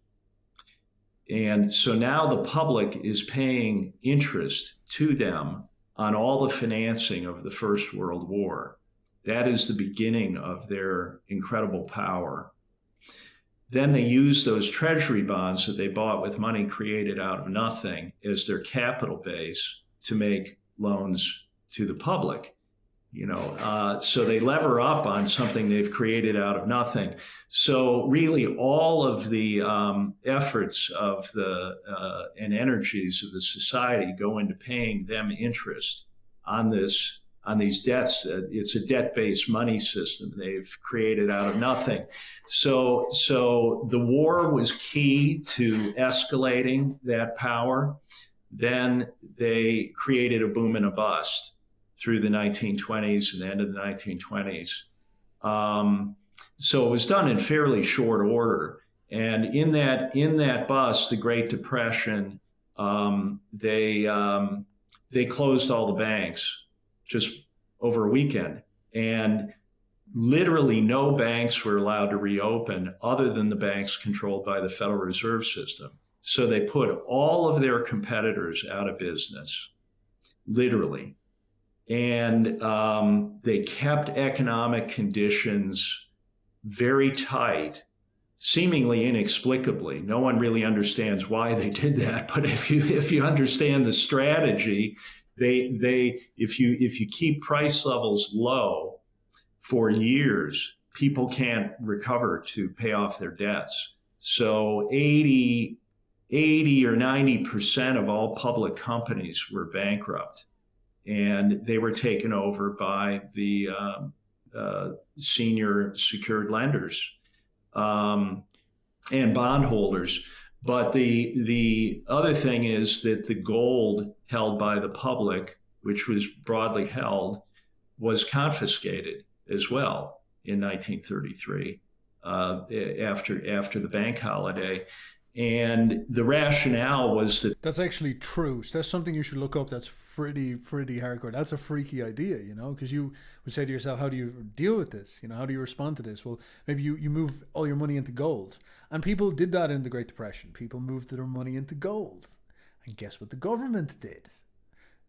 And so now the public is paying interest to them on all the financing of the First World War. That is the beginning of their incredible power. Then they used those treasury bonds that they bought with money created out of nothing as their capital base to make loans to the public. So they lever up on something they've created out of nothing. So really all of the efforts of and energies of the society go into paying them interest on these debts. It's a debt-based money system they've created out of nothing. So the war was key to escalating that power. Then they created a boom and a bust through the 1920s and the end of the 1920s. So it was done in fairly short order. And in that bust, the Great Depression, they closed all the banks just over a weekend. And literally no banks were allowed to reopen other than the banks controlled by the Federal Reserve System. So they put all of their competitors out of business, literally. And they kept economic conditions very tight, seemingly inexplicably. No one really understands why they did that. But if you understand the strategy, if you keep price levels low for years, people can't recover to pay off their debts. So 80 or 90% of all public companies were bankrupt. And they were taken over by the senior secured lenders and bondholders. But the other thing is that the gold held by the public, which was broadly held, was confiscated as well in 1933 after the bank holiday. And the rationale was that That's actually true. So that's something you should look up. That's pretty hardcore. That's a freaky idea, because you would say to yourself, how do you deal with this? How do you respond to this? Well, maybe you move all your money into gold. And people did that in the Great Depression. People moved their money into gold. And guess what the government did?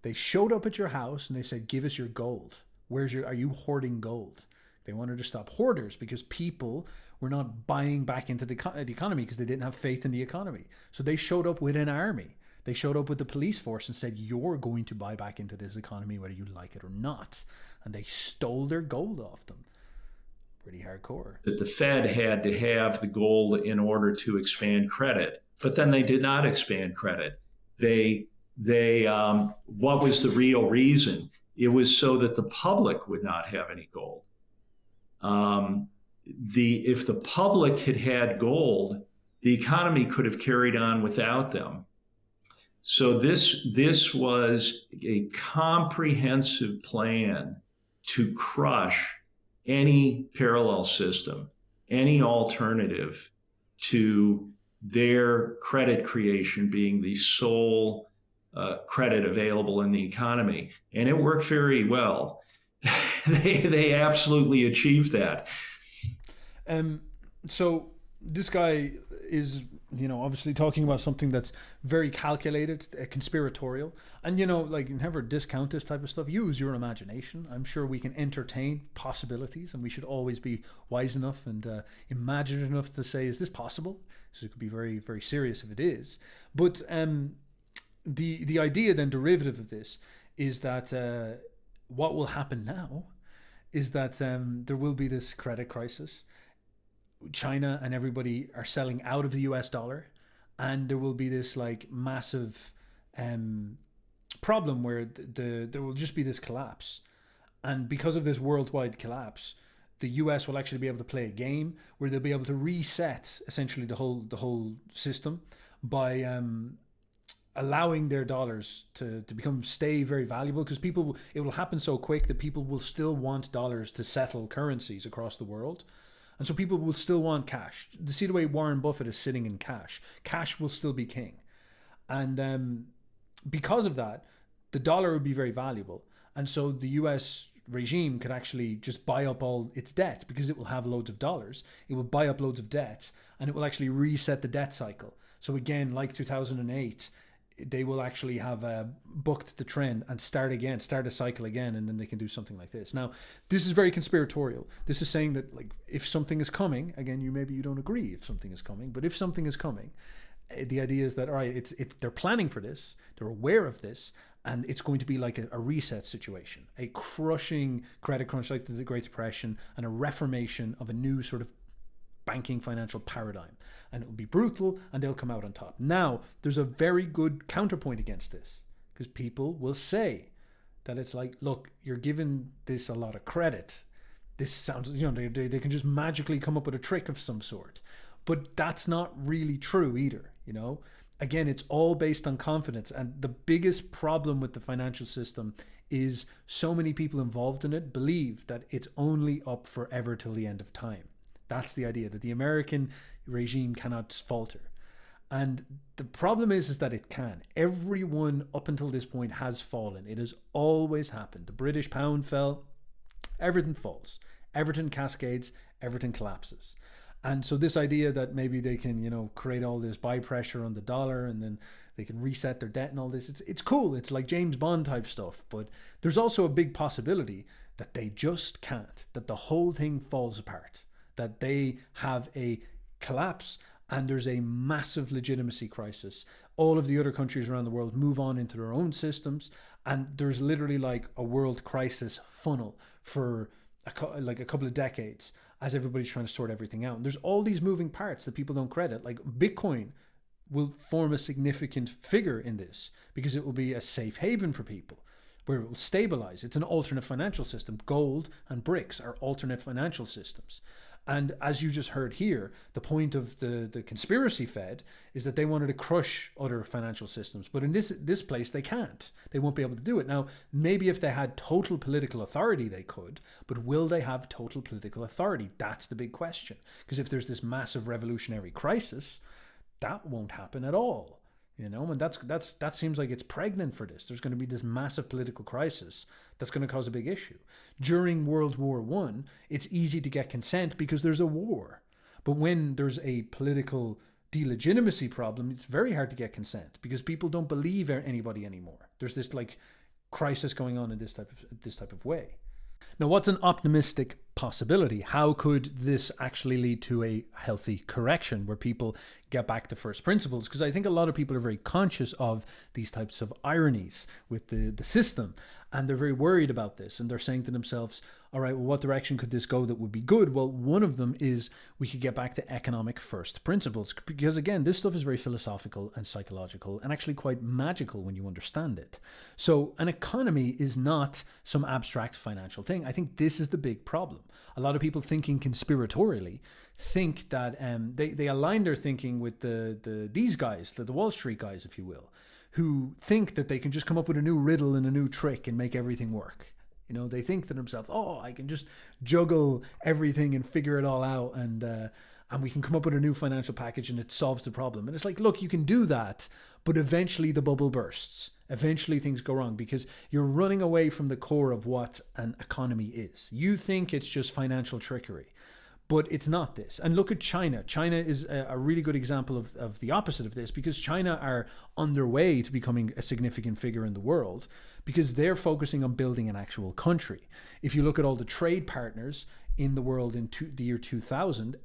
They showed up at your house and they said, give us your gold. Are you hoarding gold? They wanted to stop hoarders because people were not buying back into the economy because they didn't have faith in the economy. So they showed up with an army. They showed up with the police force and said, you're going to buy back into this economy whether you like it or not. And they stole their gold off them. Pretty hardcore. That the Fed had to have the gold in order to expand credit, but then they did not expand credit. What was the real reason? It was so that the public would not have any gold. If the public had had gold, the economy could have carried on without them. So this was a comprehensive plan to crush any parallel system, any alternative to their credit creation being the sole credit available in the economy. And it worked very well. They absolutely achieved that. So this guy is, obviously talking about something that's very calculated, conspiratorial. And, never discount this type of stuff. Use your imagination. I'm sure we can entertain possibilities, and we should always be wise enough and imaginative enough to say, is this possible? So it could be very, very serious if it is. But the idea then derivative of this is that what will happen now is that there will be this credit crisis. China and everybody are selling out of the US dollar, and there will be this massive problem where there will just be this collapse. And because of this worldwide collapse, the US will actually be able to play a game where they'll be able to reset essentially the whole system by allowing their dollars to stay very valuable, because it will happen so quick that people will still want dollars to settle currencies across the world. And so people will still want cash. To see the way Warren Buffett is sitting in cash. Cash will still be king. And because of that, the dollar would be very valuable. And so the US regime could actually just buy up all its debt because it will have loads of dollars. It will buy up loads of debt, and it will actually reset the debt cycle. So again, like 2008, they will actually have booked the trend and start a cycle again, and then they can do something like this. Now, this is very conspiratorial. This is saying that if something is coming, again, you don't agree if something is coming, but if something is coming, the idea is that, all right, they're planning for this, they're aware of this, and it's going to be like a reset situation, a crushing credit crunch like the Great Depression, and a reformation of a new sort of banking financial paradigm. And it will be brutal, and they'll come out on top. Now, there's a very good counterpoint against this, because people will say that it's like, look, you're giving this a lot of credit. This sounds, they can just magically come up with a trick of some sort. But that's not really true either, Again, it's all based on confidence. And the biggest problem with the financial system is so many people involved in it believe that it's only up forever till the end of time. That's the idea, that the American regime cannot falter. And the problem is that it can. Everyone up until this point has fallen. It has always happened. The British pound fell, everything falls. Everything cascades, everything collapses. And so this idea that maybe they can, create all this buy pressure on the dollar and then they can reset their debt and all this, it's cool. It's like James Bond type stuff. But there's also a big possibility that they just can't, that the whole thing falls apart, that they have a collapse and there's a massive legitimacy crisis. All of the other countries around the world move on into their own systems, and there's literally like a world crisis funnel for a couple of decades as everybody's trying to sort everything out. And there's all these moving parts that people don't credit. Like Bitcoin will form a significant figure in this because it will be a safe haven for people where it will stabilize. It's an alternate financial system. Gold and bricks are alternate financial systems. And as you just heard here, the point of the conspiracy Fed is that they wanted to crush other financial systems. But in this place, they can't. They won't be able to do it. Now, maybe if they had total political authority, they could. But will they have total political authority? That's the big question. Because if there's this massive revolutionary crisis, that won't happen at all. And that seems like it's pregnant for this. There's going to be this massive political crisis that's going to cause a big issue. During World War One, it's easy to get consent because there's a war. But when there's a political delegitimacy problem, it's very hard to get consent because people don't believe anybody anymore. There's this like crisis going on in this type of way. Now, what's an optimistic possibility? How could this actually lead to a healthy correction where people get back to first principles? Because I think a lot of people are very conscious of these types of ironies with the system, and they're very worried about this, and they're saying to themselves, all right, well, what direction could this go that would be good? Well, one of them is we could get back to economic first principles, because again, this stuff is very philosophical and psychological and actually quite magical when you understand it. So an economy is not some abstract financial thing. I think this is the big problem. A lot of people thinking conspiratorially think that they align their thinking with these guys, the Wall Street guys, if you will, who think that they can just come up with a new riddle and a new trick and make everything work. They think to themselves, oh, I can just juggle everything and figure it all out, and we can come up with a new financial package and it solves the problem. And it's like, look, you can do that, but eventually the bubble bursts. Eventually things go wrong because you're running away from the core of what an economy is. You think it's just financial trickery, but it's not this. And look at China. China is a really good example of the opposite of this, because China are on their way to becoming a significant figure in the world because they're focusing on building an actual country. If you look at all the trade partners in the world in the year 2000,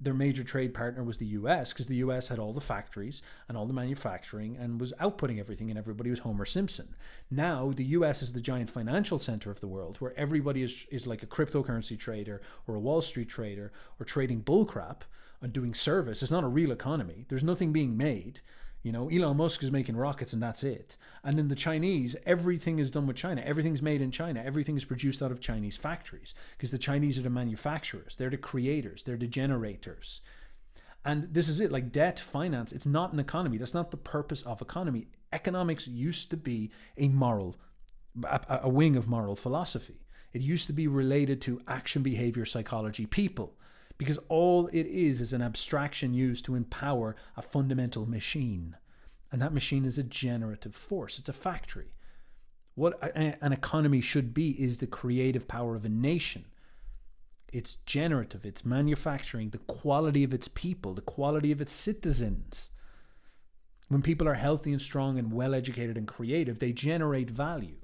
their major trade partner was the US, because the US had all the factories and all the manufacturing and was outputting everything, and everybody was Homer Simpson. Now the US is the giant financial center of the world, where everybody is like a cryptocurrency trader or a Wall Street trader or trading bullcrap and doing service. It's not a real economy. There's nothing being made. Elon Musk is making rockets and that's it. And then the Chinese, everything is done with China. Everything's made in China. Everything is produced out of Chinese factories, because the Chinese are the manufacturers. They're the creators. They're the generators. And this is it, like debt, finance, it's not an economy. That's not the purpose of economy. Economics used to be a wing of moral philosophy. It used to be related to action, behavior, psychology, people. Because all it is an abstraction used to empower a fundamental machine. And that machine is a generative force. It's a factory. What an economy should be is the creative power of a nation. It's generative. It's manufacturing the quality of its people, the quality of its citizens. When people are healthy and strong and well-educated and creative, they generate value.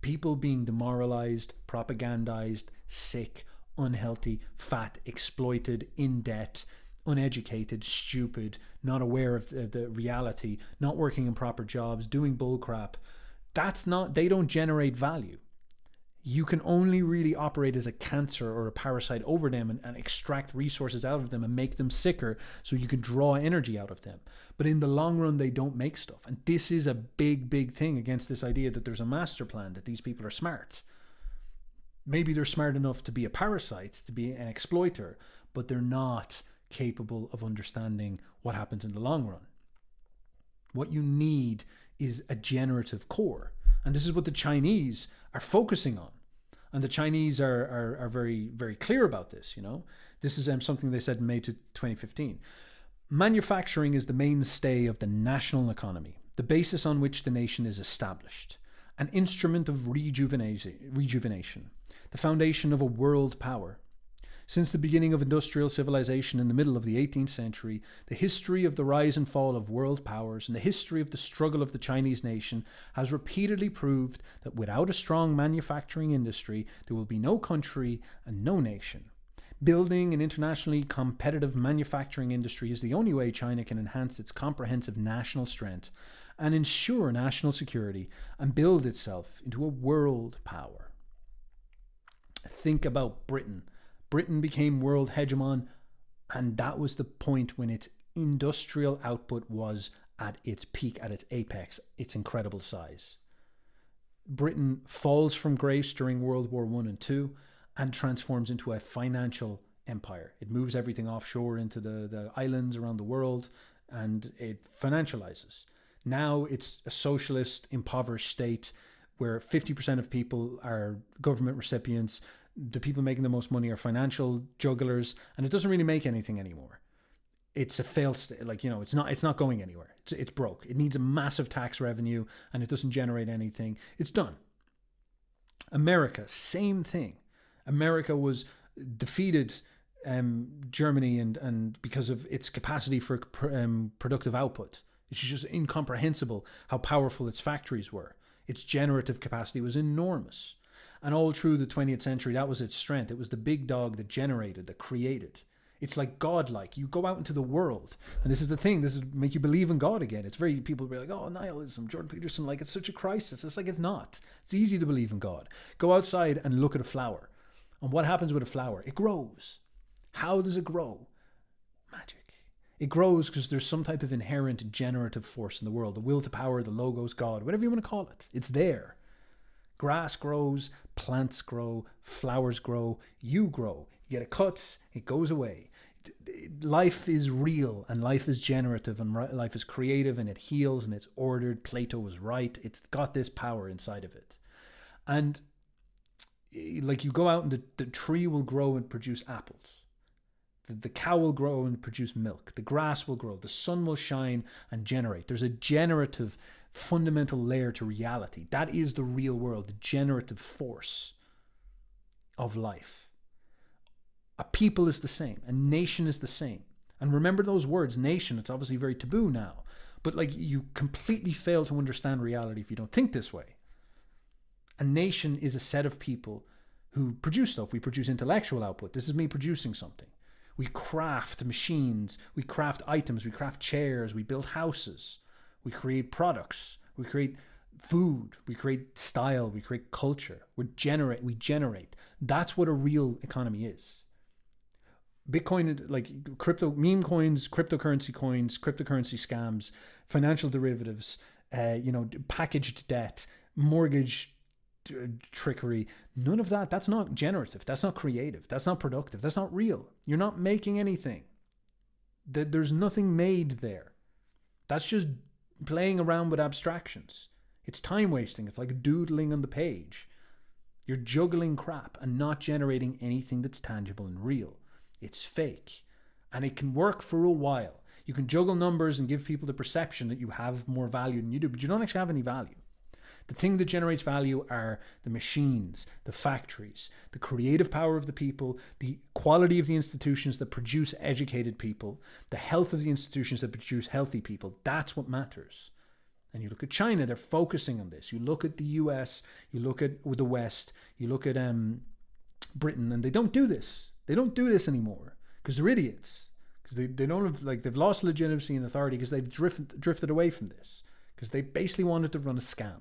People being demoralized, propagandized, sick, unhealthy, fat, exploited, in debt, uneducated, stupid, not aware of the reality, not working in proper jobs, doing bullcrap. They don't generate value. You can only really operate as a cancer or a parasite over them and extract resources out of them and make them sicker so you can draw energy out of them. But in the long run, they don't make stuff. And this is a big, big thing against this idea that there's a master plan, that these people are smart. Maybe they're smart enough to be a parasite, to be an exploiter, but they're not capable of understanding what happens in the long run. What you need is a generative core. And this is what the Chinese are focusing on. And the Chinese are very, very clear about this, This is something they said in May 2015. Manufacturing is the mainstay of the national economy, the basis on which the nation is established, an instrument of rejuvenation, the foundation of a world power. Since the beginning of industrial civilization in the middle of the 18th century, the history of the rise and fall of world powers and the history of the struggle of the Chinese nation has repeatedly proved that without a strong manufacturing industry, there will be no country and no nation. Building an internationally competitive manufacturing industry is the only way China can enhance its comprehensive national strength and ensure national security and build itself into a world power. Think about Britain. Britain became world hegemon, and that was the point when its industrial output was at its peak, at its apex, its incredible size. Britain falls from grace during World War I and II and transforms into a financial empire. It moves everything offshore into the islands around the world, and it financializes. Now it's a socialist, impoverished state where 50% of people are government recipients. The people making the most money are financial jugglers, and it doesn't really make anything anymore. it's a fail state. Like, it's not going anywhere. It's broke. It needs a massive tax revenue and it doesn't generate anything. It's done. America, same thing. America was defeated, Germany, and because of its capacity for productive output. It's just incomprehensible how powerful its factories were. Its generative capacity was enormous. And all through the 20th century, that was its strength. It was the big dog that generated, that created. It's like godlike. You go out into the world, and this is the thing. This is make you believe in God again. It's very, people be like, oh, nihilism, Jordan Peterson, like, it's such a crisis. It's like, it's not. It's easy to believe in God. Go outside and look at a flower. And what happens with a flower? It grows. How does it grow? Magic. It grows because there's some type of inherent generative force in the world. The will to power, the logos, God, whatever you want to call it. It's there. Grass grows, plants grow, flowers grow, you grow. You get a cut, it goes away. Life is real, and life is generative, and life is creative, and it heals, and it's ordered. Plato was right. It's got this power inside of it. And like, you go out and the tree will grow and produce apples. The cow will grow and produce milk. The grass will grow. The sun will shine and generate. There's a generative fundamental layer to reality. That is the real world, the generative force of life. A people is the same. A nation is the same. And remember those words, nation. It's obviously very taboo now. But like, you completely fail to understand reality if you don't think this way. A nation is a set of people who produce stuff. We produce intellectual output. This is me producing something. We craft machines. We craft items. We craft chairs. We build houses. We create products. We create food. We create style. We create culture. We generate. That's what a real economy is. Bitcoin, like crypto, meme coins, cryptocurrency scams, financial derivatives, packaged debt, mortgage trickery, none of that. That's not generative. That's not creative. That's not productive. That's not real. You're not making anything. There's nothing made there. That's just playing around with abstractions. It's time wasting. It's like doodling on the page. You're juggling crap and not generating anything that's tangible and real. It's fake. And it can work for a while. You can juggle numbers and give people the perception that you have more value than you do, but you don't actually have any value. The thing that generates value are the machines, the factories, the creative power of the people, the quality of the institutions that produce educated people, the health of the institutions that produce healthy people. That's what matters. And you look at China, they're focusing on this. You look at the US, you look at the West, you look at Britain, and they don't do this. They don't do this anymore because they're idiots. Because they don't have, like, they've lost legitimacy and authority because they've drifted away from this. Because they basically wanted to run a scam.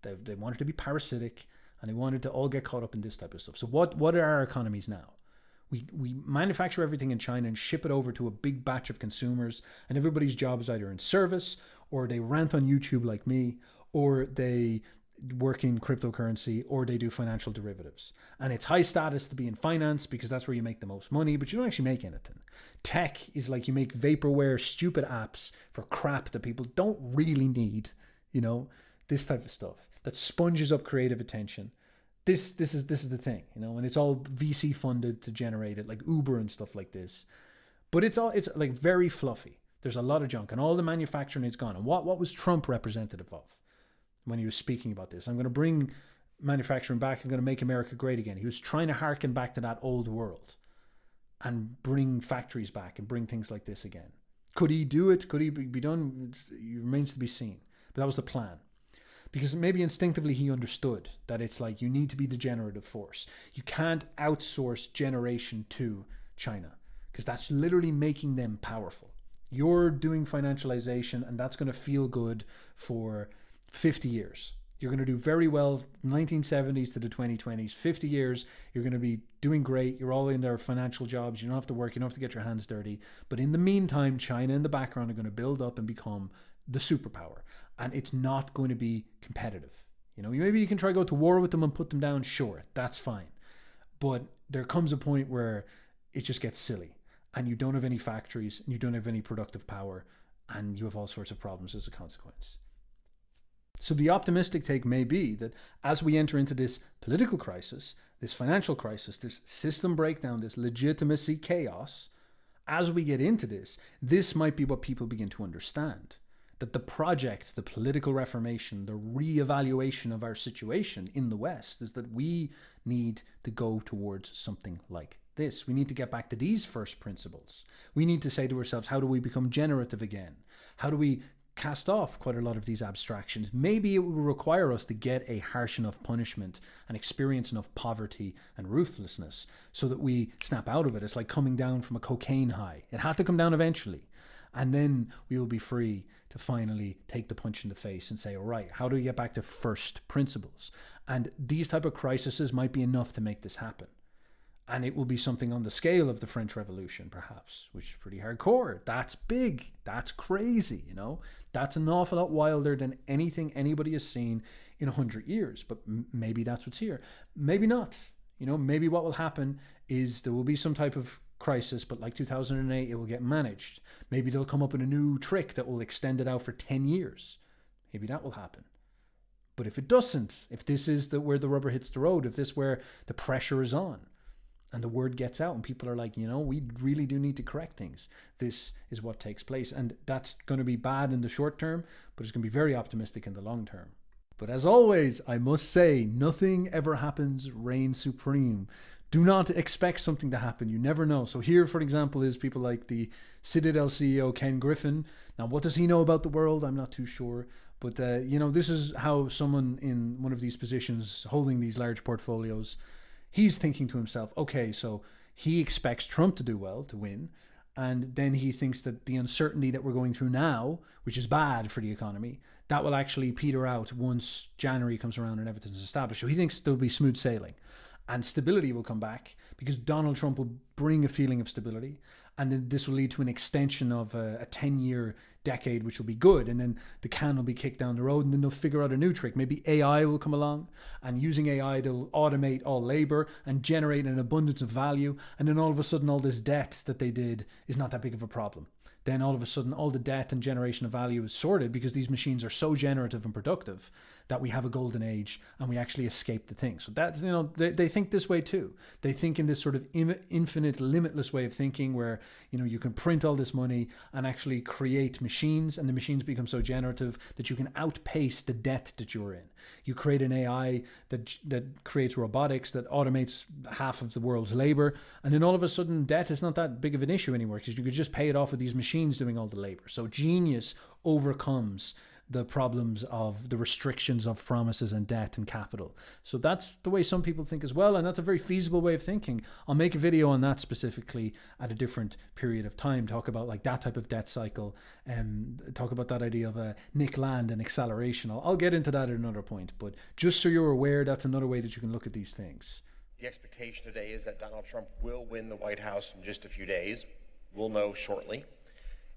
They wanted to be parasitic, and they wanted to all get caught up in this type of stuff. So what are our economies now? We manufacture everything in China and ship it over to a big batch of consumers, and everybody's job is either in service, or they rant on YouTube like me, or they work in cryptocurrency, or they do financial derivatives. And it's high status to be in finance because that's where you make the most money, but you don't actually make anything. Tech is like, you make vaporware, stupid apps for crap that people don't really need, this type of stuff that sponges up creative attention. This is the thing, and it's all VC funded to generate it, like Uber and stuff like this. But it's like very fluffy. There's a lot of junk, and all the manufacturing is gone. And what was Trump representative of when he was speaking about this? I'm going to bring manufacturing back. I'm going to make America great again. He was trying to harken back to that old world and bring factories back and bring things like this again. Could he do it? Could he be done? It remains to be seen. But that was the plan. Because maybe instinctively he understood that it's like, you need to be the generative force. You can't outsource generation to China because that's literally making them powerful. You're doing financialization, and that's going to feel good for 50 years. You're going to do very well, 1970s to the 2020s, 50 years, you're going to be doing great. You're all in their financial jobs. You don't have to work. You don't have to get your hands dirty. But in the meantime, China in the background are going to build up and become the superpower. And it's not going to be competitive. Maybe you can try to go to war with them and put them down. Sure, that's fine. But there comes a point where it just gets silly, and you don't have any factories, and you don't have any productive power, and you have all sorts of problems as a consequence. So the optimistic take may be that as we enter into this political crisis, this financial crisis, this system breakdown, this legitimacy chaos, As we get into this, this might be what people begin to understand. That the project, the political reformation, the re-evaluation of our situation in the West is that we need to go towards something like this. We need to get back to these first principles. We need to say to ourselves, how do we become generative again? How do we cast off quite a lot of these abstractions? Maybe it will require us to get a harsh enough punishment and experience enough poverty and ruthlessness so that we snap out of it. It's like coming down from a cocaine high. It had to come down eventually. And then we will be free to finally take the punch in the face and say, all right, how do we get back to first principles? And these type of crises might be enough to make this happen. And it will be something on the scale of the French Revolution, perhaps, which is pretty hardcore. That's big. That's crazy, you know? That's an awful lot wilder than anything anybody has seen in 100 years. But maybe that's what's here. Maybe not. You know, maybe what will happen is there will be some type of crisis, but like 2008, it will get managed. Maybe they'll come up with a new trick that will extend it out for 10 years. Maybe that will happen. But if it doesn't, if this is where the rubber hits the road, if this is where the pressure is on, and the word gets out and people are like, you know, we really do need to correct things, this is what takes place. And that's going to be bad in the short term, but it's going to be very optimistic in the long term. But as always, I must say, nothing ever happens reign supreme. Do not expect something to happen. You never know. So here, for example, is people like the Citadel CEO, Ken Griffin. Now, what does he know about the world? I'm not too sure. But, you know, this is how someone in one of these positions holding these large portfolios, he's thinking to himself, okay, so he expects Trump to do well, to win. And then he thinks that the uncertainty that we're going through now, which is bad for the economy, that will actually peter out once January comes around and everything's established. So he thinks there'll be smooth sailing. And stability will come back because Donald Trump will bring a feeling of stability. And then this will lead to an extension of a 10-year decade, which will be good. And then the can will be kicked down the road and then they'll figure out a new trick. Maybe AI will come along, and using AI, they'll automate all labor and generate an abundance of value. And then all of a sudden, all this debt that they did is not that big of a problem. Then all of a sudden, all the debt and generation of value is sorted because these machines are so generative and productive that we have a golden age and we actually escape the thing. So that's, you know, they think this way too. They think in this sort of infinite, limitless way of thinking where, you know, you can print all this money and actually create machines, and the machines become so generative that you can outpace the debt that you're in. You create an AI that creates robotics that automates half of the world's labor, and then all of a sudden debt is not that big of an issue anymore because you could just pay it off with these machines doing all the labor. So genius overcomes the problems of the restrictions of promises and debt and capital. So that's the way some people think as well, and that's a very feasible way of thinking. I'll make a video on that specifically at a different period of time, talk about like that type of debt cycle, and talk about that idea of a Nick Land and acceleration. I'll get into that at another point, but just so you're aware, that's another way that you can look at these things. The expectation today is that Donald Trump will win the White House in just a few days. We'll know shortly.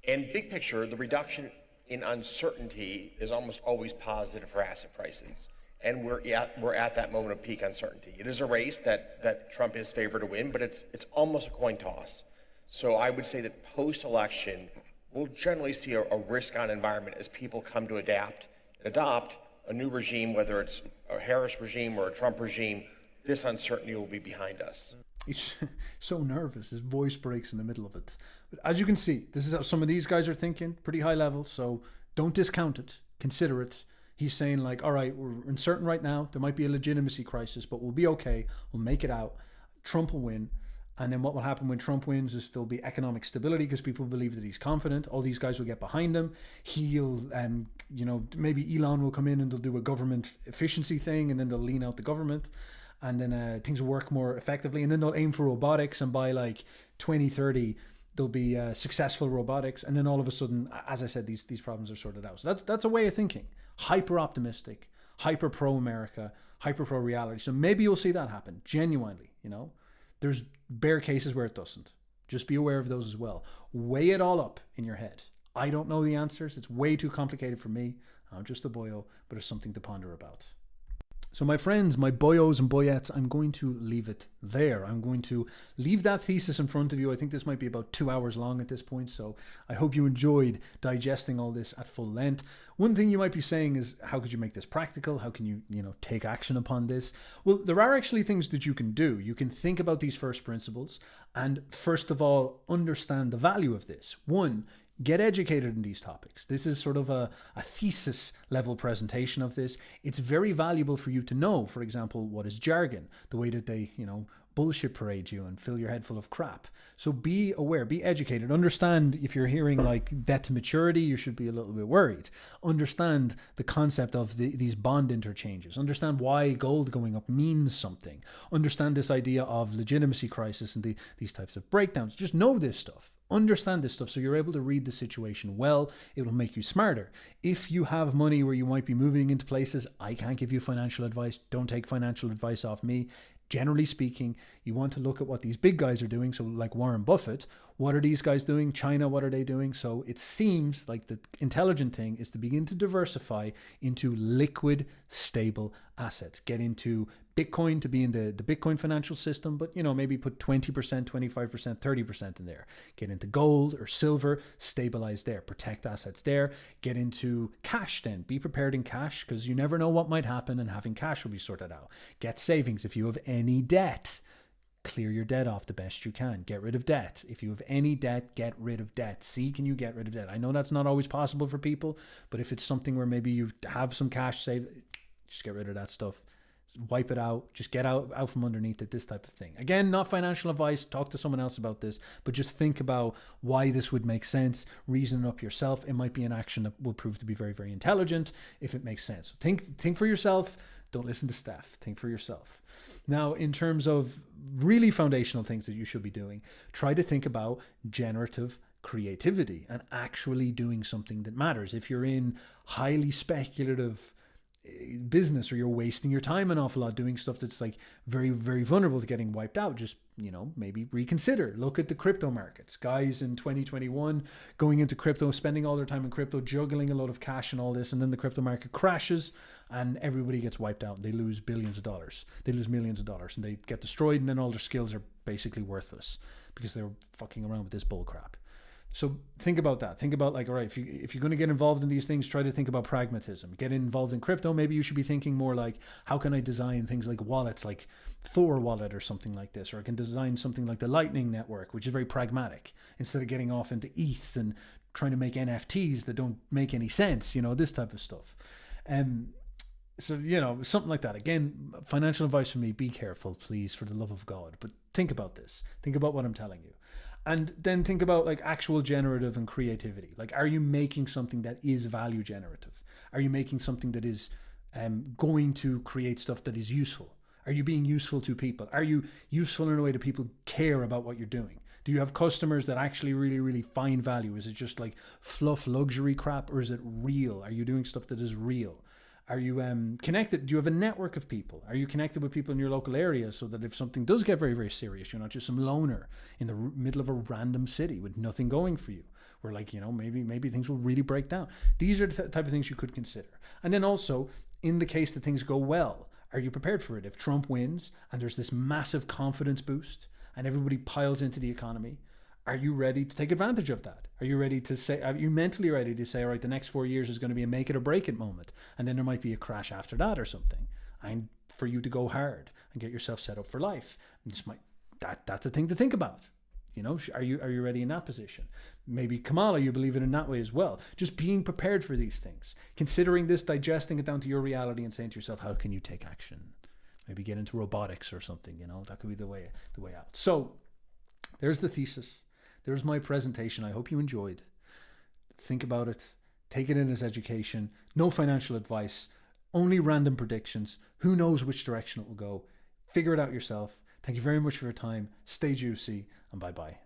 And big picture, the reduction in uncertainty is almost always positive for asset prices. And we're at that moment of peak uncertainty. It is a race that Trump is favored to win, but it's almost a coin toss. So I would say that post-election, we'll generally see a risk-on environment as people come to adapt and adopt a new regime, whether it's a Harris regime or a Trump regime. This uncertainty will be behind us. He's so nervous, his voice breaks in the middle of it. But as you can see, this is how some of these guys are thinking, pretty high level, so don't discount it, consider it. He's saying like, all right, we're uncertain right now, there might be a legitimacy crisis, but we'll be okay, we'll make it out, Trump will win. And then what will happen when Trump wins is there'll be economic stability because people believe that he's confident. All these guys will get behind him. He'll, you know, maybe Elon will come in and they'll do a government efficiency thing and then they'll lean out the government. And then things will work more effectively. And then they'll aim for robotics. And by like 2030, there'll be successful robotics. And then all of a sudden, as I said, these problems are sorted out. So that's a way of thinking. Hyper optimistic, hyper pro-America, hyper pro-reality. So maybe you'll see that happen, genuinely, you know. There's bare cases where it doesn't. Just be aware of those as well. Weigh it all up in your head. I don't know the answers. It's way too complicated for me. I'm just a boyo, but it's something to ponder about. So my friends, my boyos and boyettes, I'm going to leave it there. I'm going to leave that thesis in front of you. I think this might be about 2 hours long at this point, so I hope you enjoyed digesting all this at full length. One thing you might be saying is, how could you make this practical? How can you, take action upon this? Well, there are actually things that you can do. You can think about these first principles and, first of all, understand the value of this. One, get educated in these topics. This is sort of a thesis level presentation of this. It's very valuable for you to know, for example, what is jargon, the way that they, bullshit parade you and fill your head full of crap. So be aware, be educated, understand if you're hearing like debt to maturity, you should be a little bit worried. Understand the concept of these bond interchanges. Understand why gold going up means something. Understand this idea of legitimacy crisis and these types of breakdowns. Just know this stuff. Understand this stuff so you're able to read the situation well. It will make you smarter. If you have money where you might be moving into places, I can't give you financial advice. Don't take financial advice off me. Generally speaking, you want to look at what these big guys are doing. So like Warren Buffett, what are these guys doing? China, what are they doing? So it seems like the intelligent thing is to begin to diversify into liquid, stable assets. Get into Bitcoin to be in the Bitcoin financial system, but maybe put 20%, 25%, 30% in there. Get into gold or silver, stabilize there, protect assets there. Get into cash then. Be prepared in cash because you never know what might happen, and having cash will be sorted out. Get savings if you have any debt. Clear your debt off the best you can. Get rid of debt. If you have any debt, get rid of debt. See, can you get rid of debt? I know that's not always possible for people, but if it's something where maybe you have some cash saved, just get rid of that stuff. Wipe it out. Just get out from underneath it, this type of thing. Again, not financial advice. Talk to someone else about this, but just think about why this would make sense. Reason it up yourself. It might be an action that will prove to be very, very intelligent if it makes sense. So think for yourself. Don't listen to Steph. Think for yourself. Now, in terms of really foundational things that you should be doing, try to think about generative creativity and actually doing something that matters. If you're in highly speculative business or you're wasting your time an awful lot doing stuff that's like very, very vulnerable to getting wiped out, just maybe reconsider. Look at the crypto markets. Guys in 2021 going into crypto, spending all their time in crypto, juggling a lot of cash and all this, and then the crypto market crashes and everybody gets wiped out. They lose billions of dollars. They lose millions of dollars and they get destroyed, and then all their skills are basically worthless because they were fucking around with this bull crap. So think about that. Think about like, all right, if you're going to get involved in these things, try to think about pragmatism. Get involved in crypto. Maybe you should be thinking more like, how can I design things like wallets, like Thor wallet or something like this, or I can design something like the Lightning Network, which is very pragmatic, instead of getting off into ETH and trying to make NFTs that don't make any sense, this type of stuff. So, something like that. Again, financial advice from me, be careful, please, for the love of God. But think about this. Think about what I'm telling you. And then think about like actual generative and creativity. Like, are you making something that is value generative? Are you making something that is going to create stuff that is useful? Are you being useful to people? Are you useful in a way that people care about what you're doing? Do you have customers that actually really, really find value? Is it just like fluff luxury crap, or is it real? Are you doing stuff that is real? Are you connected? Do you have a network of people? Are you connected with people in your local area so that if something does get very, very serious, you're not just some loner in the middle of a random city with nothing going for you, where like, maybe things will really break down. These are the type of things you could consider. And then also, in the case that things go well, are you prepared for it? If Trump wins and there's this massive confidence boost and everybody piles into the economy, are you ready to take advantage of that? Are you mentally ready to say, all right, the next 4 years is going to be a make it or break it moment, and then there might be a crash after that or something, and for you to go hard and get yourself set up for life? That's a thing to think about. Are you ready in that position? Maybe Kamala, you believe it in that way as well. Just being prepared for these things, considering this, digesting it down to your reality, and saying to yourself, how can you take action? Maybe get into robotics or something. That could be the way out. So there's the thesis. There's my presentation. I hope you enjoyed. Think about it. Take it in as education. No financial advice. Only random predictions. Who knows which direction it will go? Figure it out yourself. Thank you very much for your time. Stay juicy, and bye-bye.